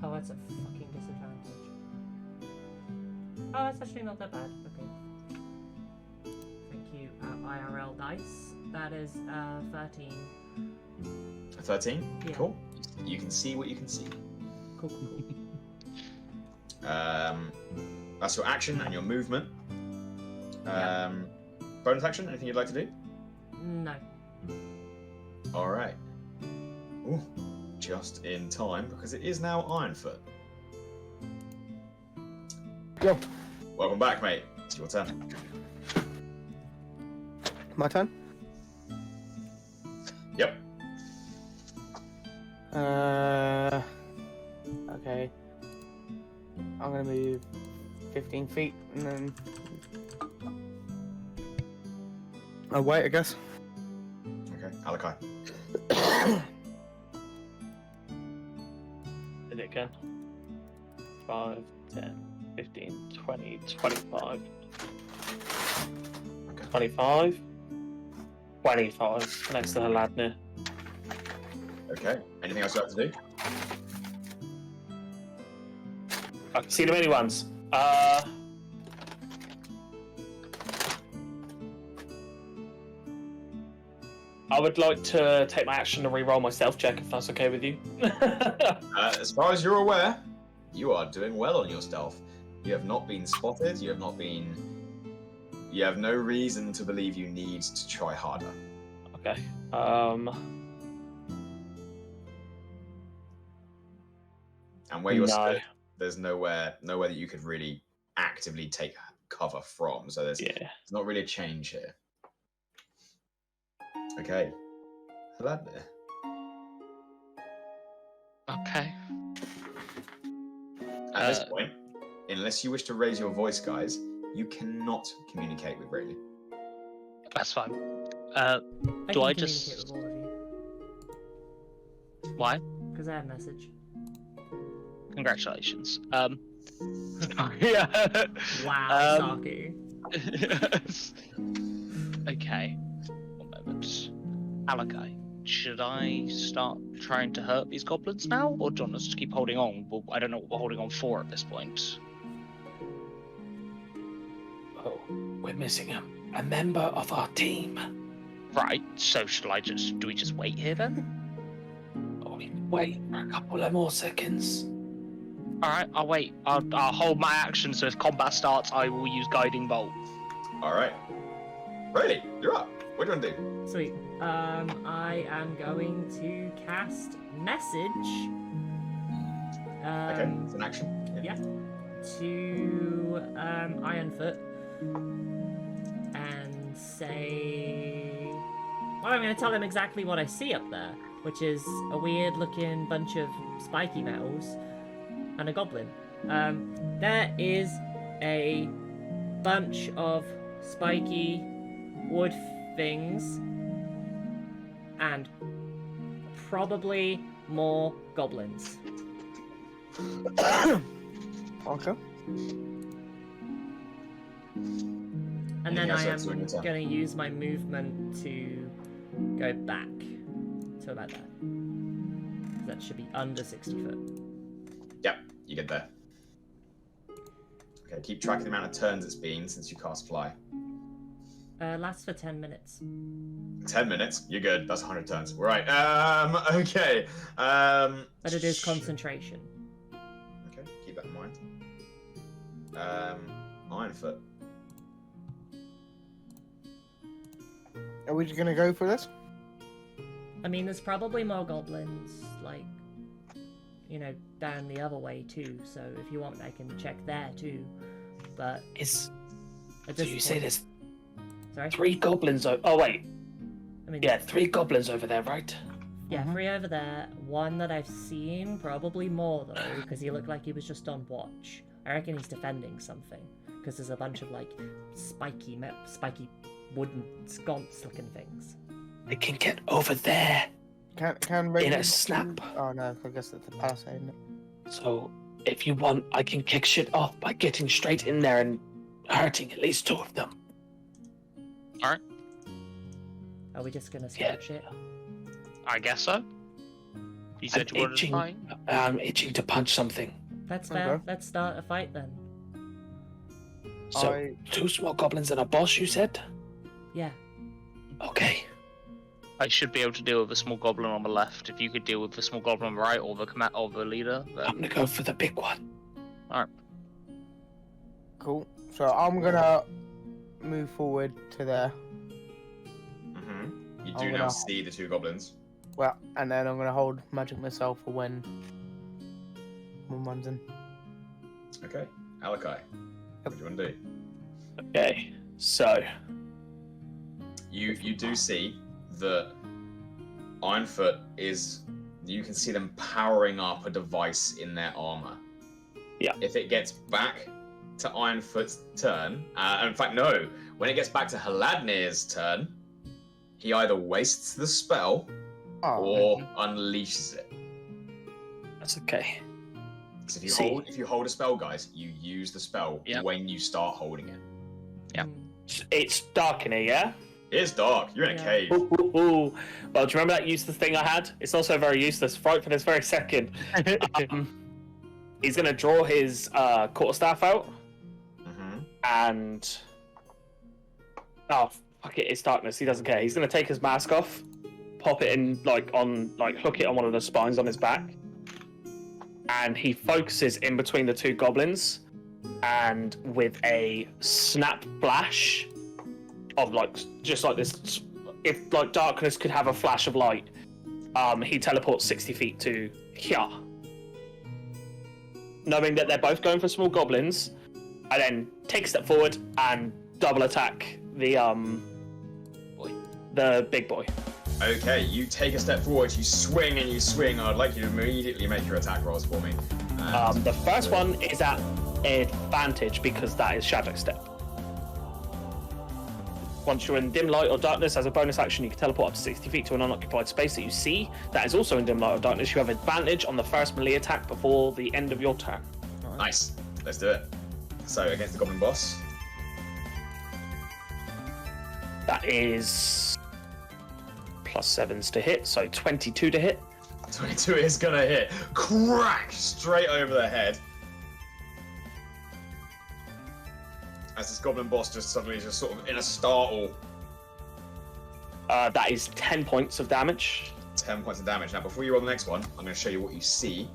Oh, that's a fucking disadvantage. Oh, that's actually not that bad. Okay. Thank you, IRL dice. That is 13. 13. Yeah. Cool. You can see what you can see. Cool. That's your action and your movement. Yeah. Bonus action. Anything you'd like to do? No. All right. Ooh, just in time because it is now Ironfoot. Yo, Welcome back, mate. It's your turn. my turn. Yep. Okay. I'm gonna move 15 feet and then I'll wait, I guess. Okay, Alakai. Did it again? 5, 10, 15, 20, 25. Okay. 25. 25. Next to Haladnir. Okay. Anything else you'd like to do? I can see the many ones. I would like to take my action to re-roll my stealth check if that's okay with you. As far as you're aware, you are doing well on your stealth. You have not been spotted. You have not been. You have no reason to believe you need to try harder. Okay. And where you're No. stood, there's nowhere that you could really actively take cover from. So there's Yeah. not really a change here. Okay. Haladnir. Okay. At this point, unless you wish to raise your voice, guys, you cannot communicate with Rayleigh. That's fine. I Do can I communicate just- with all of you Why? because I have message. Congratulations. Yeah. Wow, Um, Saki. Okay. One moment. Alakai, should I start trying to hurt these goblins now, or do you want us to keep holding on? Well, I don't know what we're holding on for at this point. Oh, we're missing a member of our team. Right. So do we just wait here then? Oh, we can wait for a couple of more seconds. All right. I'll wait. I'll hold my action. So if combat starts, I will use guiding bolt. All right. Rayleigh, you're up. What do you want to do? Sweet. I am going to cast message. Okay, it's an action. Yeah. To Ironfoot and say. Well, I'm going to tell him exactly what I see up there, which is a weird-looking bunch of spiky metals and a goblin. There is a bunch of spiky wood things and probably more goblins. Okay. And then I am Anything else that's going to use my movement to go back to about that. That should be under 60 foot. Yep, you get there. Okay, keep track of the amount of turns it's been since you cast fly. Lasts for 10 minutes. 10 minutes? You're good. That's 100 turns. Right. Okay. But it is concentration. Okay, keep that in mind. Ironfoot. Are we just gonna go for this? I mean, there's probably more goblins, like, down the other way too. So if you want, I can check there too. But So you say there's sorry? 3 goblins? Oh wait, I mean, yeah, 3 goblins over there, right? yeah, 3 over there. 1 that I've seen, probably more though, because he looked like he was just on watch. I reckon he's defending something, because there's a bunch of like spiky wooden sconce-looking things. They can get over there Can in a snap. Oh no, I guess that's the palisade. Isn't it? So if you want, I can kick shit off by getting straight in there and hurting at least 2 of them. Alright, Are we just gonna Yeah. start shit? I guess so. You said you wanted to fight? I'm itching to punch something. That's fair. Okay. Let's start a fight then. So 2 small goblins and a boss, you said? Yeah. Okay. I should be able to deal with a small goblin on the left. If you could deal with the small goblin on the right, or the leader, I'm then gonna go for the big one. Cool. So I'm gonna move forward to there. You I'm do now gonna- see the 2 goblins. Well, and then I'm gonna hold magic missile for when one's in. Okay. Alakai, what do you want to do? Okay, so You do see that Ironfoot is. You can see them powering up a device in their armor. Yeah. If it gets back to Ironfoot's turn, in fact, no. When it gets back to Haladnir's turn, he either wastes the spell Oh, or unleashes it. that's okay. Because See. if you hold a spell, guys, you use the spell Yep. when you start holding it. Yeah. It's dark in here, yeah? It's dark. You're in a Yeah. cave. Ooh, ooh, ooh. Well, do you remember that useless thing I had? It's also very useless right for this very second. He's going to draw his quarterstaff out and... Oh, fuck it, it's darkness. He doesn't care. He's going to take his mask off, pop it in, hook it on one of the spines on his back. And he focuses in between the 2 goblins. And with a snap flash of just like this, if darkness could have a flash of light, he teleports 60 feet to here. Knowing that they're both going for small goblins, I then take a step forward and double attack the big boy. Okay, you take a step forward, you swing and you swing. I'd like you to immediately make your attack rolls for me. The first one is at advantage because that is shadow step. Once you're in dim light or darkness, as a bonus action, you can teleport up to 60 feet to an unoccupied space that you see. That is also in dim light or darkness. You have advantage on the first melee attack before the end of your turn. Nice. Let's do it. So, against the goblin boss. That is +7s to hit, so 22 to hit. 22 is gonna hit. Crack! Straight over the head. As this goblin boss just suddenly sort of in a startle. That is 10 points of damage. 10 points of damage. Now, before you roll the next one, I'm going to show you what you see.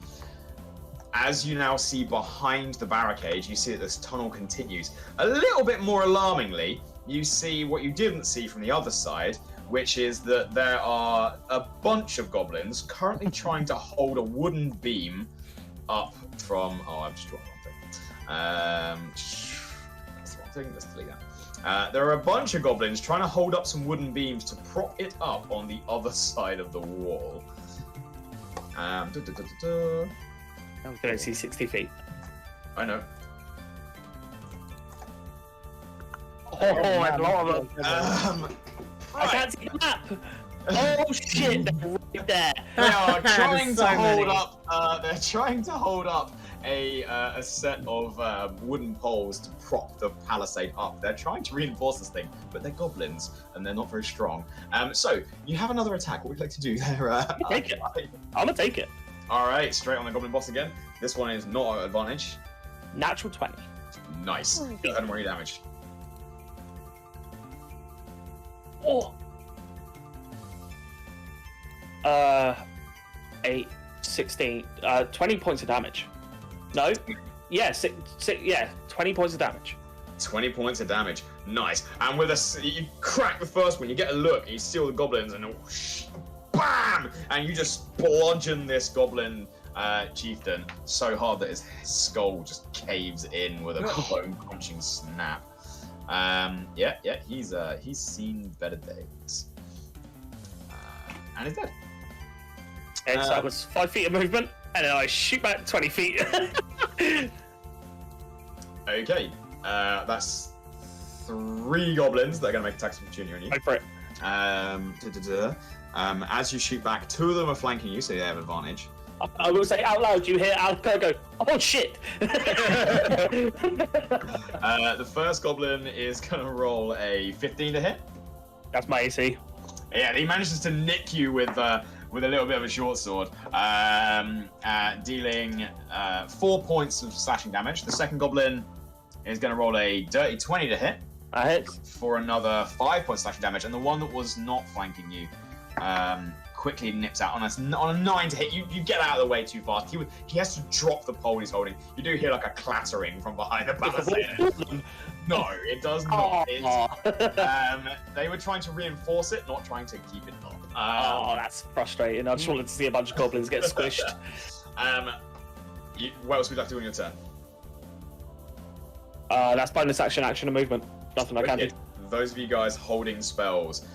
As you now see behind the barricade, you see that this tunnel continues. A little bit more alarmingly, you see what you didn't see from the other side, which is that there are a bunch of goblins currently trying to hold a wooden beam up from... Oh, I've just drawn the wrong thing. That's the wrong thing. Let's delete that. There are a bunch of goblins trying to hold up some wooden beams to prop it up on the other side of the wall. I don't see 60 feet. I know. Oh, a lot of them. I Right. can't see the map. Oh shit! They're right there. They are There's trying so to hold many. up. They're trying to hold up a set of wooden poles to prop the palisade up. They're trying to reinforce this thing, but they're goblins and they're not very strong. So you have another attack. What would you like to do there? Take it. I'm gonna take it. All right, straight on the goblin boss again. This one is not at advantage. Natural 20. Nice. Go ahead and roll your damage. Oh. 8, 16, 20 points of damage. No? Yeah, 20 points of damage. 20 points of damage. Nice. And with you crack the first one, you get a look, and you see all the goblins, and whoosh, bam! And you just bludgeon this goblin chieftain so hard that his skull just caves in with a bone-crunching snap. He's seen better days. And he's dead. And so that was 5 feet of movement, and then I shoot back 20 feet. Okay, that's 3 goblins that are going to make attacks of opportunity on you. Go for it. As you shoot back, 2 of them are flanking you, so they have advantage. I will say out loud, you hear Al go, oh shit! The first goblin is going to roll a 15 to hit. That's my AC. Yeah, he manages to nick you with a little bit of a short sword, dealing 4 points of slashing damage. The second goblin is going to roll a dirty 20 to hit. I hit. For another 5 points slashing damage, and the one that was not flanking you quickly nips out on a 9 to hit. You get out of the way too fast. He has to drop the pole he's holding. You do hear like a clattering from behind the palisade. No, it does not. They were trying to reinforce it, not trying to keep it up. That's frustrating. I just wanted to see a bunch of goblins get squished. What else would you like to do on your turn? That's bonus action, and movement. Nothing I can do. Those of you guys holding spells,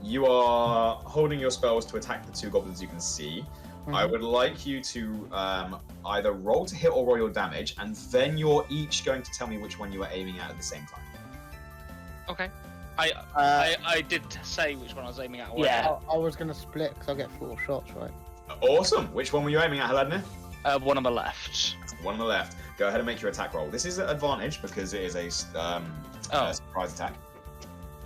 you are holding your spells to attack the 2 goblins you can see. Mm-hmm. I would like you to either roll to hit or roll your damage, and then you're each going to tell me which one you are aiming at the same time. Okay. I did say which one I was aiming at already. Yeah. I was going to split because I get 4 shots, right? Awesome. Which one were you aiming at, Haladnir? One on the left. One on the left. Go ahead and make your attack roll. This is an advantage because it is a surprise attack.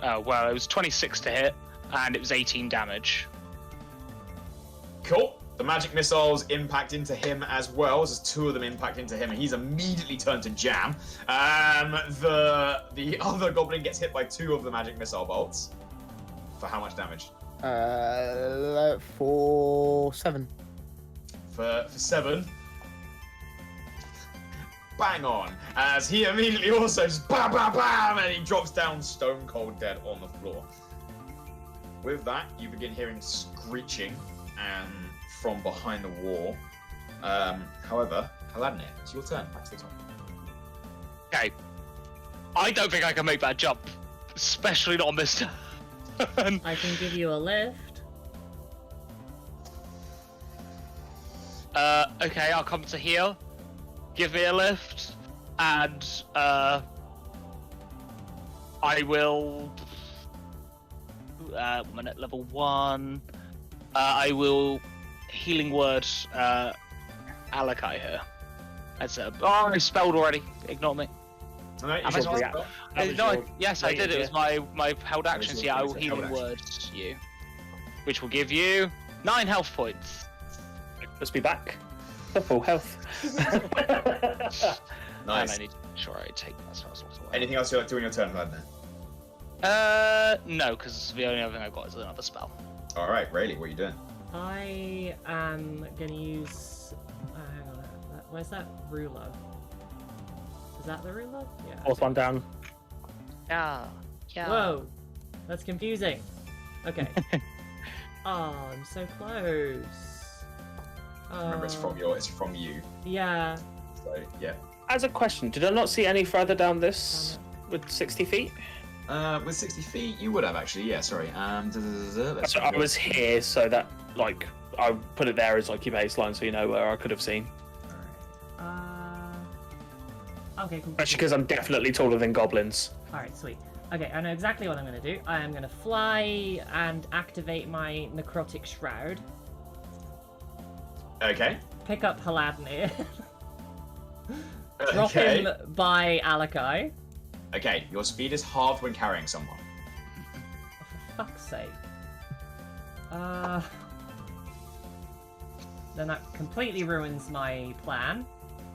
Oh, well, it was 26 to hit, and it was 18 damage. Cool. The magic missiles impact into him as well. There's 2 of them impact into him, and he's immediately turned to jam. The other goblin gets hit by 2 of the magic missile bolts. For how much damage? For 7. For 7. Bang on. As he immediately also just bam, bam, bam, and he drops down stone cold dead on the floor. With that, you begin hearing screeching from behind the wall. However, Haladnir, it's your turn. Back to the top. Okay. I don't think I can make that jump, especially not on this turn. I can give you a lift. Okay, I'll come to here. Give me a lift, and I will. 1 minute, level 1. I will healing word Alakai here. That's I spelled already. Ignore me. Yes, I did. It was my held actions. Yeah, I will healing word you, which will give you 9 health points. Let's be back. Full health. Nice. And I need to make sure I take that spell away. Anything else you'd like to do on your turn, Haladnir? No, because the only other thing I've got is another spell. All right, Rayleigh, what are you doing? I am gonna use. Hang on, where's that ruler? Is that the ruler? Yeah. 4th one down. Yeah. Whoa, that's confusing. Okay. Oh, I'm so close. Remember, it's from you. Yeah. So yeah. As a question, did I not see any further down this with 60 feet? With 60 feet, you would have actually. Yeah, sorry. I was here, so that like I put it there as like your baseline, so you know where I could have seen. Okay, cool. Especially because I'm definitely taller than goblins. Alright, sweet. Okay, I know exactly what I'm going to do. I am going to fly and activate my necrotic shroud. Okay. Pick up Haladnir. Drop Okay. him by Alakai. Okay, your speed is halved when carrying someone. For fuck's sake. Then that completely ruins my plan.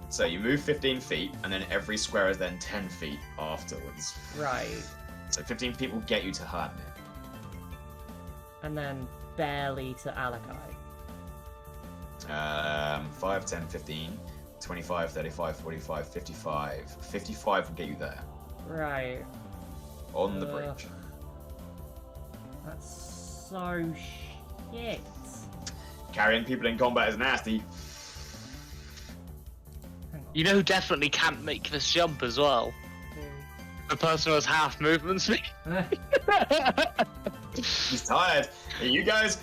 So you move 15 feet, and then every square is then 10 feet afterwards. Right. So 15 feet will get you to Haladnir. And then barely to Alakai. 5, 10, 15, 25, 35, 45, 55. 55 will get you there. Right. On the bridge. That's so shit. Carrying people in combat is nasty. Hang on. You know who definitely can't make this jump as well? The person who has half movement speed. He's tired. You guys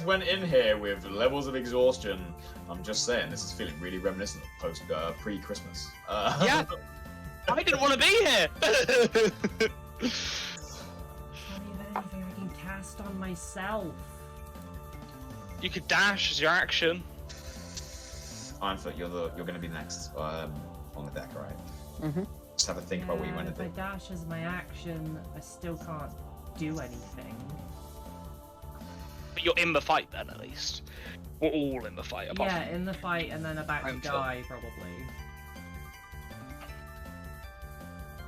went in here with levels of exhaustion. I'm just saying, this is feeling really reminiscent of pre-Christmas. Yeah. I didn't want to be here. I don't even have anything I can cast on myself. You could dash as your action. Ironfoot, you're going to be next on the deck, right? Mhm. Just have a think about what you want If to I do. dash as my action, I still can't do anything. But you're in the fight then, at least. We're all in the fight, apart Yeah, from... in the fight and then about to I'm die, probably.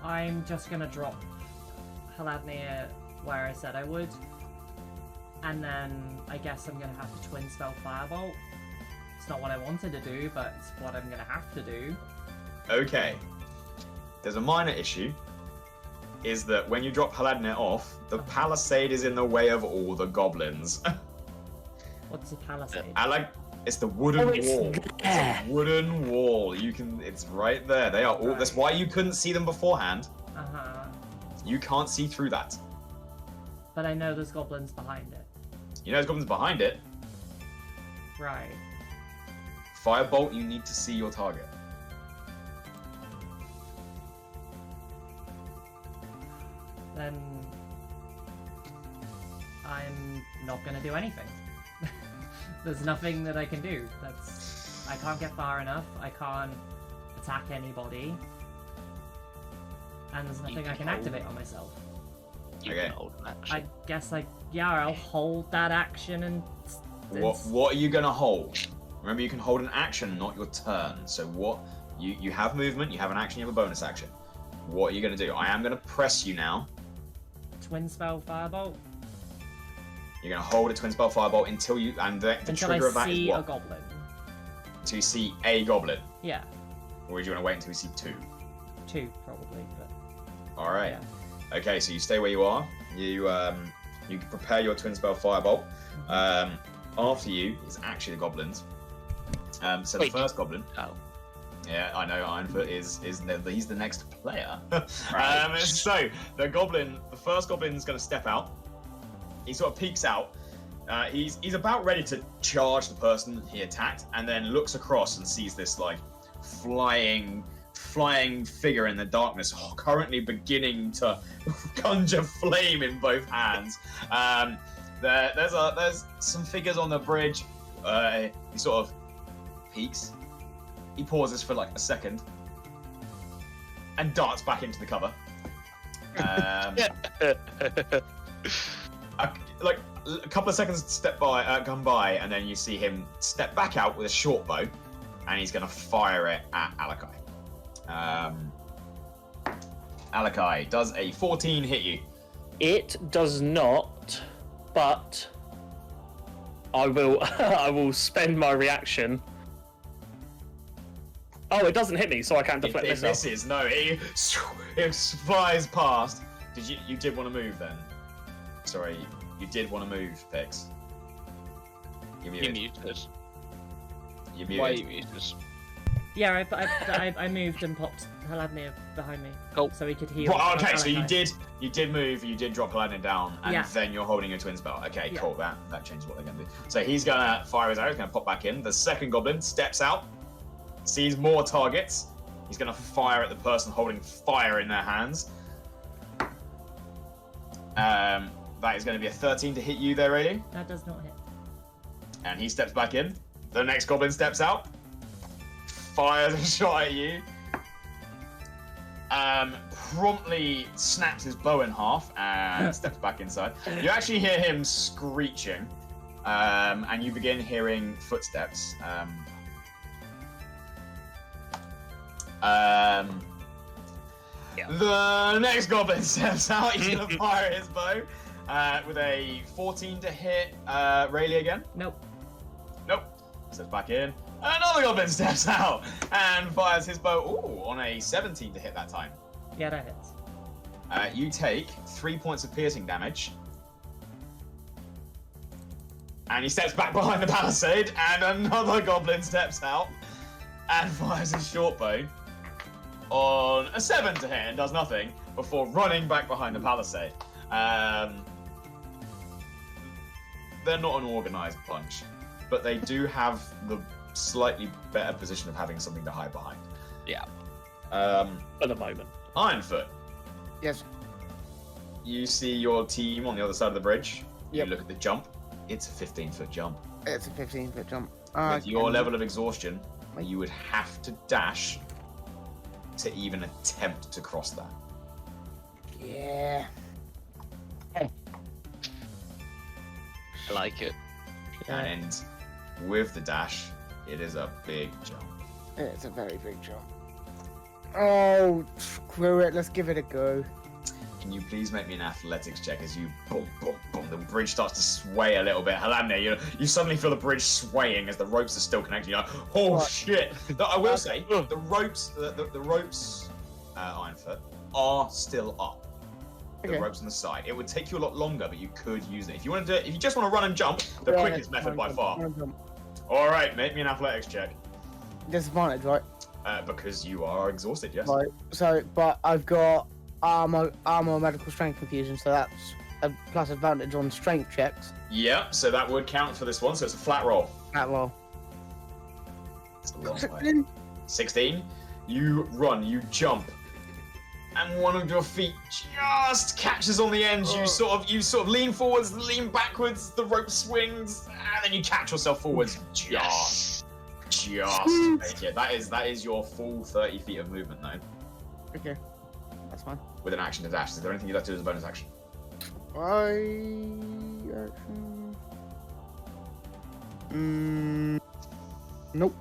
I'm just gonna drop Haladnir where I said I would. And then I guess I'm gonna have to twin spell Firebolt. It's not what I wanted to do, but it's what I'm gonna have to do. Okay. There's a minor issue. Is that when you drop Haladnir off, the palisade is in the way of all the goblins. What's a palisade? It's the wooden it's wall. there. It's a wooden wall. It's right there. They are all. That's why you couldn't see them beforehand. Uh-huh. You can't see through that. But I know there's goblins behind it. You know there's goblins behind it. Right. Firebolt, you need to see your target. Then I'm not gonna do anything. There's nothing that I can do. I can't get far enough. I can't attack anybody. And there's nothing I can activate on myself. You Okay. can hold an action. I guess I'll hold that action and What are you gonna hold? Remember, you can hold an action, not your turn. So what? You have movement, you have an action, you have a bonus action. What are you gonna do? I am gonna press you now. twin spell firebolt You're gonna hold a twin spell firebolt until you the until trigger I of that is see a what? goblin. Until you see a goblin, Yeah, or do you want to wait until you see two? 2 probably, but All right. yeah. Okay, so you stay where you are. You prepare your twin spell firebolt. After you is actually the goblins. So Wait. the first goblin. Oh. Yeah, I know Ironfoot he's the next player. Right. So the first goblin is going to step out. He sort of peeks out. He's about ready to charge the person he attacked, and then looks across and sees this like flying figure in the darkness, currently beginning to conjure flame in both hands. There's some figures on the bridge. He sort of peeks. He pauses for like a second and darts back into the cover. Like a couple of seconds come by, and then you see him step back out with a short bow, and he's going to fire it at Alakai. Alakai, does a 14 hit you? It does not, but I will I will spend my reaction. Oh, it doesn't hit me, so I can't deflect It myself. misses. No, it flies past. You did want to move then? Sorry, you did want to move, Pix. You're You muted. muted. You're muted. Why are you muted? Yeah, I moved and popped Haladnir behind me, Cool. so he could heal. Well, okay, so you Alakai. did move, you did drop Aladdin down, and Yeah. then you're holding your twin spell. Okay, Yeah. cool. That changes what they're gonna do. So he's gonna fire his arrow. He's gonna pop back in. The second goblin steps out, sees more targets. He's gonna fire at the person holding fire in their hands. That is going to be a 13 to hit you there, Rayleigh. That does not hit. And he steps back in. The next goblin steps out. Fires a shot at you. Promptly snaps his bow in half and steps back inside. You actually hear him screeching. And you begin hearing footsteps. The next goblin steps out. He's going to fire his bow with a 14 to hit Rayleigh again. Nope. Nope. Steps back in. Another goblin steps out and fires his bow on a 17 to hit that time. Yeah, that hits. You take 3 points of piercing damage. And he steps back behind the palisade, and another goblin steps out and fires his short bow on a 7 to hit and does nothing before running back behind the palisade. They're not an organised bunch, but they do have the slightly better position of having something to hide behind. Yeah. At the moment. Ironfoot, Yes. you see your team on the other side of the bridge. Yep. You look at the jump. It's a 15-foot jump. It's a 15-foot jump. With your level of exhaustion, you would have to dash to even attempt to cross that. Yeah. I like it. And with the dash, it is a big jump. It's a very big jump. Oh, screw it. Let's give it a go. Can you please make me an athletics check as you boom, boom, boom, the bridge starts to sway a little bit. Halamne, you suddenly feel the bridge swaying as the ropes are still connected. You're like, oh What? shit. I will say, the ropes, Ironfoot, are still up. The Okay. ropes on the side. It would take you a lot longer, but you could use it. If you want to do it, if you just want to run and jump, the Yeah, quickest method by far. run jump. Alright, make me an athletics check. Disadvantage, right? Because you are exhausted, yes. Right. So, but I've got armor, medical strength confusion, so that's a plus advantage on strength checks. Yeah, so that would count for this one, so it's a flat roll. That roll. It's a long way. 16. You run, you jump, and one of your feet just catches on the end. You sort of lean forwards, lean backwards, the rope swings, and then you catch yourself forwards. Just make it. That is your full 30 feet of movement now. Okay. That's fine. With an action to dash. Is there anything you'd like to do as a bonus action? Nope.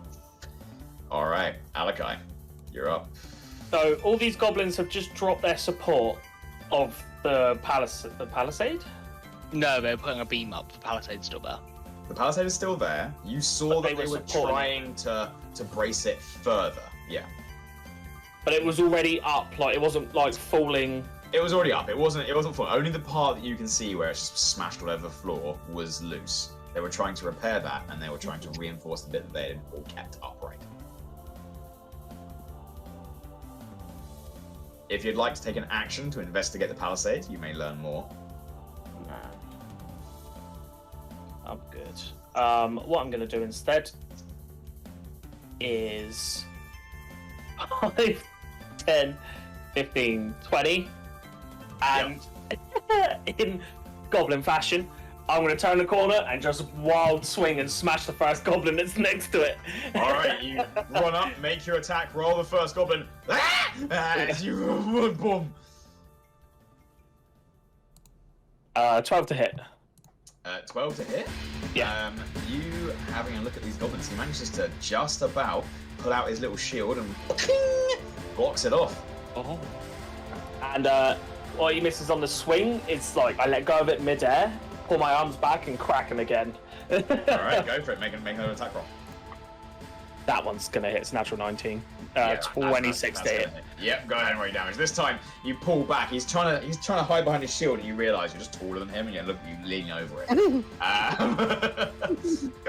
Alright, Alakai, you're up. So all these goblins have just dropped their support of the palisade. No, they're putting a beam up. The palisade's still there. The palisade is still there. You saw But that they they were were supporting trying to brace it further. Yeah. But it was already up, like it wasn't like falling. It was already up. It wasn't full. Only the part that you can see where it's just smashed all over the floor was loose. They were trying to repair that, and they were trying to reinforce the bit that they had all kept upright. If you'd like to take an action to investigate the palisade, you may learn more. Nah. I'm good. What I'm going to do instead is 5, 10, 15, 20. And in goblin fashion, I'm going to turn the corner and just wild swing and smash the first goblin that's next to it. Alright, you run up, make your attack, roll the first goblin. As you boom. 12 to hit. 12 to hit. Yeah. You having a look at these goblins, he manages to just about pull out his little shield and blocks it off. Oh. And what he misses on the swing, it's like I let go of it mid-air, pull my arms back and crack him again. Alright, go for it. Make another attack roll. That one's gonna hit. It's natural 19. Yeah, 26 to hit. Yep, go ahead and roll your damage. This time you pull back. He's trying to hide behind his shield, and you realise you're just taller than him, and you lean over it. Go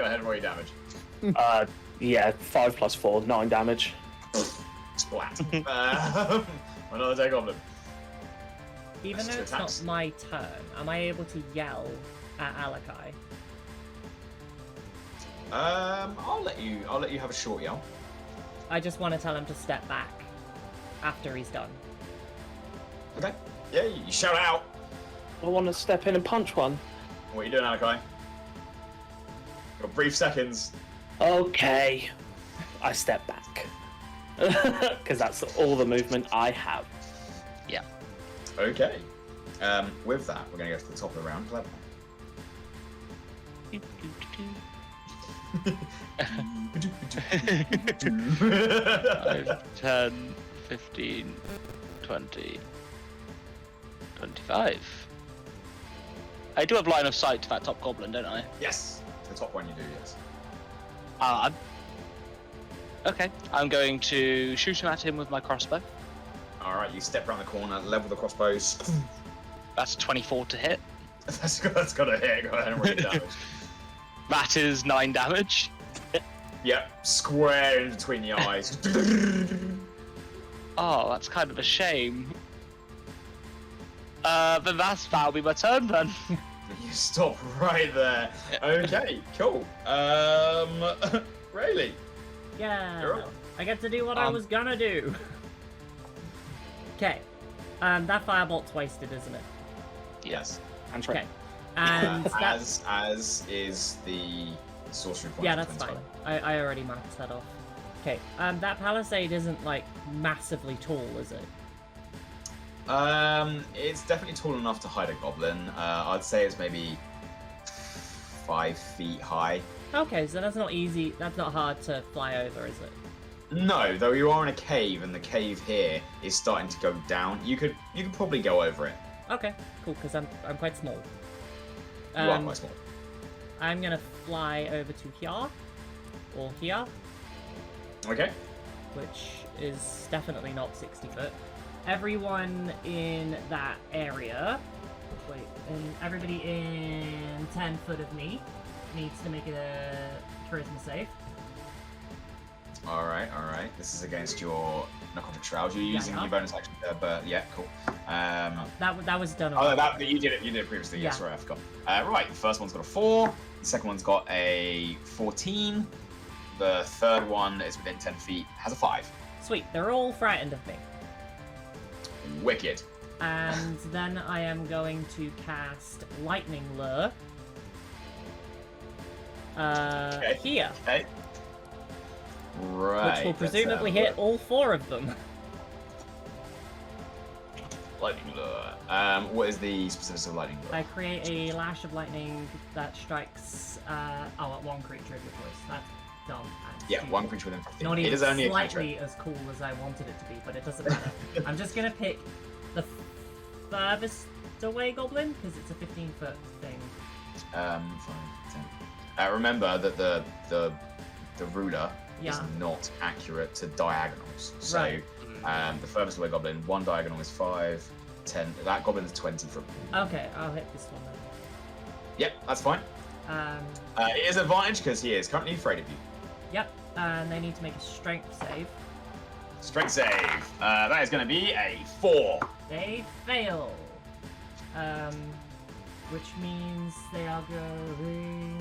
ahead and roll your damage. Yeah, 5 plus 4, 9 damage. Splat. Another dead goblin. Even That's though two it's attacks. not my turn, am I able to yell at Alakai? I'll let you have a short yell. I just want to tell him to step back after he's done. Okay. Yeah, you shout out. I want to step in and punch one. What are you doing, Alakai? Got brief seconds. Okay. I step back. Because that's all the movement I have. Yeah. Okay. With that, we're going to go to the top of the round. Clever. 5, 10, 15, 20, 25. I do have line of sight to that top goblin, don't I? Yes. The top one you do, yes. Okay. I'm going to shoot him at him with my crossbow. Alright, you step around the corner, level the crossbows. That's 24 to hit. that's got a hit. Go ahead and roll your damage. That is 9 damage. Yep, square in between the eyes. Oh, that's kind of a shame. Then that'll be my turn then. You stop right there. Okay, cool. Rayleigh. Yeah. You're up. I get to do what I was gonna do. Okay. That firebolt's wasted, isn't it? Yes. And Okay. And that... as is the sorcery point. Yeah, that's fine. I already marked that off. Okay. That palisade isn't like massively tall, is it? It's definitely tall enough to hide a goblin. I'd say it's maybe 5 feet high. Okay, so that's not easy. That's not hard to fly over, is it? No, though you are in a cave, and the cave here is starting to go down. You could probably go over it. Okay, cool. Because I'm quite small. You are quite small. I'm gonna fly over to here, or here, Okay. which is definitely not 60 foot. Everyone in that area, and everybody in 10 foot of me needs to make a charisma save. All right. This is against your narcotic shroud. You're using your bonus action, but yeah, cool. That was done. Oh, you did it previously. Yes, Yeah. right. I forgot. Right. The first one's got a 4. The second one's got a 14. The third one is within 10 feet. Has a 5. Sweet. They're all frightened of me. Wicked. And then I am going to cast Lightning Lure. Here. Okay. Right. Which will presumably hit all 4 of them. Lightning lure. What is the specifics of lightning lure? I create a lash of lightning that strikes at one creature of your choice. That's dumb. and Yeah, stupid. one creature within 15. Not It even is only a slightly creature. as cool as I wanted it to be, but it doesn't matter. I'm just gonna pick the furthest away goblin because it's a 15-foot thing. 5, 10. Remember that the ruler is Yeah. not accurate to diagonals. So Right. the furthest away goblin, one diagonal is 5, 10. That goblin is 20 from. Okay, I'll hit this one then. Yep, that's fine. It is advantage because he is currently afraid of you. Yep, and they need to make a strength save. Strength save. That is going to be a 4. They fail. Which means they are going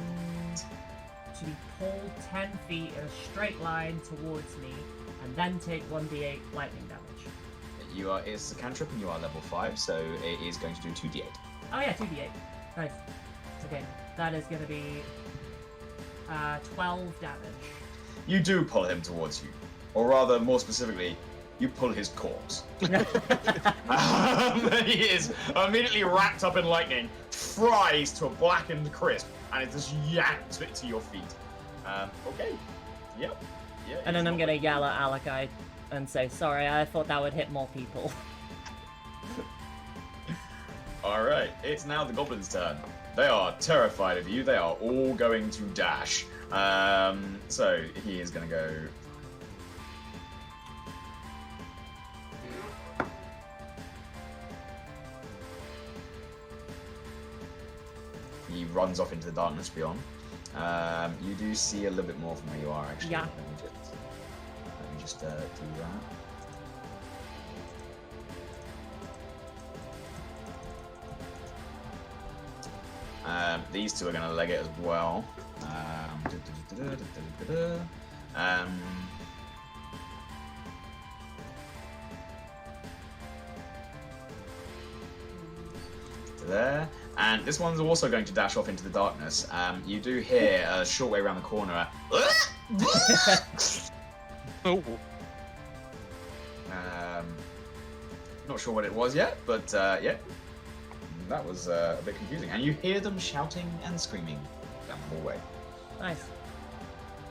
to be pulled 10 feet in a straight line towards me, and then take 1d8 lightning damage. It's a cantrip and you are level 5, so it is going to do 2d8. Oh yeah, 2d8. Nice. Okay, that is going to be 12 damage. You do pull him towards you, or rather, more specifically, you pull his corpse. He is immediately wrapped up in lightning, fries to a blackened crisp, and it just yanks it to your feet. Okay. Yep. Yeah. And then I'm going to yell at Alakai and say, sorry, I thought that would hit more people. Alright, it's now the goblin's turn. They are terrified of you. They are all going to dash. So he is going to go. He runs off into the darkness beyond. You do see a little bit more from where you are, actually. Yeah. Let me just do that. These two are going to leg it as well. there. And this one's also going to dash off into the darkness. You do hear a short way around the corner. Oh. Not sure what it was yet, but yeah, that was a bit confusing. And you hear them shouting and screaming down the hallway. Nice.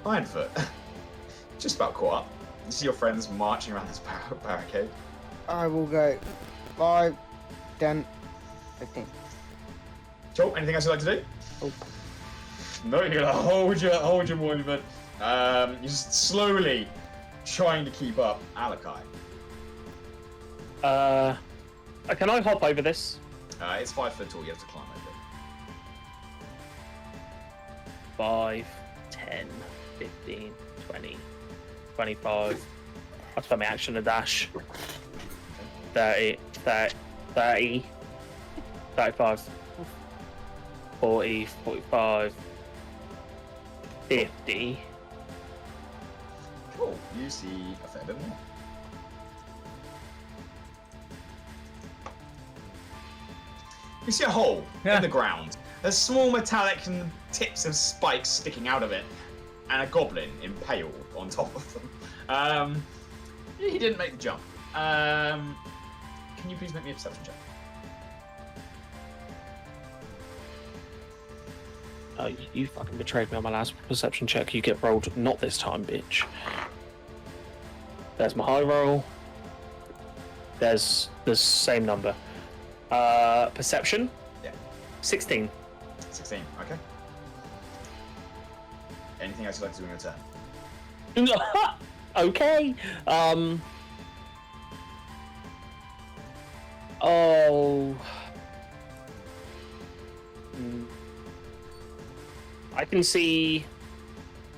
Ironfoot, just about caught up. You see your friends marching around this barricade. I will go 5, 10, 15. Cool. Anything else you'd like to do? Oh. No, you're gonna hold your movement. You're just slowly trying to keep up. Alakai. Can I hop over this? It's 5 foot tall. You have to climb over it. 5, 10, 15, 20, 25. I'll spend my action to dash. 30, 35, 40, 45, 50. Cool. You see a fair bit more. You see a hole in the ground. There's small metallic tips of spikes sticking out of it, and a goblin impaled on top of them. He didn't make the jump. Can you please make me a perception check? Oh, you fucking betrayed me on my last perception check. You get rolled not this time, bitch. There's my high roll. There's the same number. Perception? Yeah. 16. 16, okay. Anything else you'd like to do in your turn? Okay. Oh. I can see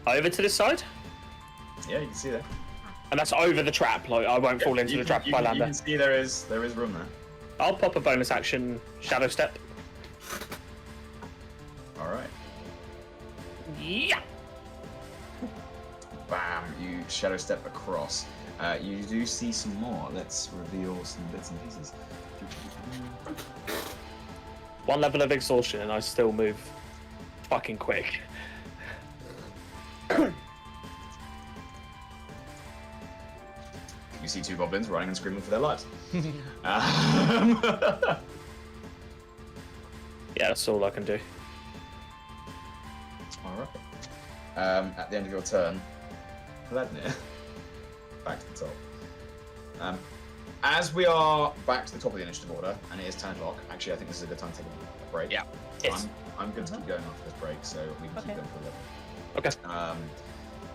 over to this side. Yeah, you can see that. And that's over the trap. Like I won't fall into the trap if I land You there. can see there is room there. I'll pop a bonus action shadow step. All right. Yeah. Bam! You shadow step across. You do see some more. Let's reveal some bits and pieces. One level of exhaustion and I still move fucking quick. You see 2 goblins running and screaming for their lives. Yeah, that's all I can do. Alright. At the end of your turn, Vladimir, back to the top. As we are back to the top of the initiative order, and it is 10 o'clock, actually I think this is a good time to take a break. Yeah. Yes. I'm good to keep going after this break, so we can keep going for 11. Okay.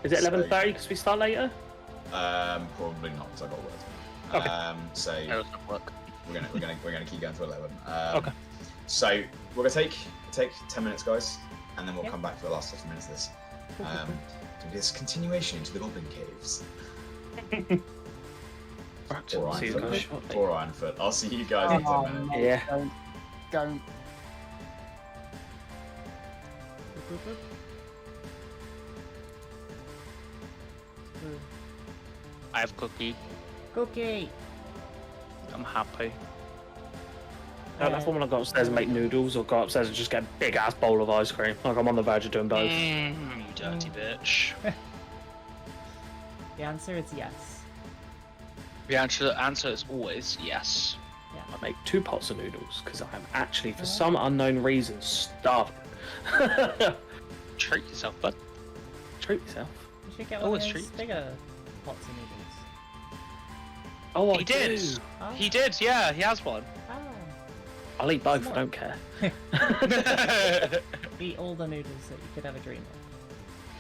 Is it 11:30 because we start later? Probably not, because I got work. Okay. So That doesn't work. we're gonna keep going to 11. Okay. So we're gonna take 10 minutes, guys, and then we'll come back for the last 50 minutes of this. Do this continuation into the Goblin Caves. Or See you guys Ironfoot. shortly. Or Ironfoot. I'll see you guys in 10 minutes. no, Yeah. Don't. I have cookie. Cookie. I'm happy. Don't have to go upstairs and make noodles or go upstairs and just get a big ass bowl of ice cream. Like I'm on the verge of doing both. You dirty bitch. The answer is yes. The answer is always yes. I make 2 pots of noodles because I am actually, for some unknown reason, starving. Treat yourself, bud. Treat yourself. You should get Oh, one of it's those treat. bigger pots of noodles. Oh, He did. Oh. He did, yeah, he has one. Oh. I'll eat both. I don't care. Eat all the noodles that you could ever dream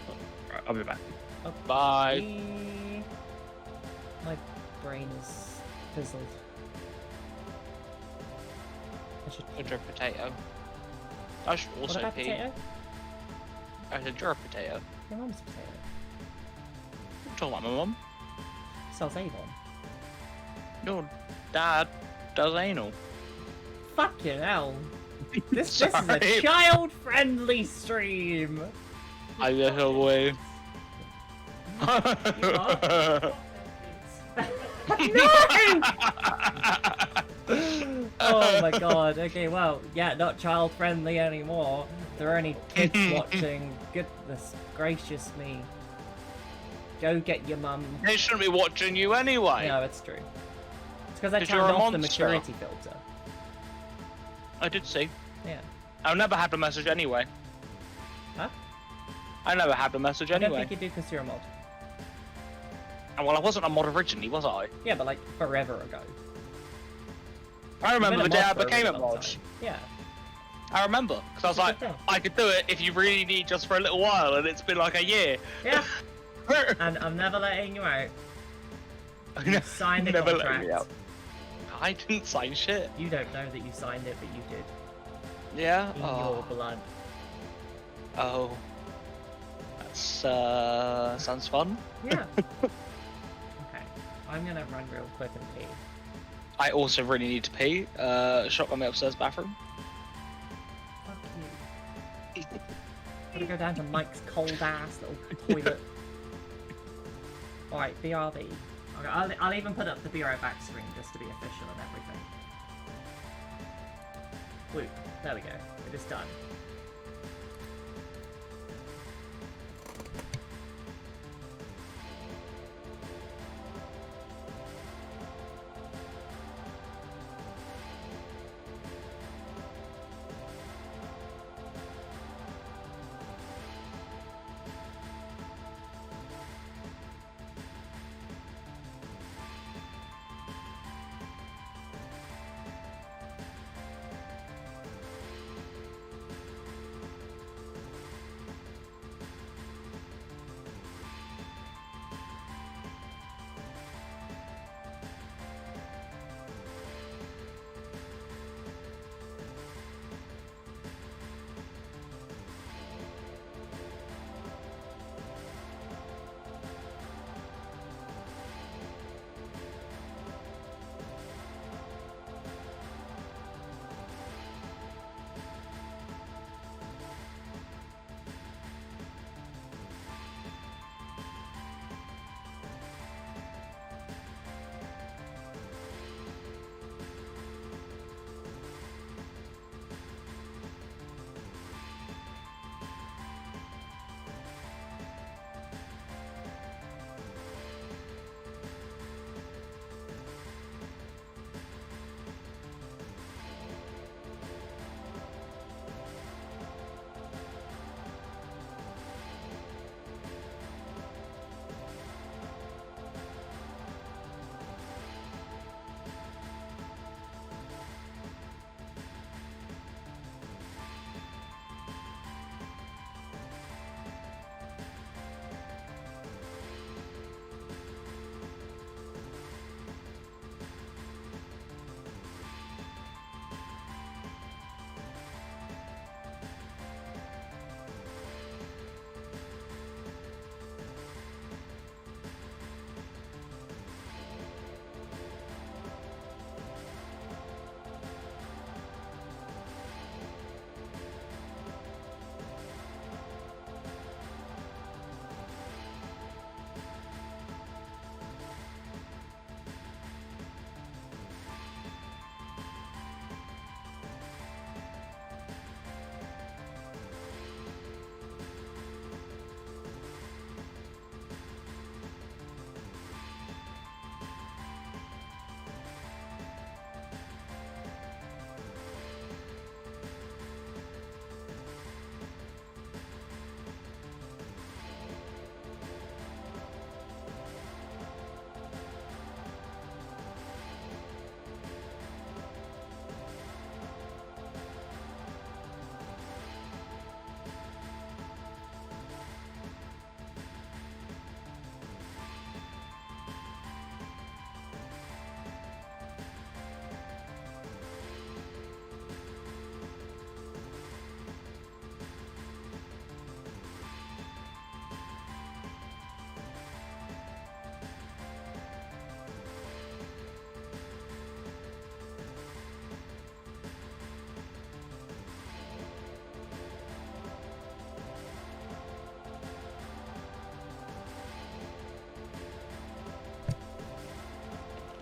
of. Right, I'll be back. Oh, Bye. My brain is fizzled. I should. You're a potato. I should What also about pee. potato? I said you're a potato. Your mum's a potato. I'm talking about my mum. Sells Avon. Your dad does anal. Fucking hell. This is a Sorry. child-friendly stream. I little boy. No! Oh my god. Okay, well, yeah, not child friendly anymore. If there are any kids watching, goodness gracious me. Go get your mum. They shouldn't be watching you anyway. No, it's true. It's because I 'Cause turned you're a off the monster. maturity filter. I did see. Yeah. I never had the message anyway. Huh? I never had the message I don't anyway. think you do because you're a mod. And well, I wasn't a mod originally, was I? Yeah, but like forever ago. I remember the You've day been a I mod for a became really a long mod. time. Yeah. I remember, because I was It's a like, good thing. I could do it if you really need just for a little while, and it's been like a year. Yeah. And I'm never letting you out. You signed the Never let contract. me out. I didn't sign shit. You don't know that you signed it, but you did. Yeah? In your Oh. blood. Oh. That's, sounds fun. Yeah. Okay. I'm gonna run real quick and pee. I also really need to pee. Shotgun my upstairs bathroom. Fuck you. Gotta go down to Mike's cold ass little toilet. Alright, BRB. Okay, I'll even put up the be right back screen just to be official and everything. Woo. There we go. It is done.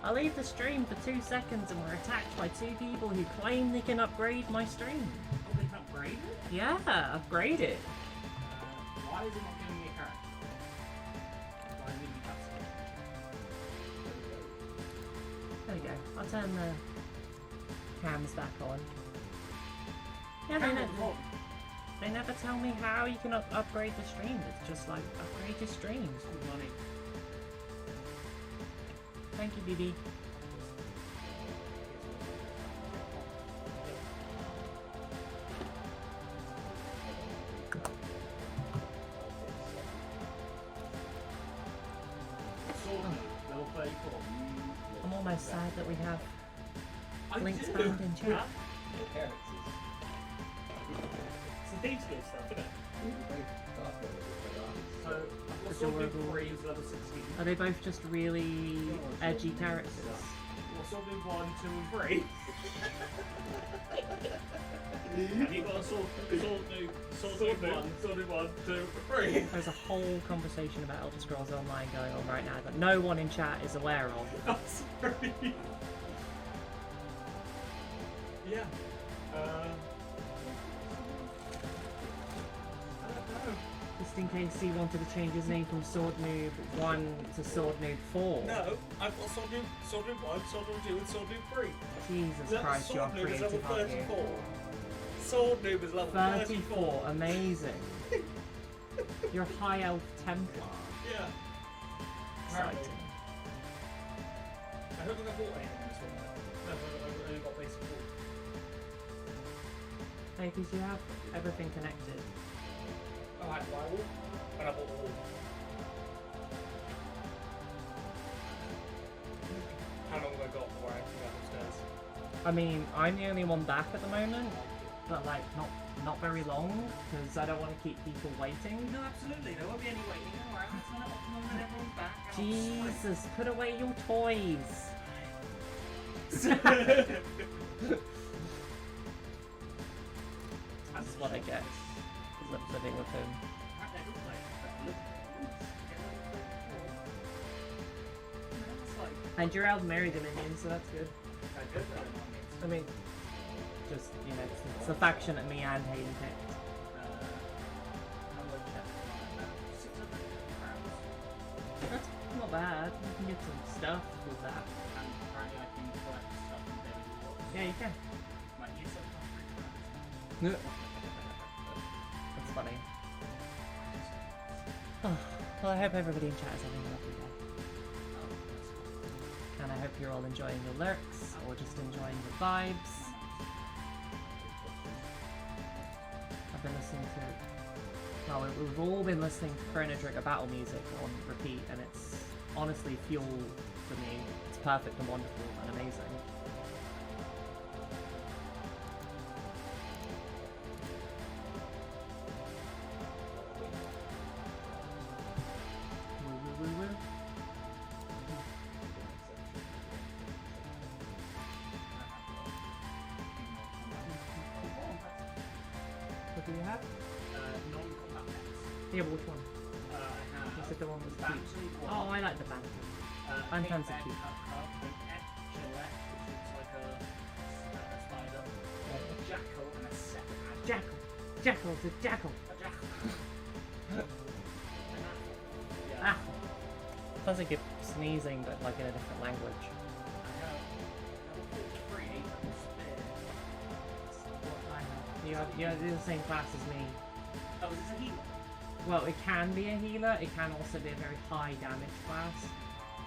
I leave the stream for 2 seconds and we're attacked by 2 people who claim they can upgrade my stream. Oh, they can upgrade it? Yeah, upgrade it. Why is it not giving me a character? Why would you custom? There we go. I'll turn the cams back on. Yeah, they never tell me how you can upgrade the stream. It's just like, upgrade your streams. Money. Thank you, BB. Level 34. I'm almost sad that we have I links do. bound in chat. It's the thieves guild stuff, isn't it? So, I've got Adorable. Sword 3 is level 16. Are they both just really edgy characters? Well, Sword 1, 2 and 3. Have you got a sword 1, 2 and 3? There's a whole conversation about Elder Scrolls Online going on right now that no one in chat is aware of. Oh, sorry. Yeah. I don't know. Just in case he wanted to change his name from Sword Noob 1 to Sword Noob 4. No, I've got Sword Noob 1, Sword Noob 2 and Sword Noob 3. Jesus Christ, you're Sword Noob is level creative, aren't you? 34. Sword Noob is level 34, amazing. You're High Elf Templar. Yeah. Exciting. I don't think I bought anything in this one. No, I've only got basic four. Hey, because you have everything connected. I had Firewall, and I bought the wall. How long have I got before I have to go upstairs? I mean, I'm the only one back at the moment, but like not very long, because I don't want to keep people waiting. No, absolutely. There won't be any waiting around. It's not optimum when everyone's back. Jesus, put away your toys. That's what I get. Living with him. And you're out married in Indian, so that's good. I mean, just, you know, it's a faction that me and Hayden picked. That's not bad. You can get some stuff with that. Yeah, you can. That's funny. Oh, well, I hope everybody in chat is having a lovely day. And I hope you're all enjoying your lurks, or just enjoying the vibes. I've been listening to... Well, we've all been listening to Chrono Trigger battle music on repeat, and it's honestly fuel for me. It's perfect and wonderful and amazing. What do you have? Non-combat pets. Yeah, but which one? I have You said the one with the Banshee, cute. one. Oh, I like the Bantam. Bantam's Pink cute. Bear, an Echolette, which looks like a spider, a jackal, and a sepad. Jackal! Jackal! It's a jackal! A jackal. An apple. Yeah. Ah! Sounds like you're sneezing, but like in a different language. I have level 43 spear. You're the same class as me. Oh, is this a healer? Well, it can be a healer, it can also be a very high damage class.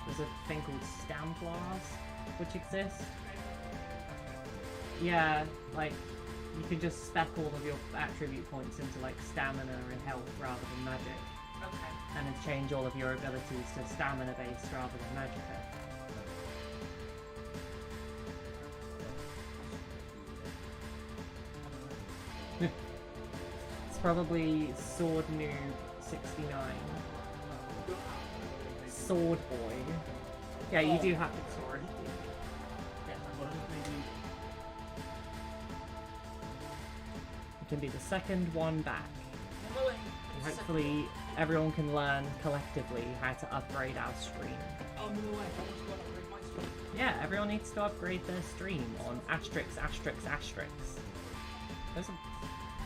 There's a thing called Stamplars, which exist. Yeah, like, you can just spec all of your attribute points into like stamina and health rather than magic. Okay. And then change all of your abilities to stamina based rather than magicka. It's probably Sword Noob 69. Sword Boy. Yeah, you do have the sword. You can be the second one back. And hopefully everyone can learn collectively how to upgrade our stream. On the way, I want to go and upgrade my sword. everyone needs to upgrade their stream on asterisks. Those are...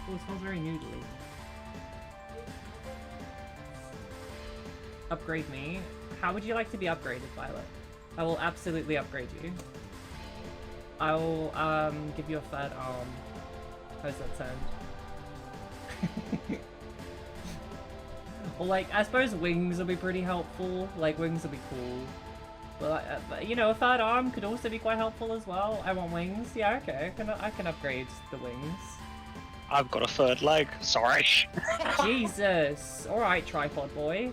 Oh, it smells very noodly. Upgrade me. How would you like to be upgraded, Violet? I will absolutely upgrade you. I will give you a third arm. How's that sound? Well, like, I suppose wings would be pretty helpful. Like, wings would be cool. But you know, a third arm could also be quite helpful as well. I want wings. Yeah, okay. I can upgrade the wings. I've got a third leg. Sorry. Jesus. All right, tripod boy.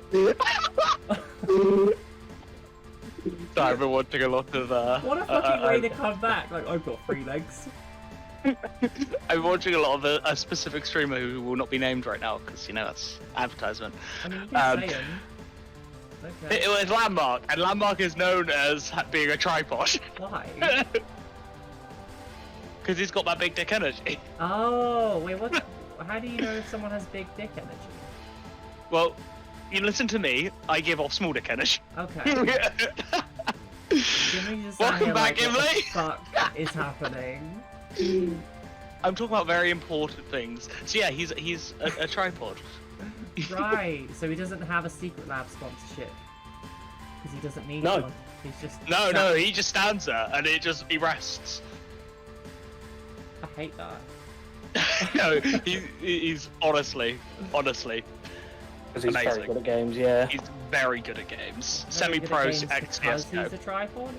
I've been watching a lot of. What a fucking way to come back. Like, I've got 3 legs. I'm watching a lot of a specific streamer who will not be named right now because that's advertisement. I mean, you can say him. Okay. It was Landmark, and Landmark is known as being a tripod. Why? Because he's got that big dick energy. Oh, wait, what? How do you know if someone has big dick energy? Well, you listen to me, I give off small dick energy. Okay. Jimmy just Welcome back, like, what the Gimli! fuck is happening? I'm talking about very important things. So yeah, he's a tripod. Right, so he doesn't have a Secret Lab sponsorship. Because he doesn't need No. one. He's just... No, he just stands there and he rests. I hate that. No, he's honestly. Because he's very Amazing. good at games, yeah. He's very good at games. Very Semi-pro good at games because XCS:GO. he's a tripod?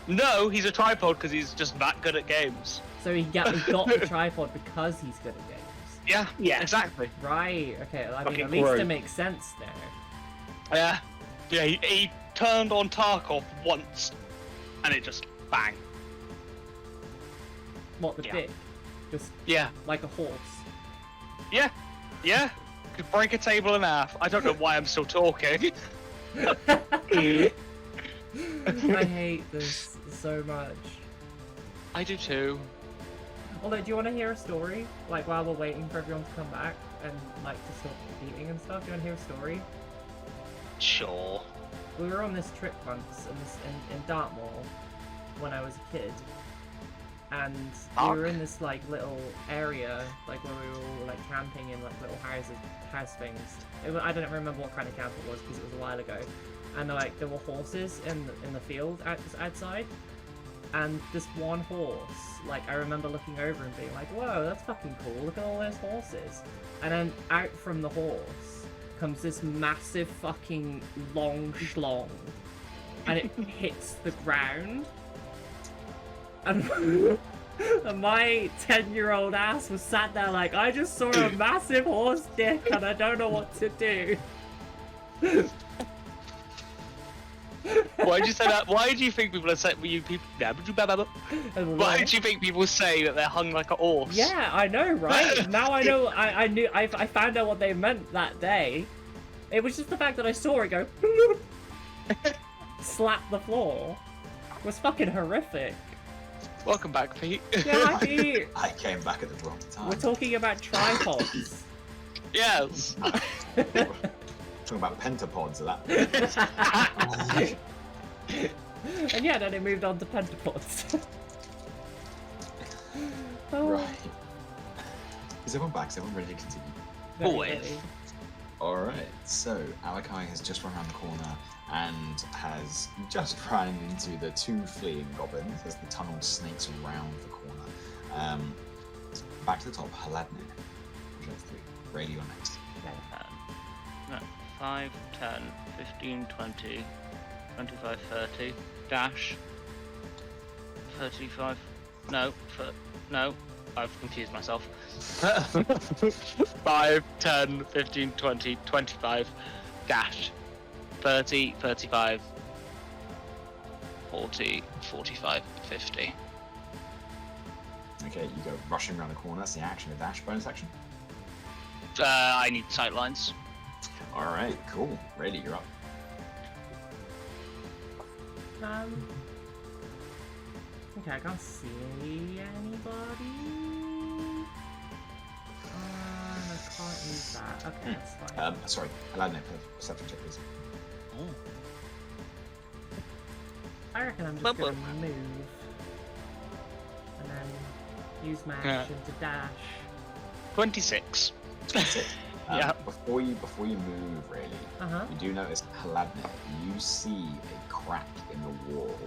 No, he's a tripod because he's just that good at games. So he got the tripod because he's good at games. Yeah, exactly. Right, okay, I mean, Fucking at least gross. it makes sense there. Yeah, he turned on Tarkov once, and it just bang. What, the Yeah. dick? Just Yeah, like a horse. yeah. Could break a table in half. I don't know why I'm still talking. I hate this so much. I do too. Although, do you want to hear a story? Like, while we're waiting for everyone to come back and, like, to stop eating and stuff? Do you want to hear a story? Sure. We were on this trip once in Dartmoor when I was a kid. And we were in this, like, little area, like, where we were all, like, camping in, like, little house things. I don't remember what kind of camp it was, because it was a while ago. And, like, there were horses in the field outside. And this one horse, like, I remember looking over and being like, whoa, that's fucking cool, look at all those horses. And then out from the horse comes this massive fucking long schlong. And it hits the ground. And my 10-year-old ass was sat there like, I just saw a massive horse dick and I don't know what to do. Why did you say that? Why do you think people are saying Why do you think people say that they're hung like a horse? Yeah, I know, right? Now I know. I found out what they meant that day. It was just the fact that I saw it go slap the floor. It was fucking horrific. Welcome back, Pete. Yeah, Pete. I came back at the wrong time. We're talking about tripods. Yes. Talking about pentapods at that. And yeah, then it moved on to pentapods. Oh, Right. Is everyone back? Is everyone ready to continue? very Always. funny. Alright, so Alakai has just run around the corner and has just run into the 2 fleeing goblins as the tunnel snakes around the corner. Back to the top, Haladne. 3. Rayleigh, you're next. 5, 10, 15, 20, 25, 30, dash, 35, no, I've confused myself. 5, 10, 15, 20, 25, dash, 30, 35, 40, 45, 50. Okay, you go rushing around the corner. That's the action. A dash bonus action. I need sightlines. Alright, cool. Rayleigh, you're up. Okay, I can't see anybody. I can't use that. Okay, that's fine. Sorry, Haladne, perception check, please. I reckon I'm just Bum, gonna bum. move. And then use my action to dash. 26. Yeah. Before you move, really, Uh-huh. you do notice, Haladna, you see a crack in the wall.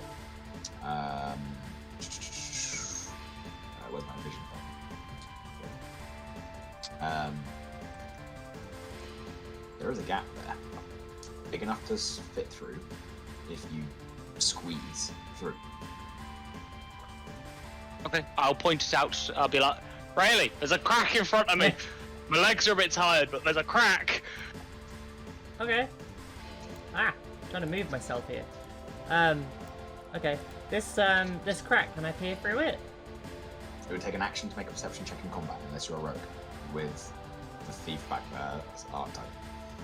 Where's my vision from? There is a gap there, big enough to fit through if you squeeze through. Okay, I'll point it out. I'll be like, Rayleigh, there's a crack in front of me. My legs are a bit tired, but there's a crack. Okay. Trying to move myself here. Okay. This crack, can I peer through it? It would take an action to make a perception check in combat, unless you're a rogue with the thief archetype.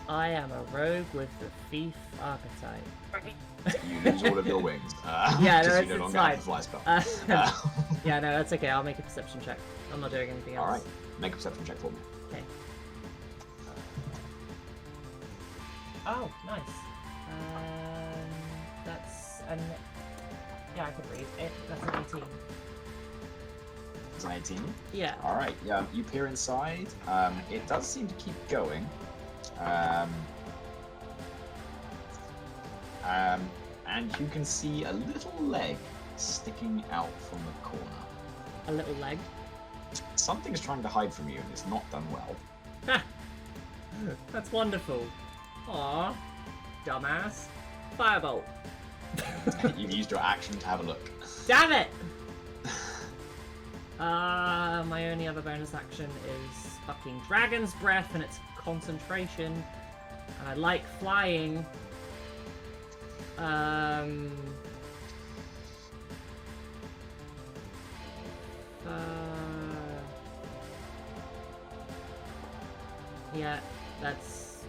I am a rogue with the thief archetype. You lose all of your wings. Yeah, no, because it's you no longer fine. have the fly spell. Yeah, no, that's okay. I'll make a perception check. I'm not doing anything else. All right, make a perception check for me. Okay. Oh, nice. That's an... Yeah, I could read it. That's an 18. It's an 18. Yeah. All right. Yeah, you peer inside. It does seem to keep going. And you can see a little leg sticking out from the corner. A little leg. Something's trying to hide from you, and it's not done well. Ha! That's wonderful. Aw, dumbass. Firebolt. You've used your action to have a look. Damn it! My only other bonus action is fucking Dragon's Breath, and it's concentration. And I like flying. Yeah, that's...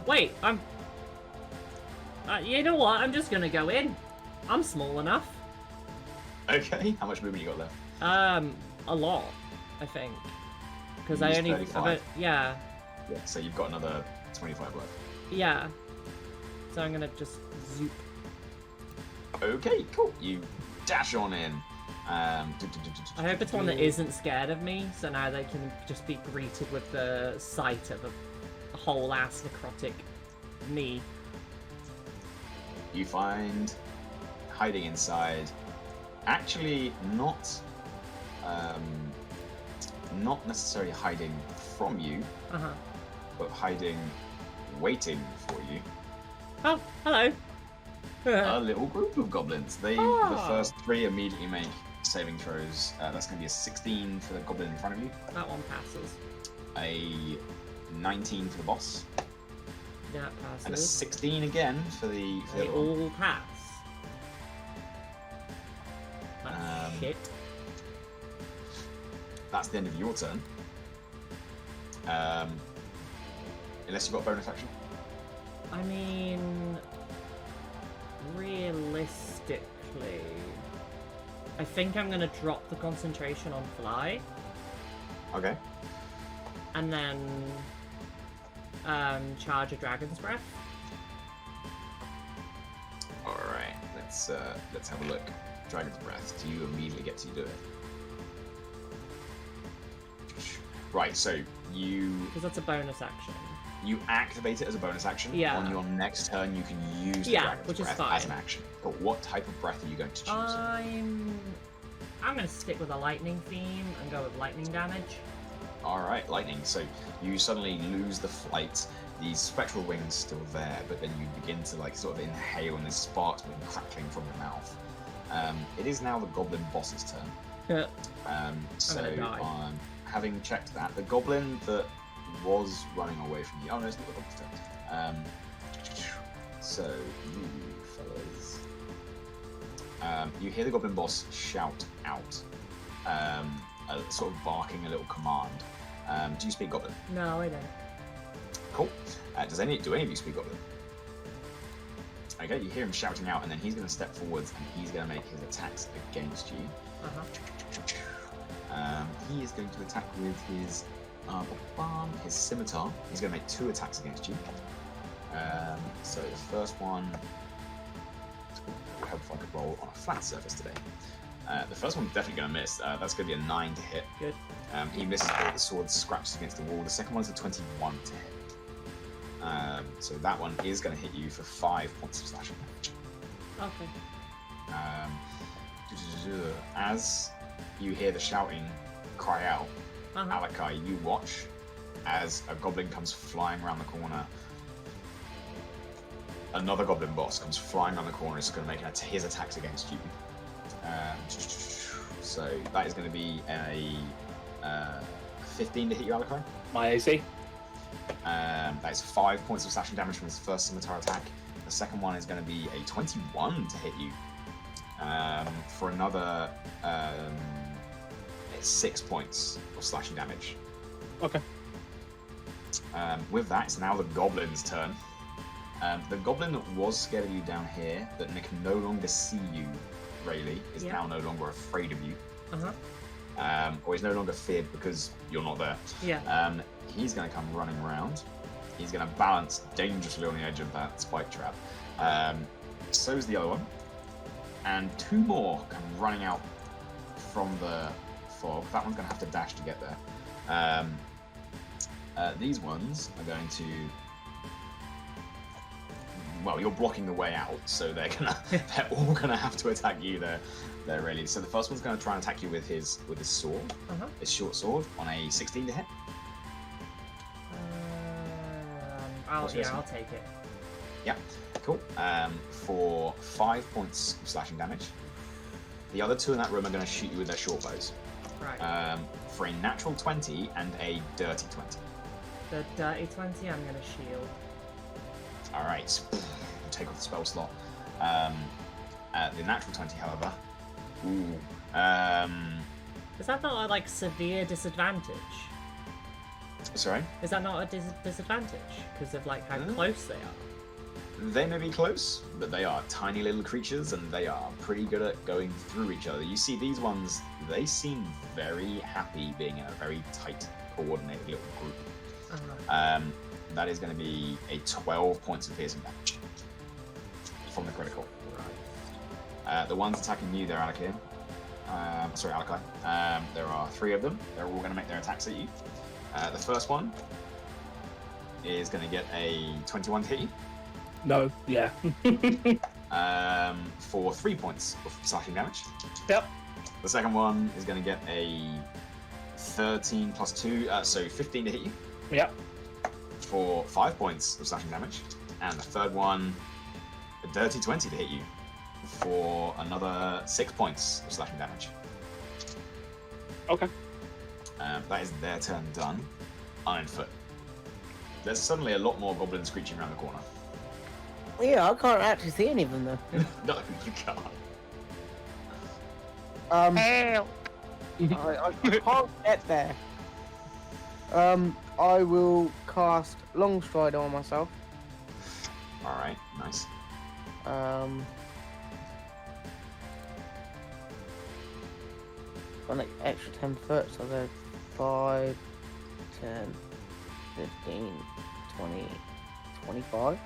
Wait, you know what? I'm just gonna go in. I'm small enough. Okay. How much movement you got left? A lot, I think. Because You I used only... 35. Yeah, Yeah. So you've got another 25 left. yeah. So I'm gonna just zoop. Okay. Cool. You dash on in. I hope it's one that isn't scared of me, so now they can just be greeted with the sight of a whole ass necrotic me. You find hiding inside, actually not necessarily hiding from you, Uh-huh. but hiding, waiting for you. Oh, hello. A little group of goblins. The Ah. first three immediately make saving throws. That's going to be a 16 for the goblin in front of you, That one passes. a 19 for the boss, That and a passes. 16 again for the They other one. all pass. Shit. That's the end of your turn. Unless you've got a bonus action. I mean, realistically, I think I'm gonna drop the concentration on fly, Okay. and then charge a Dragon's Breath. All right. Let's have a look. Dragon's Breath. Do you immediately get to do it? Right. So you Because that's a bonus action. activate it as a bonus action. Yeah. On your next turn, you can use the Yeah, Dragon's which is Breath fine. as an action. But what type of breath are you going to choose? I'm gonna stick with a lightning theme and go with lightning damage. All right, lightning. So you suddenly lose the flight. The spectral wings still there, but then you begin to sort of inhale, and there's sparks being crackling from your mouth. It is now the goblin boss's turn. So gonna die. having checked that, the goblin that was running away from you. Oh no, it's not the goblin's turn. So you fellas, you hear the goblin boss shout out, sort of barking a little command. Do you speak goblin? No, I don't. Cool. Do any of you speak goblin? Okay, you hear him shouting out, and then he's going to step forwards and he's going to make his attacks against you. Uh-huh. He is going to attack with his scimitar. He's going to make 2 attacks against you. So the first one roll on a flat surface today. The first one's definitely going to miss. That's going to be a 9 to hit. Good. He misses, but the sword scratches against the wall. The second one's a 21 to hit. So that one is going to hit you for 5 points of slashing damage. Okay. As you hear the shouting cry out, Alakai, you watch as a goblin comes flying around the corner. Another goblin boss comes flying around the corner. It's going to make his attacks against you. So that is going to be a 15 to hit you, Alakai. My AC. That is 5 points of slashing damage from his first scimitar attack. The second one is going to be a 21 to hit you for another 6 points of slashing damage. Okay. With that, it's now the goblin's turn. The goblin that was scared of you down here, that can no longer see you, Rayleigh, is now no longer afraid of you. Or he's no longer feared because you're not there. Yeah. He's going to come running around. He's going to balance dangerously on the edge of that spike trap. So's the other one. And 2 more come running out from the fog. That one's going to have to dash to get there. These ones are going to... Well, you're blocking the way out, so they're all gonna have to attack you. They're really. So the first one's gonna try and attack you with his sword, his short sword, on a 16 to hit. I'll take it. Yeah, cool. For 5 points of slashing damage. The other 2 in that room are gonna shoot you with their short bows. Right. For a natural 20 and a dirty 20. The dirty 20, I'm gonna shield. All right, take off the spell slot. The natural 20, however. Is that not a like severe disadvantage? Sorry? Is that not a disadvantage because of like how close they are? They may be close, but they are tiny little creatures, and they are pretty good at going through each other. You see, these ones, they seem very happy being in a very tight, coordinated little group. That is going to be a 12 points of piercing damage from the critical. The ones attacking you, they're Alakai. There are 3 of them. They're all going to make their attacks at you. The first one is going to get a 21 to hit you. No, yeah. For 3 points of slashing damage. Yep. The second one is going to get a 13 plus 2, so 15 to hit you. Yep. For 5 points of slashing damage. And the third one, a dirty 20 to hit you for another 6 points of slashing damage. Okay. That is their turn done. Ironfoot. There's suddenly a lot more goblins screeching around the corner. Yeah, I can't actually see any of them though. No, you can't. I can't get there. I will cast Long Strider on myself. Alright, nice. Got an extra 10 foot, so there's 5, 10, 15, 20, 25.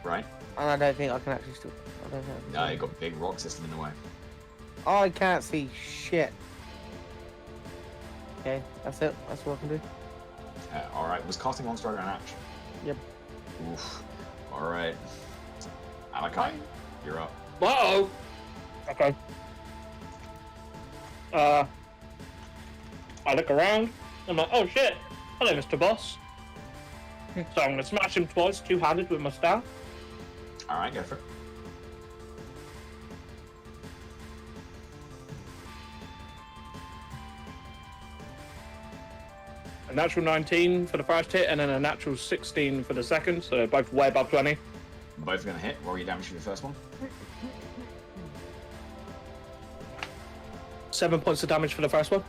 Right. And I don't think I can actually still. No, you've got a big rock system in the way. I can't see shit. Okay, that's it. That's what I can do. Alright, was casting Long Strider an action? Yep. Oof. Alright. Alakai, you're up. Whoa! Okay. I look around. I'm like, oh shit! Hello, Mr. Boss. So I'm gonna smash him twice, 2-handed with my staff. Alright, go for it. A natural 19 for the first hit, and then a natural 16 for the second, so they're both way above 20. Both are going to hit. Roll your damage for the first one. 7 points of damage for the first one.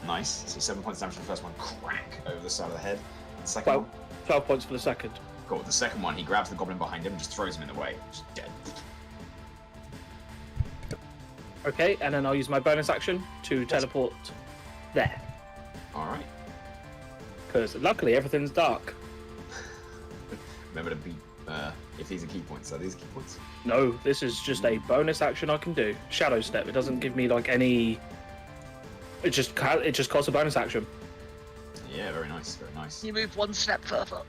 Nice. So 7 points of damage for the first one. Crack over the side of the head. The second one. 12 points for the second. Cool. The second one, he grabs the goblin behind him and just throws him in the way. Just dead. Okay, and then I'll use my bonus action to teleport there. Alright. Because luckily everything's dark. Remember to beat, if these are key points. Are these key points? No, this is just a bonus action I can do. Shadow Step. It doesn't give me like any. It just costs a bonus action. Yeah, very nice, very nice. You move one step further.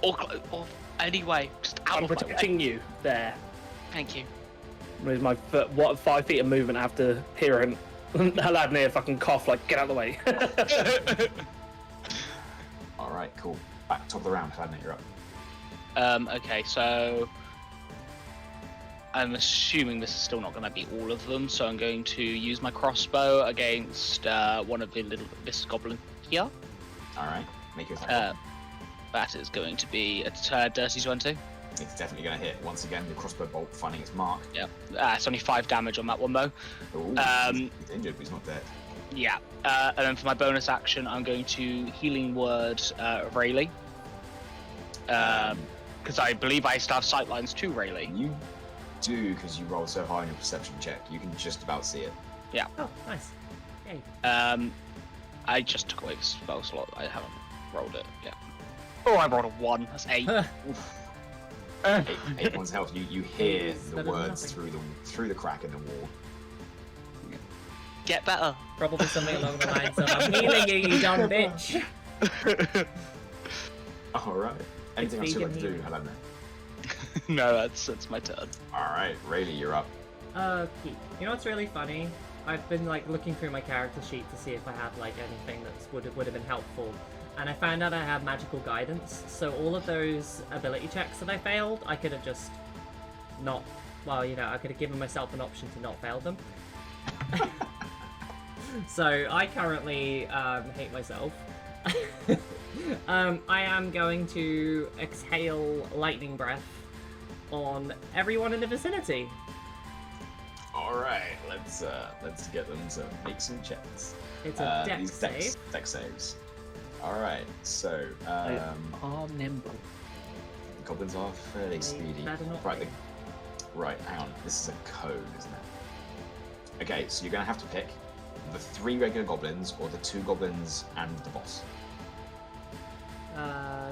or anyway, just out I'm of my way. protecting you there. Thank you. With my 5 feet of movement, I have to hear an Haladnir fucking cough like, get out of the way. All right, cool. Back top of the round, Haladnir, you're up. Okay, so I'm assuming this is still not going to be all of them, so I'm going to use my crossbow against one of the this goblin here. All right, make your attack. That is going to be a dirty 20. It's definitely going to hit. Once again, the crossbow bolt finding its mark. Yeah, it's only 5 damage on that one though. Ooh, he's injured, but he's not dead. Yeah, and then for my bonus action, I'm going to healing word Rayleigh. Because I believe I still have sightlines to Rayleigh. You do, because you rolled so high on your perception check. You can just about see it. Yeah. Oh, nice. Yay. I just took away the spell slot. I haven't rolled it yet. Oh, I rolled a 1. That's 8. 8 points of health. You hear It's the better than words nothing. through the crack in the wall. Get better. Probably something along the lines of, I'm healing you, you dumb bitch. All right. Anything else you'd like to do, vegan Haladnir? No, that's my turn. All right, Rayleigh, you're up. Okay. You know what's really funny? I've been like looking through my character sheet to see if I had like anything that would have been helpful, and I found out I have magical guidance. So all of those ability checks that I failed, I could have just not. Well, you know, I could have given myself an option to not fail them. So I currently hate myself. I am going to exhale lightning breath on everyone in the vicinity. All right, let's get them to make some checks. It's a These dex save. dex saves. All right, so Are nimble. the goblins are fairly speedy. better not Right, be. right. Hang on. This is a code, isn't it? Okay, so you're gonna have to pick the 3 regular goblins or the 2 goblins and the boss.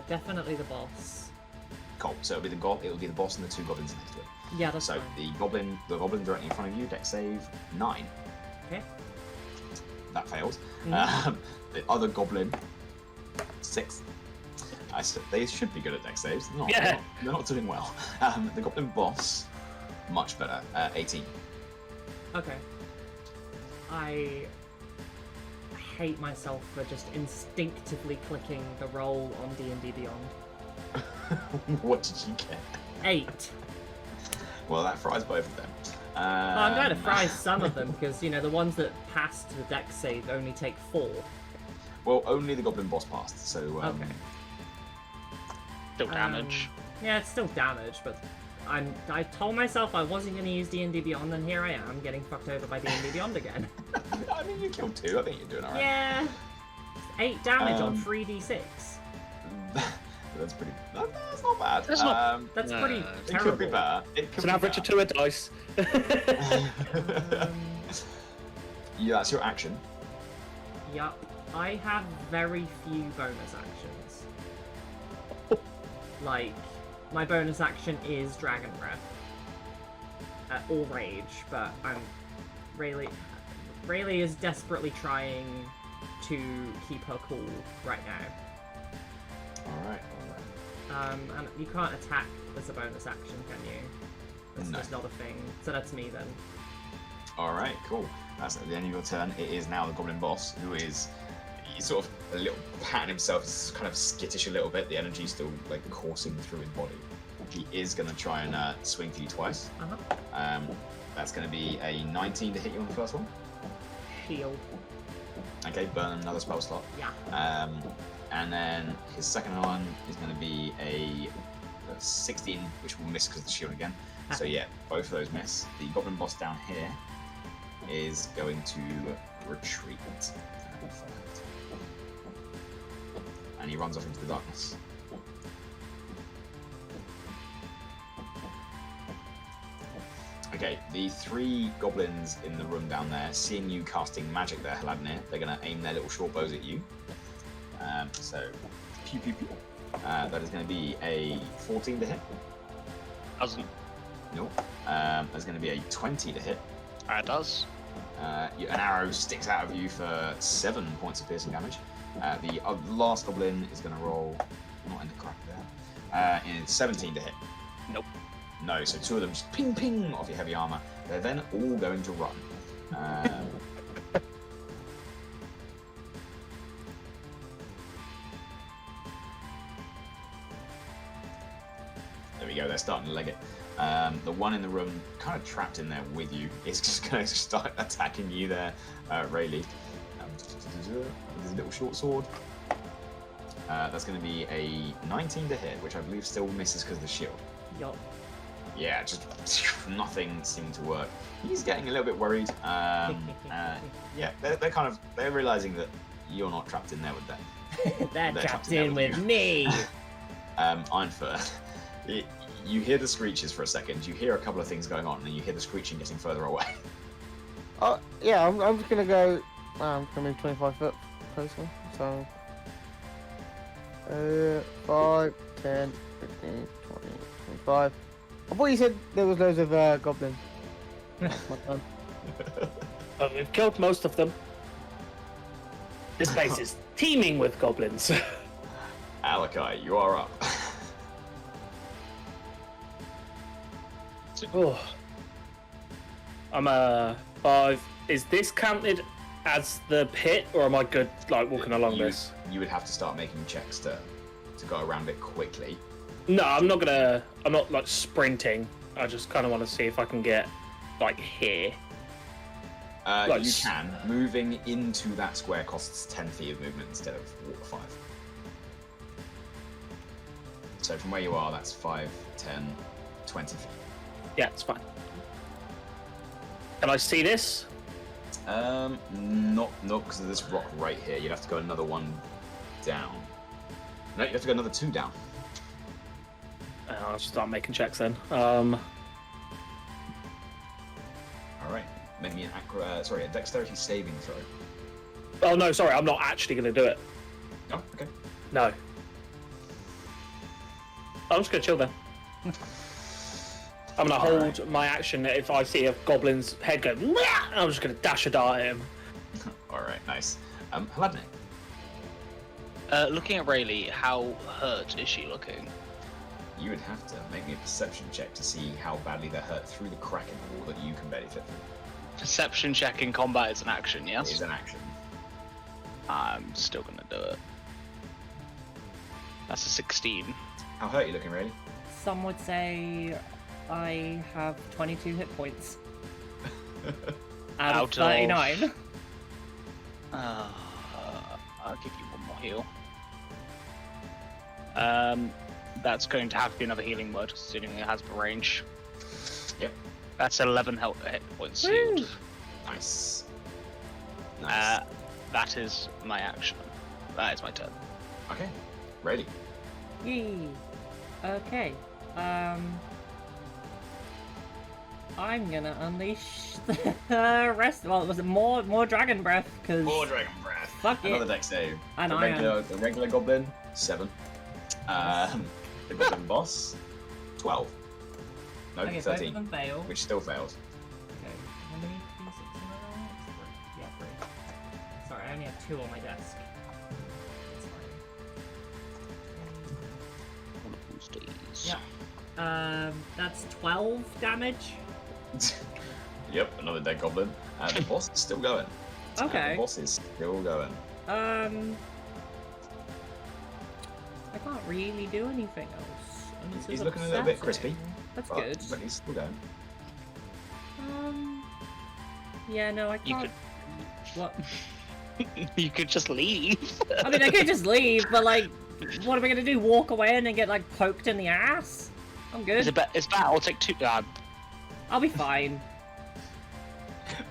Definitely the boss. Cool. So it'll be the boss and the 2 goblins next to it. Yeah, that's So fine. the goblin directly in front of you, dex save 9. Okay. That fails. Mhm. The other goblin 6. They should be good at dex saves. They're not, Yeah. they're not doing well. The goblin boss, much better. 18. Okay. I hate myself for just instinctively clicking the roll on D&D Beyond. What did you get? 8. Well, that fries both of them. Well, I'm going to fry some of them because, you know, the ones that passed the dex save only take 4. Well, only the goblin boss passed, so Okay. Still damage. Yeah, it's still damage, but I told myself I wasn't going to use D&D Beyond, and here I am getting fucked over by D&D Beyond again. I mean, you killed 2. I think you're doing alright. Yeah. 8 damage on Um, 3d6. That's pretty. That's not bad. That's not- That's No, pretty it It terrible. could be better. It could It's an be average of better. 2 a dice. Yeah, that's your action. Yup. I have very few bonus actions. Like, my bonus action is Dragon Breath. Or Rage, but Rayleigh is desperately trying to keep her cool right now. Alright, alright. And you can't attack as a bonus action, can you? That's No. just not a thing. So that's me then. Alright, cool. That's at the end of your turn. It is now the goblin boss, who is he's sort of a little patting himself. He's kind of skittish a little bit. The energy's still like coursing through his body. He is going to try and swing for you twice. Uh-huh. That's going to be a 19 to hit you on the first one. Shield. Okay, burn another spell slot. Yeah. And then his second one is going to be a 16, which will miss because of the shield again. So yeah, both of those miss. The goblin boss down here is going to retreat. And he runs off into the darkness. Okay, the 3 goblins in the room down there, seeing you casting magic there, Haladnir, they're going to aim their little short bows at you. So, pew pew pew. That is going to be a 14 to hit. Doesn't. Nope. That's going to be a 20 to hit. It does. An arrow sticks out of you for 7 points of piercing damage. The last goblin is going to roll, not in the crack there, in 17 to hit. Nope. No, so 2 of them just ping ping off your heavy armor. They're then all going to run. There we go, they're starting to leg it. The one in the room, kind of trapped in there with you, is just going to start attacking you there, Rayleigh. With his little short sword. That's going to be a 19 to hit, which I believe still misses because of the shield. Yup. Yeah, just nothing seemed to work. He's getting a little bit worried. Yeah, they're realizing that you're not trapped in there with them. They're trapped in with me. Ironfur. You hear the screeches for a second. You hear a couple of things going on, and then you hear the screeching getting further away. Oh, yeah, I'm just gonna go. I'm gonna move 25 foot closer. So, 5, 10, 15, 20, 25. I thought you said there was loads of goblins. We've killed most of them. This place is teeming with goblins. Alakai, you are up. Oh. I'm 5. Is this counted as the pit, or am I good like walking along this? You would have to start making checks to go around it quickly. No, I'm not like sprinting. I just kind of want to see if I can get like here. Like You can. Moving into that square costs 10 feet of movement instead of 5. So from where you are, that's 5, 10, 20 feet. Yeah, it's fine. Can I see this? Not because of this rock right here. You'd have to go another one down. No, you have to go another 2 down. I'll just start making checks then. All right. Make me a dexterity saving throw. Oh no, sorry, I'm not actually going to do it. Oh, okay. No. I'm just going to chill then. I'm going to hold my action if I see a goblin's head go, I'm just going to dash a dart at him. All right, nice. Hladnik. Looking at Rayleigh, how hurt is she looking? You would have to make me a perception check to see how badly they're hurt through the crack in the wall that you can benefit from. Perception check in combat is an action, It yes? is an action. I'm still gonna do it. That's a 16. How hurt are you looking, really? Some would say I have 22 hit points. Out of 39. I'll give you one more heal. That's going to have to be another healing word, considering it has the range. Yep. That's 11 hit points Woo! healed. Nice. Nice. That is my action. That is my turn. Okay. Ready. Yee. Okay. I'm gonna unleash the rest. Well, was it more dragon breath? Cause More dragon breath. fuck Another it. dex save. And The regular goblin, 7. The goblin boss, 12. No, Okay, both of 13. them fail. Which still fails. Okay, how many d6 am I rolling? Yeah, 3. Sorry, I only have 2 on my desk. That's fine. Yeah. That's 12 damage. Yep, another dead goblin. The boss is still going. Okay. The boss is still going. I can't really do anything else. And this He's is looking a little bit upsetting. crispy. That's But, good. but he's still going. Yeah, no, I You can't. What? You could just leave. I mean, I could just leave, but like, what am I gonna do? Walk away and then get like poked in the ass? I'm good. It's bad. I'll take 2. I'll be fine.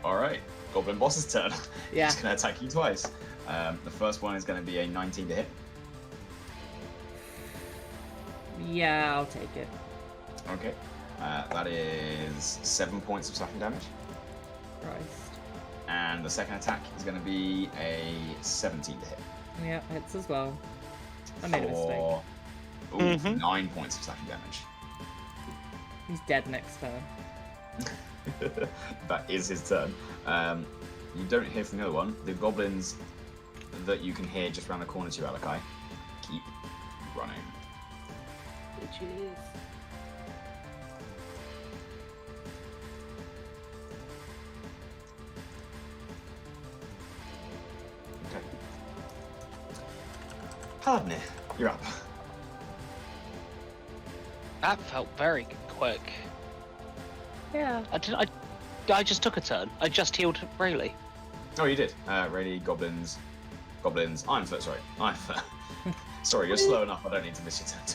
Alright, goblin boss's turn. Yeah. He's going to attack you twice. The first one is going to be a 19 to hit. Yeah, I'll take it. Okay. That is 7 points of slashing damage. Christ. And the second attack is going to be a 17 to hit. Yeah, hits as well. I made a mistake. Ooh, 9 points of slashing damage. He's dead next turn. That is his turn. You don't hear from the other one. The goblins that you can hear just around the corner to you, Alakai, keep running. Bitches. Okay. Paladin, you're up. That felt very quick. Yeah. I just took a turn. I just healed Rayleigh. Oh, you did. Rayleigh, goblins. I'm sorry. Sorry, you're slow enough. I don't need to miss your turn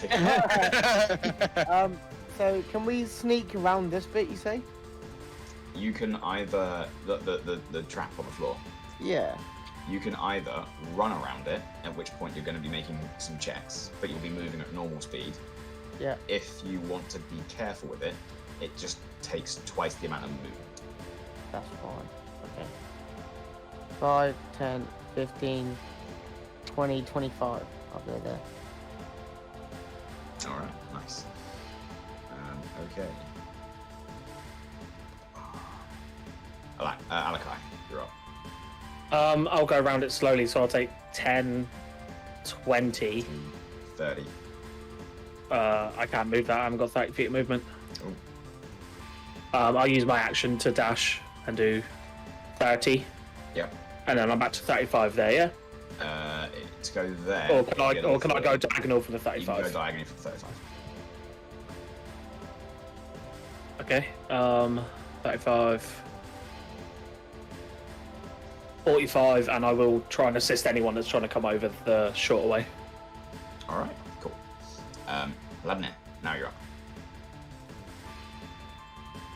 too. So can we sneak around this bit? You say? You can either the trap on the floor. Yeah. You can either run around it, at which point you're going to be making some checks, but you'll be moving at normal speed. Yeah. If you want to be careful with it, it just takes twice the amount of movement. That's fine. Okay. 5, 10, 15, 20, 25. I'll go there. All right, nice. Okay. Alakai, you're up. I'll go around it slowly, so I'll take 10, 20. 30. I can't move that. I haven't got 30 feet of movement. Oh. I'll use my action to dash and do 30. Yep. And then I'm back to 35 there, yeah? To go there. Or can I go diagonal for the You can go 35? diagonally for the 35. Okay. 35. 45, and I will try and assist anyone that's trying to come over the shorter way. All right, cool. Labnir, now you're up.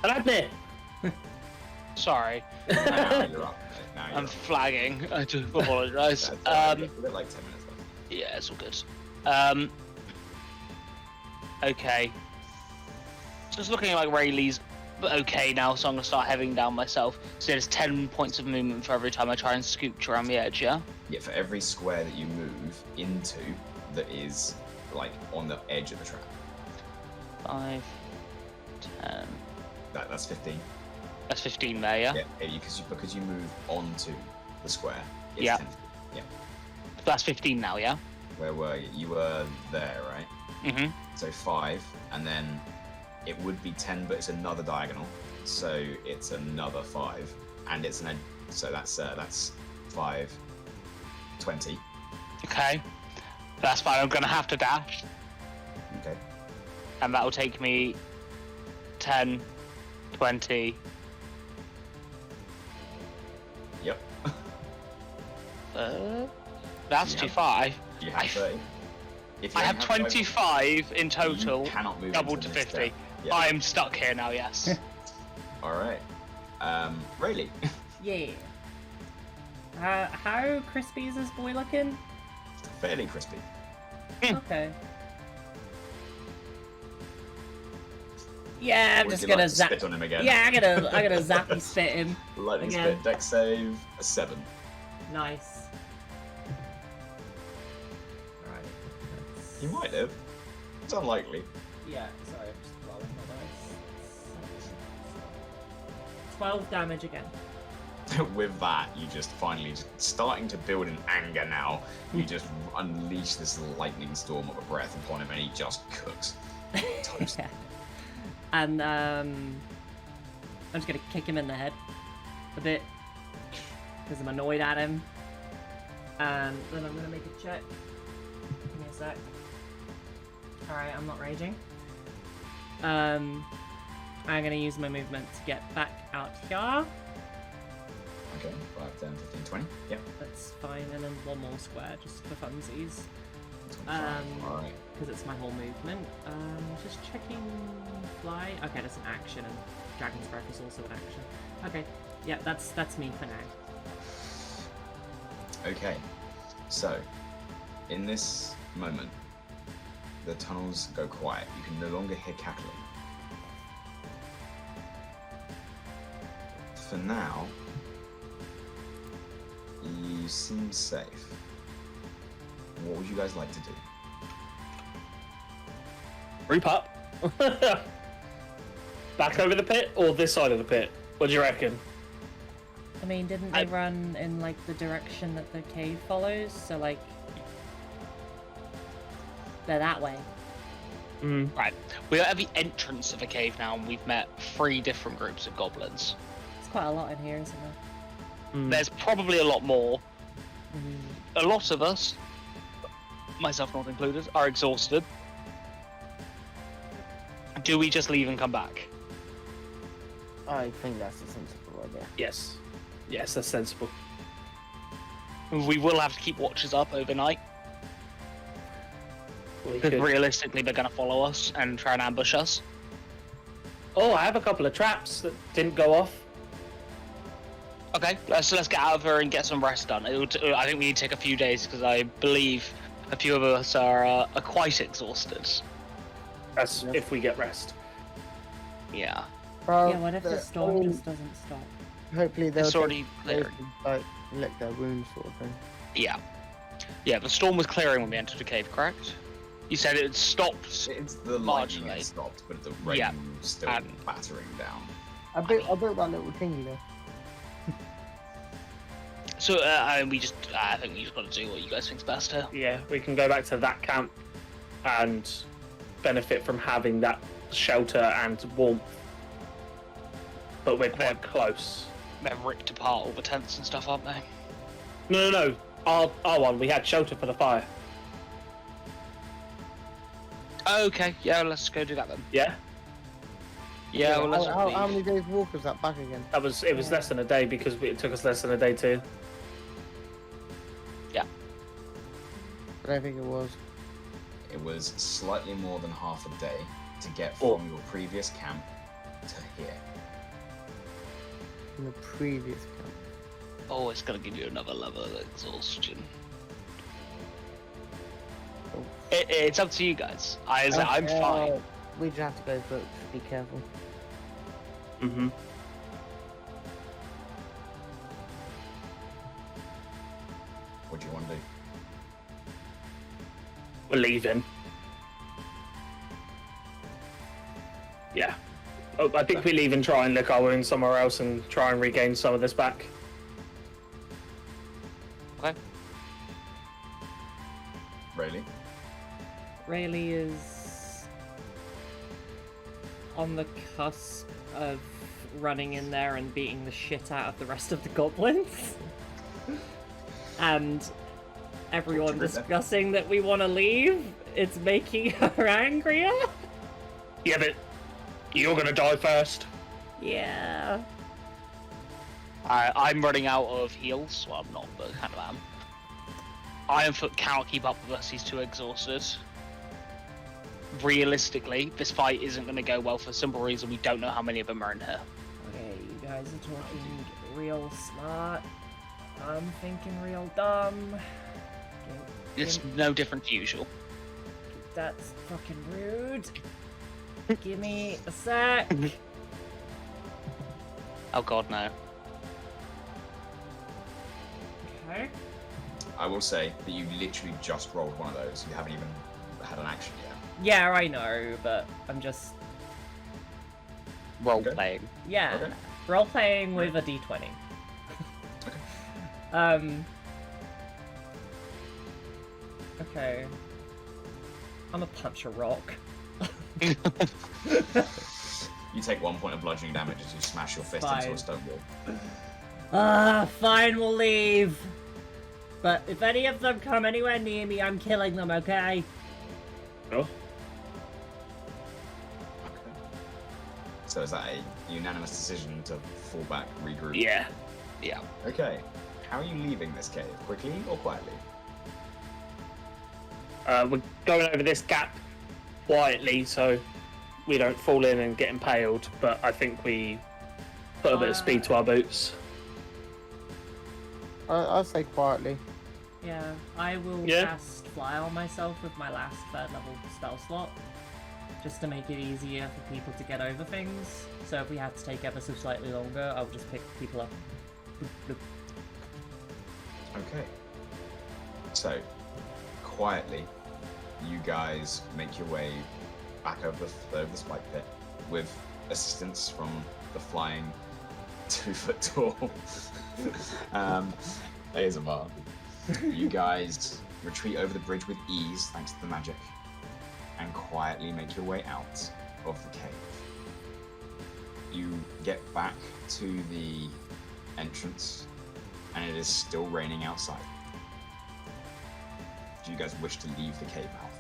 Aladnir! Sorry, Now you're up. Now you're I'm up. flagging. I do apologise. We've got like 10 minutes left. Yeah, it's all good. Okay. Just looking like Rayleigh's okay now, so I'm gonna start heading down myself. So there's 10 points of movement for every time I try and scooch around the edge, yeah? Yeah, for every square that you move into that is like on the edge of the trap. 5, 10. That's 15. That's 15 there, yeah? Yeah, because you move onto the square. It's Yeah. 10 feet. Yeah. That's 15 now, yeah? Where were you? You were there, right? Mm-hmm. So 5, and then it would be 10, but it's another diagonal, so it's another 5, and it's so that's 5, 20. Okay. That's fine, I'm gonna have to dash, Okay. and that'll take me 10, 20. Yep. That's Yeah. too far. You have 30. If you I don't have 25 in total, You cannot move doubled to into this 50. step. Yeah. I am stuck here now, yes. All right. Rayleigh. Yeah. How crispy is this boy looking? Fairly crispy. Okay. Yeah, I'm Would just you gonna like to zap. spit on him again? Yeah, I'm gonna zappy spit him. Lightning again. spit. Dex save a 7. Nice. Alright. That's... You might have. It's unlikely. Yeah, sorry, I'm just rolling my dice. 12 damage again. With that, you just finally starting to build an anger now. You just unleash this lightning storm of a breath upon him, and he just cooks. Toast. Yeah. And I'm just gonna kick him in the head a bit because I'm annoyed at him. And then I'm gonna make a check. Give me a sec. Alright, I'm not raging. I'm gonna use my movement to get back out here. Okay, 5, 10, 15, 20. Yep. That's fine, and then one more square just for funsies. 25. Alright. Because it's my whole movement. Just checking fly. Okay, that's an action, and Dragon's Breath is also an action. Okay, yeah, that's me for now. Okay, so in this moment, the tunnels go quiet. You can no longer hear cackling. For now, you seem safe. What would you guys like to do? Group up. Back over the pit or this side of the pit? What do you reckon? I mean, didn't they run in like the direction that the cave follows? So like, they're that way. Right. We are at the entrance of a cave now, and we've met 3 different groups of goblins. It's quite a lot in here, isn't there? There's probably a lot more. A lot of us, myself not included, are exhausted. Do we just leave and come back? I think that's a sensible idea. Yes. Yes, that's sensible. We will have to keep watchers up overnight, because realistically they're going to follow us and try and ambush us. Oh, I have a couple of traps that didn't go off. Okay, so let's get out of here and get some rest done. I think we need to take a few days, because I believe a few of us are quite exhausted. That's if we get rest. Yeah. Well, Yeah, what if the storm just doesn't stop? Hopefully they'll It's already take- clearing. like lick their wounds, sort of thing. Yeah. Yeah, the storm was clearing when we entered the cave, correct? You said it stopped. It's the lightning Marginally. that stopped, but the rain Yeah. was still battering down. I built that little thingy there. So I think we just got to do what you guys think's best here. Yeah, we can go back to that camp and benefit from having that shelter and warmth. But we're quite close. They're ripped apart all the tents and stuff, aren't they? No. Our one, we had shelter for the fire. Okay, yeah, let's go do that then. Yeah? Yeah, well, let's How many days walk was that back again? It was less than a day because it took us less than a day too. Yeah. I don't think it was. It was slightly more than half a day to get from your previous camp to here. In the previous camp. Oh, it's gonna give you another level of exhaustion. Oh. It's up to you guys. I'm fine. We just have to go, but just be careful. Mm-hmm. What do you want to do? We're leaving. Yeah. Oh, I think we leave and try and lick our wounds somewhere else and try and regain some of this back. Okay. Really? Rayleigh is on the cusp of running in there and beating the shit out of the rest of the goblins. And everyone discussing that we want to leave. It's making her angrier. Yeah, but you're gonna die first. Yeah. I'm running out of heals. Well, I'm not, but kind of am. Ironfoot cannot keep up with us. He's too exhausted. Realistically, this fight isn't going to go well for a simple reason. We don't know how many of them are in here. Okay, you guys are talking real smart. I'm thinking real dumb. It's no different to usual. That's fucking rude. Give me a sec. Oh god, no. Okay. I will say that you literally just rolled one of those. You haven't even had an action yet. Yeah, I know, but I'm just Role Okay. playing. yeah, Okay. role playing with a d20. Okay. I'm gonna punch a rock. You take 1 point of bludgeoning damage as you smash your fist into a Fine. stone wall. Fine, we'll leave. But if any of them come anywhere near me, I'm killing them, okay? Oh. Okay. So is that a unanimous decision to fall back, regroup? Yeah. Yeah. Okay. How are you leaving this cave? Quickly or quietly? We're going over this gap quietly so we don't fall in and get impaled, but I think we put a bit of speed to our boots. I'll say quietly. Yeah, I will cast Fly on myself with my last 3rd level spell slot. Just to make it easier for people to get over things. So if we have to take ever so slightly longer, I'll just pick people up. Bloop, bloop. Okay. So, quietly, you guys make your way back over the spike pit with assistance from the flying 2-foot tall ASMR. You guys retreat over the bridge with ease thanks to the magic and quietly make your way out of the cave. You get back to the entrance and it is still raining outside. Do you guys wish to leave the cave mouth?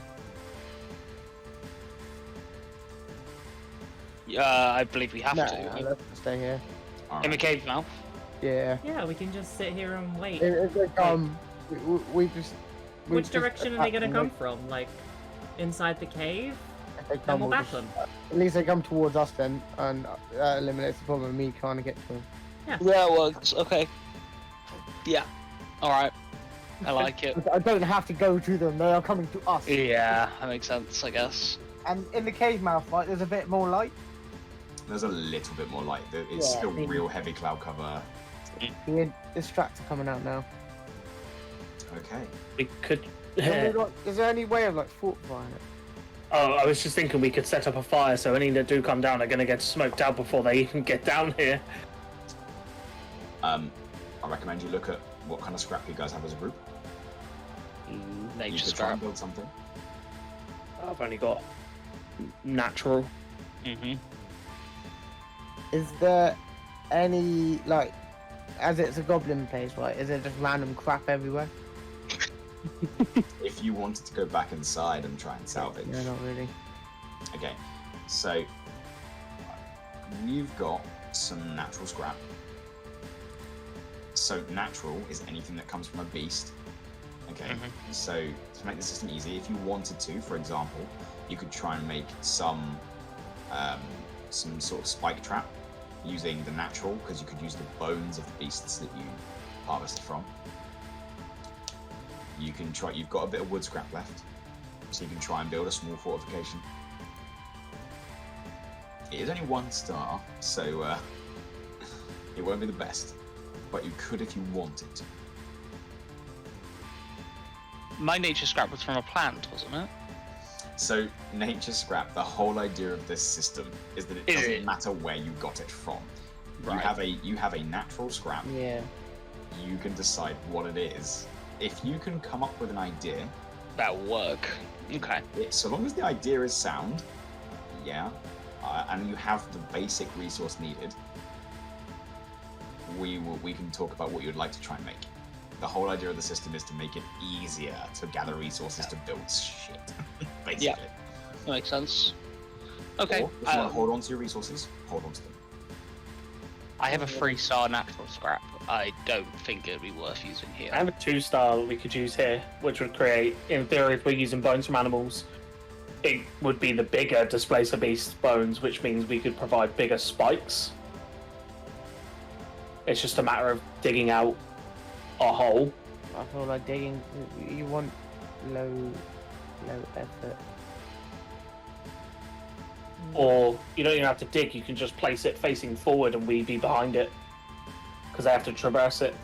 I believe we have No, to. let's stay here. All In the right. cave now. Yeah. Yeah, we can just sit here and wait. If they come, we just. we Which just direction are they attack gonna them. come from? Like, inside the cave? If they Then come, we'll we'll back just- them. At least they come towards us then, and that eliminates the problem of me trying to get to them. Yeah, it works. Okay. Yeah. All right. I like it. I don't have to go to them; they are coming to us. Yeah, that makes sense, I guess. And in the cave mouth, right, there's a bit more light. There's a little bit more light. It's Yeah, still maybe. real heavy cloud cover. The distracts are coming out now. Okay. We could. Is there any way of like fortifying it? Oh, I was just thinking we could set up a fire so any that do come down are going to get smoked out before they even get down here. I recommend you look at what kind of scrap you guys have as a group. You Nature could try and scrap. build something. I've only got natural. Mm-hmm. Is there any like, as it's a goblin place, right? Is there just random crap everywhere? If you wanted to go back inside and try and salvage. No, not really. Okay, so we've got some natural scrap. So natural is anything that comes from a beast. Okay, so to make the system easy, if you wanted to, for example, you could try and make some sort of spike trap using the natural, because you could use the bones of the beasts that you harvested from. You can try. You've got a bit of wood scrap left, so you can try and build a small fortification. It is only 1 star, so it won't be the best, but you could if you wanted to. My nature scrap was from a plant, wasn't it? So nature scrap, the whole idea of this system is that it Is doesn't it? matter where you got it from. Right. You have a natural scrap. Yeah. You can decide what it is. If you can come up with an idea, That'll work. Okay. so long as the idea is sound, yeah, and you have the basic resource needed, we can talk about what you'd like to try and make. The whole idea of the system is to make it easier to gather resources to build shit, basically. Yeah. That makes sense. Okay. Or if you want to hold on to your resources, hold on to them. I have a 3-star natural scrap. I don't think it'd be worth using here. I have a 2-star we could use here, which would create, in theory, if we're using bones from animals, it would be the bigger displacer beast bones, which means we could provide bigger spikes. It's just a matter of digging out a hole. I feel like digging. You want low effort. Or you don't even have to dig, you can just place it facing forward and we'd be behind it. Because they have to traverse it.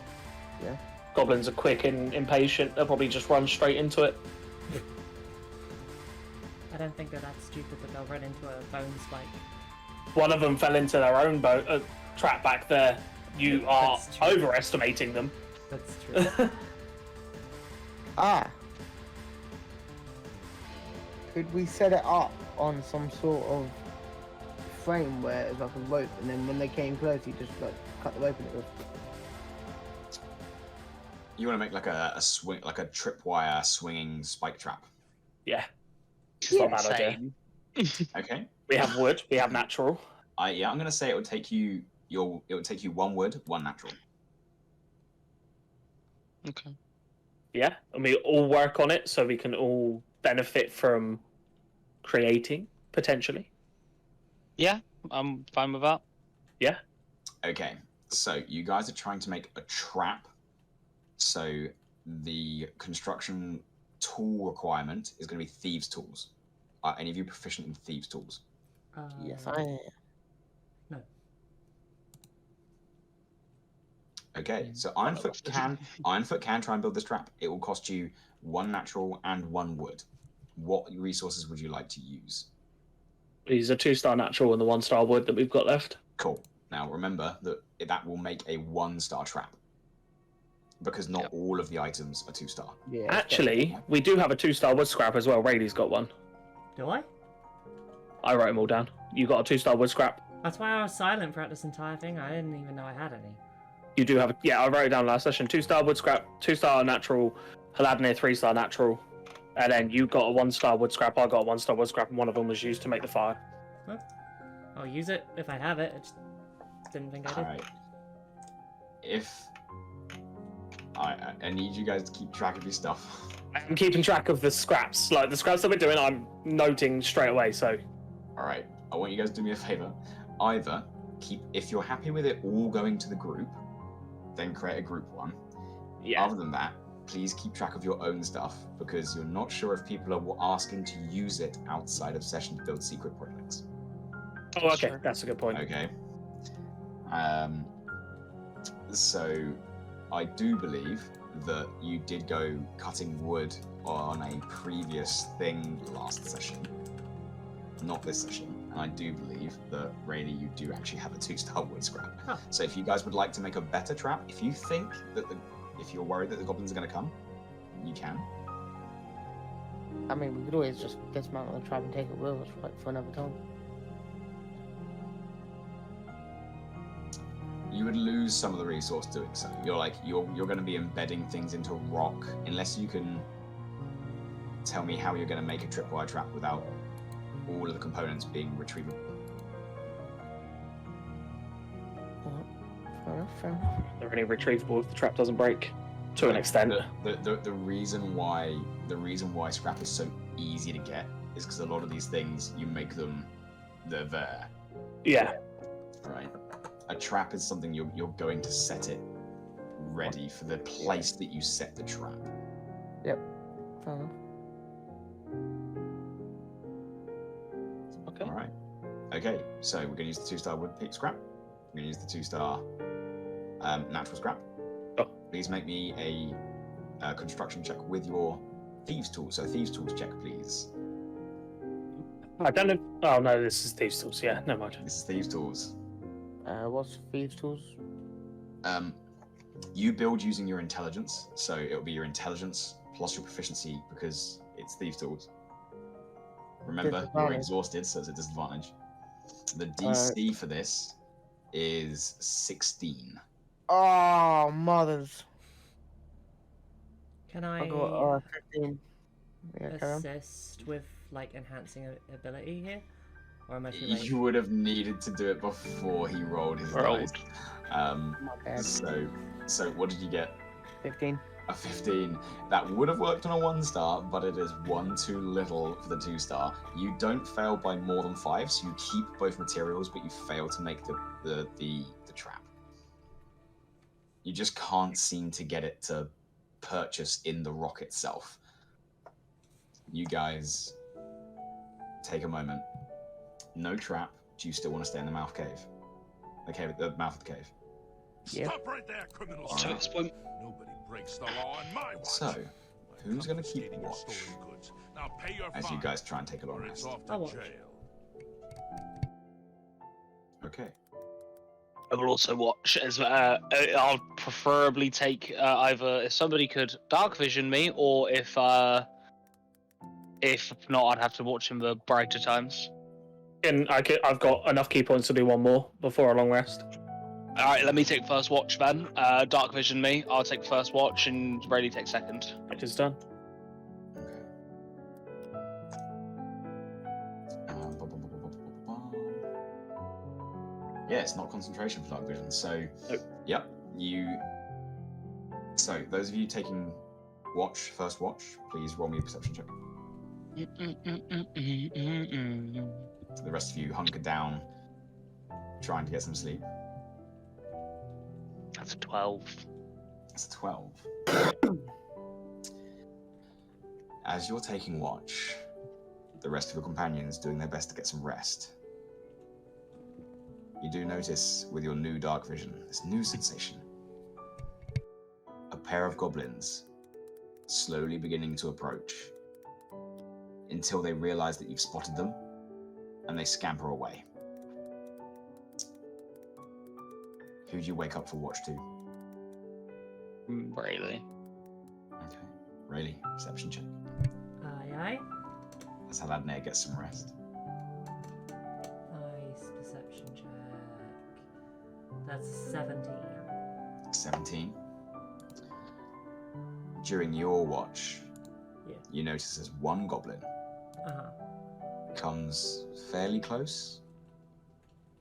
Yeah. Goblins are quick and impatient, they'll probably just run straight into it. I don't think they're that stupid that they'll run into a bone spike. One of them fell into their own trap back there. You are That's true. overestimating them. That's true. Ah. Could we set it up on some sort of frame where it's like a rope, and then when they came close, you just like cut the rope and it was. You want to make like a swing, like a tripwire swinging spike trap. Yeah. It's not a bad idea. Same. Okay. We have wood, we have natural. I'm gonna say it would take you 1 wood, 1 natural. Okay. Yeah, and we all work on it so we can all benefit from creating, potentially. Yeah, I'm fine with that. Yeah. Okay, so you guys are trying to make a trap. So the construction tool requirement is going to be thieves' tools. Are any of you proficient in thieves' tools? Yes, I am. No. Okay, so Ironfoot can try and build this trap. It will cost you 1 natural and 1 wood. What resources would you like to use? He's a 2-star natural and the 1-star wood that we've got left. Cool. Now remember that will make a 1-star trap. Because not all of the items are 2-star. Yeah. Actually, we do have a 2-star wood scrap as well. Rayleigh's got one. Do I? I wrote them all down. You got a 2-star wood scrap. That's why I was silent throughout this entire thing. I didn't even know I had any. You do have, I wrote it down last session. 2-star wood scrap, 2-star natural, Haladnir 3-star natural, and then you got a 1-star wood scrap. I got a 1-star wood scrap, and one of them was used to make the fire. Well, I'll use it if I have it. I just didn't think I did. Alright. If... I need you guys to keep track of your stuff. I'm keeping track of the scraps. Like the scraps that we're doing, I'm noting straight away. So, Alright, I want you guys to do me a favor. Either if you're happy with it all going to the group, then create a group one. yeah. Other than that, please keep track of your own stuff because you're not sure if people are asking to use it outside of session to build secret projects. Oh, okay, that's a good point. Okay. So I do believe that you did go cutting wood on a previous thing last session, not this session. And I do believe that, Rayleigh, you do actually have a 2-star wood scrap. Huh. So if you guys would like to make a better trap, if you think that if you're worried that the goblins are going to come, you can. I mean, we could always just dismount on the trap and take it with us for another time. You would lose some of the resource doing so. You're going to be embedding things into rock unless you can tell me how you're going to make a tripwire trap without all of the components being retrievable. Fair enough. They're only retrievable if the trap doesn't break, to an extent. The reason why scrap is so easy to get is because a lot of these things you make them, they're there. Yeah. Right. A trap is something you're going to set it ready for the place that you set the trap. Yep. Fair enough. Okay. All right. Okay. So we're going to use the 2-star wood peat scrap. We're going to use the 2-star natural scrap. Oh. Please make me a construction check with your thieves tools. So thieves tools check, please. I don't know. Oh no, this is thieves tools. Yeah, never mind. This is thieves tools. What's thieves tools? You build using your intelligence, so it'll be your intelligence plus your proficiency because it's thieves tools. Remember, you're Disadvantage. exhausted, so it's a disadvantage. The DC for this is 16. Oh, mothers. Can I I got 15. Yeah, carry on. assist with like enhancing ability here, or am I too late? You would have needed to do it before he rolled his dice. My bad. So what did you get? 15. A 15. That would have worked on a 1-star, but it is 1 too little for the 2-star. You don't fail by more than 5, so you keep both materials, but you fail to make the trap. You just can't seem to get it to purchase in the rock itself. You guys take a moment. No trap. Do you still want to stay in the mouth cave? The mouth of the cave. Yep. Stop right there, criminals. All right. At this point, Nobody breaks the law on my watch. So, who's going to keep Confiscating your watch stolen goods. Now pay your as you fine, guys try and take a long or it's rest? off to I'll watch. jail. Okay. I will also watch as I'll preferably take either if somebody could dark vision me, or if not, I'd have to watch in the brighter times. And I've got enough key points to do one more before a long rest. All right, let me take first watch then. Dark vision me. I'll take first watch, and Brady take second. It is done. Yeah, it's not concentration for dark vision. So, Nope. yep, you. So, those of you taking first watch, please roll me a perception check. The rest of you hunker down, trying to get some sleep. That's a 12. It's a 12. As you're taking watch, the rest of your companions doing their best to get some rest. You do notice with your new dark vision, this new sensation. A pair of goblins slowly beginning to approach until they realize that you've spotted them and they scamper away. Who do you wake up for watch 2? Really? Okay. Really? Perception check. Aye, aye. That's how Adnir gets some rest. Nice perception check. That's 17. 17. During your watch, Yeah. you notice there's one goblin Uh-huh. comes fairly close.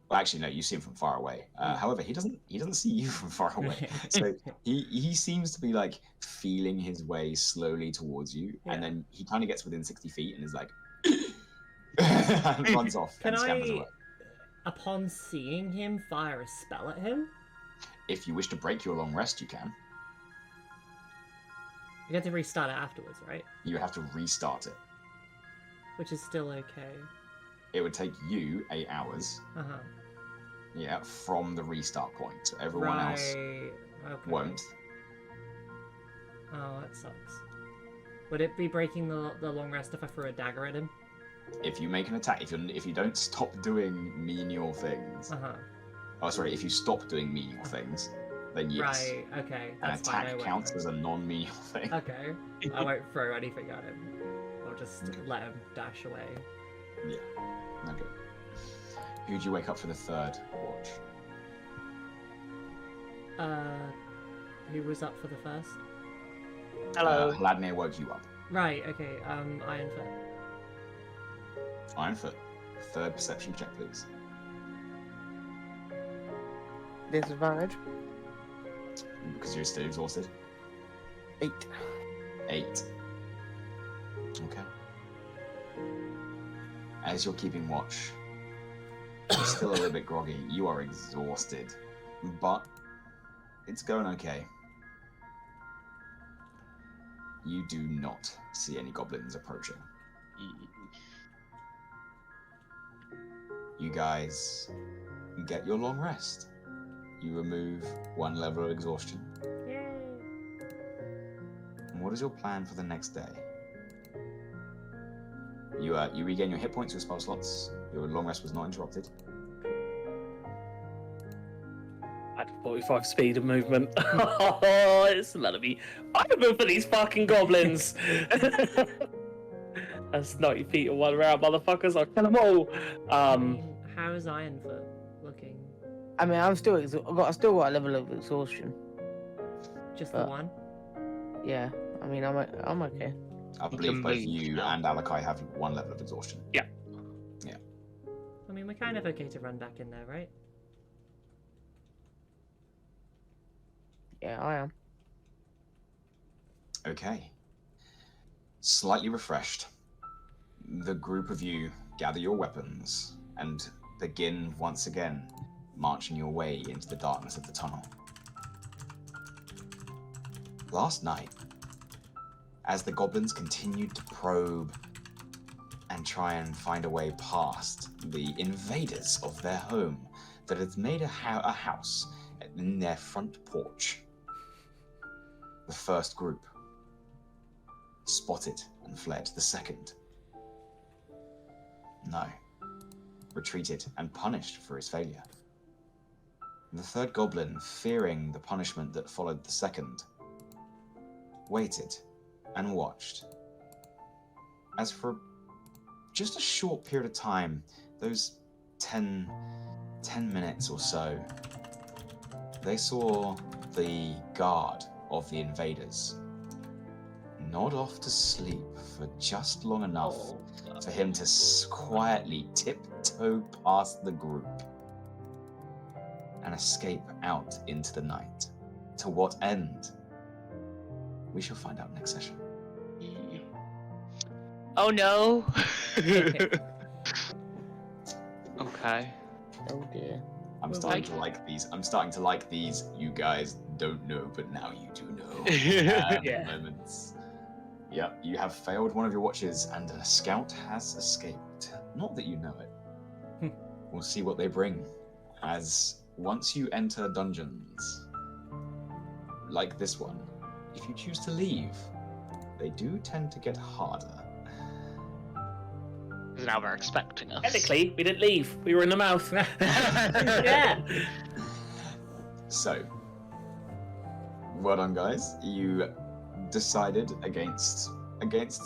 Well, actually, no, you see him from far away. However, he doesn't see you from far away. So he seems to be like feeling his way slowly towards you, Yeah. and then he kind of gets within 60 feet and is like, and runs off Can and scampers I, away. upon seeing him, fire a spell at him? If you wish to break your long rest, you can. You get to restart it afterwards, right? You have to restart it. Which is still okay. It would take you 8 hours, Uh-huh. yeah, from the restart point. So everyone else Okay. won't. Oh, that sucks. Would it be breaking the long rest if I threw a dagger at him? If you make an attack, if you don't stop doing menial things, Uh-huh. oh sorry, if you stop doing menial things, then yes, Right, okay. an That's fine. I attack won't counts throw- as a non-menial thing. Okay. I won't throw anything at him. I'll just let him dash away. Yeah. Okay. Who do you wake up for the third watch? Who was up for the first? Hello. Hladnir woke you up. Right, okay, Ironfoot. Ironfoot. Third perception check, please. Disadvantage. Because you're still exhausted. 8. 8. Okay. As you're keeping watch, you're still a little bit groggy. You are exhausted, but it's going okay. You do not see any goblins approaching. You guys get your long rest. You remove 1 level of exhaustion. Yay! And what is your plan for the next day? You regain your hit points, your spell slots. Your long rest was not interrupted. At 45 speed of movement. Oh, it's letting me. I can move for these fucking goblins. That's 90 feet of one round, motherfuckers. I'll kill them all. How's Ironfoot looking? I mean, I'm still I still got a level of exhaustion. Just the But- one? Yeah. I mean, I'm okay. I You believe can both move you now. and Alakai have 1 level of exhaustion. I mean, we're kind of okay to run back in there, right? Yeah, I am. Okay. Slightly refreshed, the group of you gather your weapons and begin once again marching your way into the darkness of the tunnel. Last night, as the goblins continued to probe and try and find a way past the invaders of their home that had made a house in their front porch, the first group spotted and fled. The second, no, retreated and punished for his failure. The third goblin, fearing the punishment that followed the second, waited and watched as for just a short period of time, those 10 minutes or so, they saw the guard of the invaders nod off to sleep for just long enough for him to quietly tiptoe past the group and escape out into the night. To what end? We shall find out next session. Oh no. Okay. Oh dear. I'm Well, starting thank to like these. I'm starting to like these. You guys don't know, but now you do know. Yeah. Moments. Yep, you have failed one of your watches, and a scout has escaped. Not that you know it. We'll see what they bring. As once you enter dungeons, like this one, if you choose to leave, they do tend to get harder. Because now they're expecting us. Technically, we didn't leave. We were in the mouth. Yeah. So, well done, guys. You decided against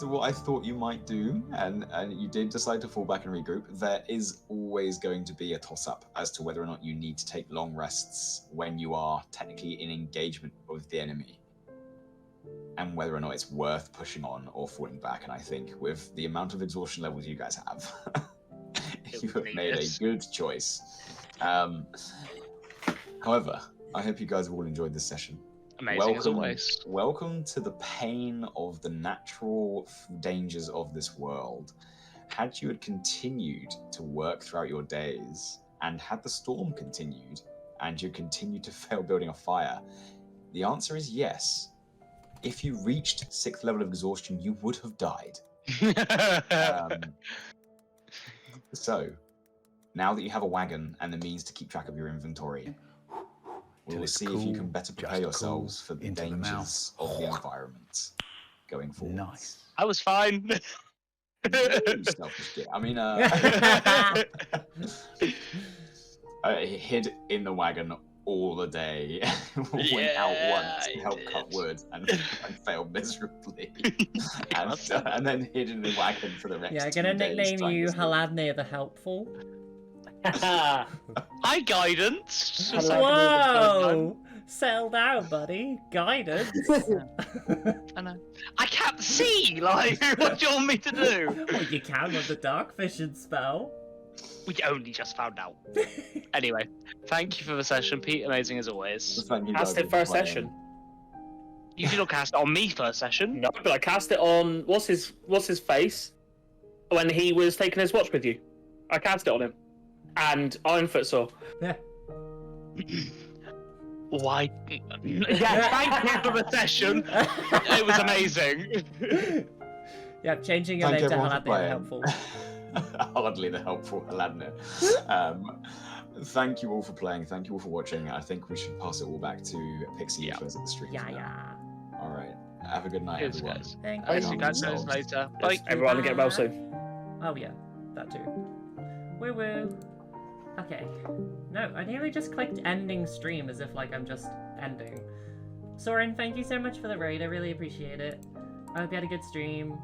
what I thought you might do, and you did decide to fall back and regroup. There is always going to be a toss-up as to whether or not you need to take long rests when you are technically in engagement with the enemy, and whether or not it's worth pushing on or falling back. And I think with the amount of exhaustion levels you guys have, you have made a good choice. However, I hope you guys have all enjoyed this session. Amazing as always. Welcome to the pain of the natural dangers of this world. Had you had continued to work throughout your days, and had the storm continued, and you continued to fail building a fire, the answer is yes. If you reached 6th level of exhaustion, you would have died. So, now that you have a wagon and the means to keep track of your inventory, we will see if you can better prepare yourselves for the dangers of the environment going forward. Nice. I was fine. You selfish git. I mean, I hid in the wagon all the day, went out once to help cut wood, and failed miserably, and then hid in the wagon for the next. Yeah, I'm 2 gonna days nickname you trying to Haladne the Helpful. Hi, guidance. Whoa! Settle down, buddy. Guidance. I know. I can't see. Like, what do you want me to do? Well, you can with the dark vision spell. We only just found out. Anyway, thank you for the session, Pete. Amazing as always. Thank you Cast guys it for first playing. session. You did not cast it on me first session. No, but I cast it on what's his face when he was taking his watch with you. I cast it on him, and Ironfoot saw. Yeah. Why? Yeah, thank you for the session. It was amazing. Yeah, changing your Thank name to everyone for Haladne the playing. Helpful. Hardly the helpful Haladne. Thank you all for playing. Thank you all for watching. I think we should pass it all back to Pixie for the stream. Yeah, now. yeah. All right. Have a good night, Cheers, everyone. guys. Thank I'll you. see you guys later. Bye. Everyone get well soon. Oh yeah, that too. Woo woo. Okay. No, I nearly just clicked ending stream as if like I'm just ending. Soren, thank you so much for the raid. I really appreciate it. I hope you had a good stream.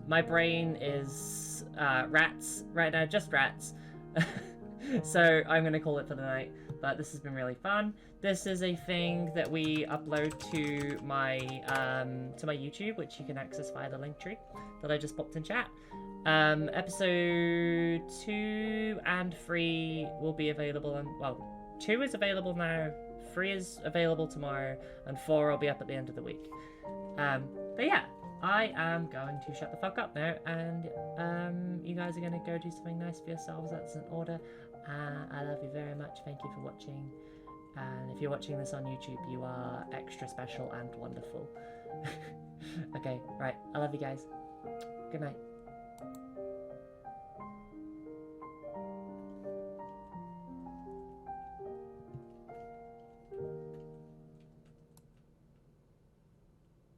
My brain is rats right now, just rats. So I'm gonna call it for the night. But this has been really fun. This is a thing that we upload to my YouTube, which you can access via the link tree that I just popped in chat. Episode 2 and 3 will be available, and well, 2 is available now, 3 is available tomorrow, and 4 will be up at the end of the week. But yeah, I am going to shut the fuck up now, and you guys are going to go do something nice for yourselves. That's an order. I love you very much. Thank you for watching. And if you're watching this on YouTube, you are extra special and wonderful. Okay, right. I love you guys. Good night.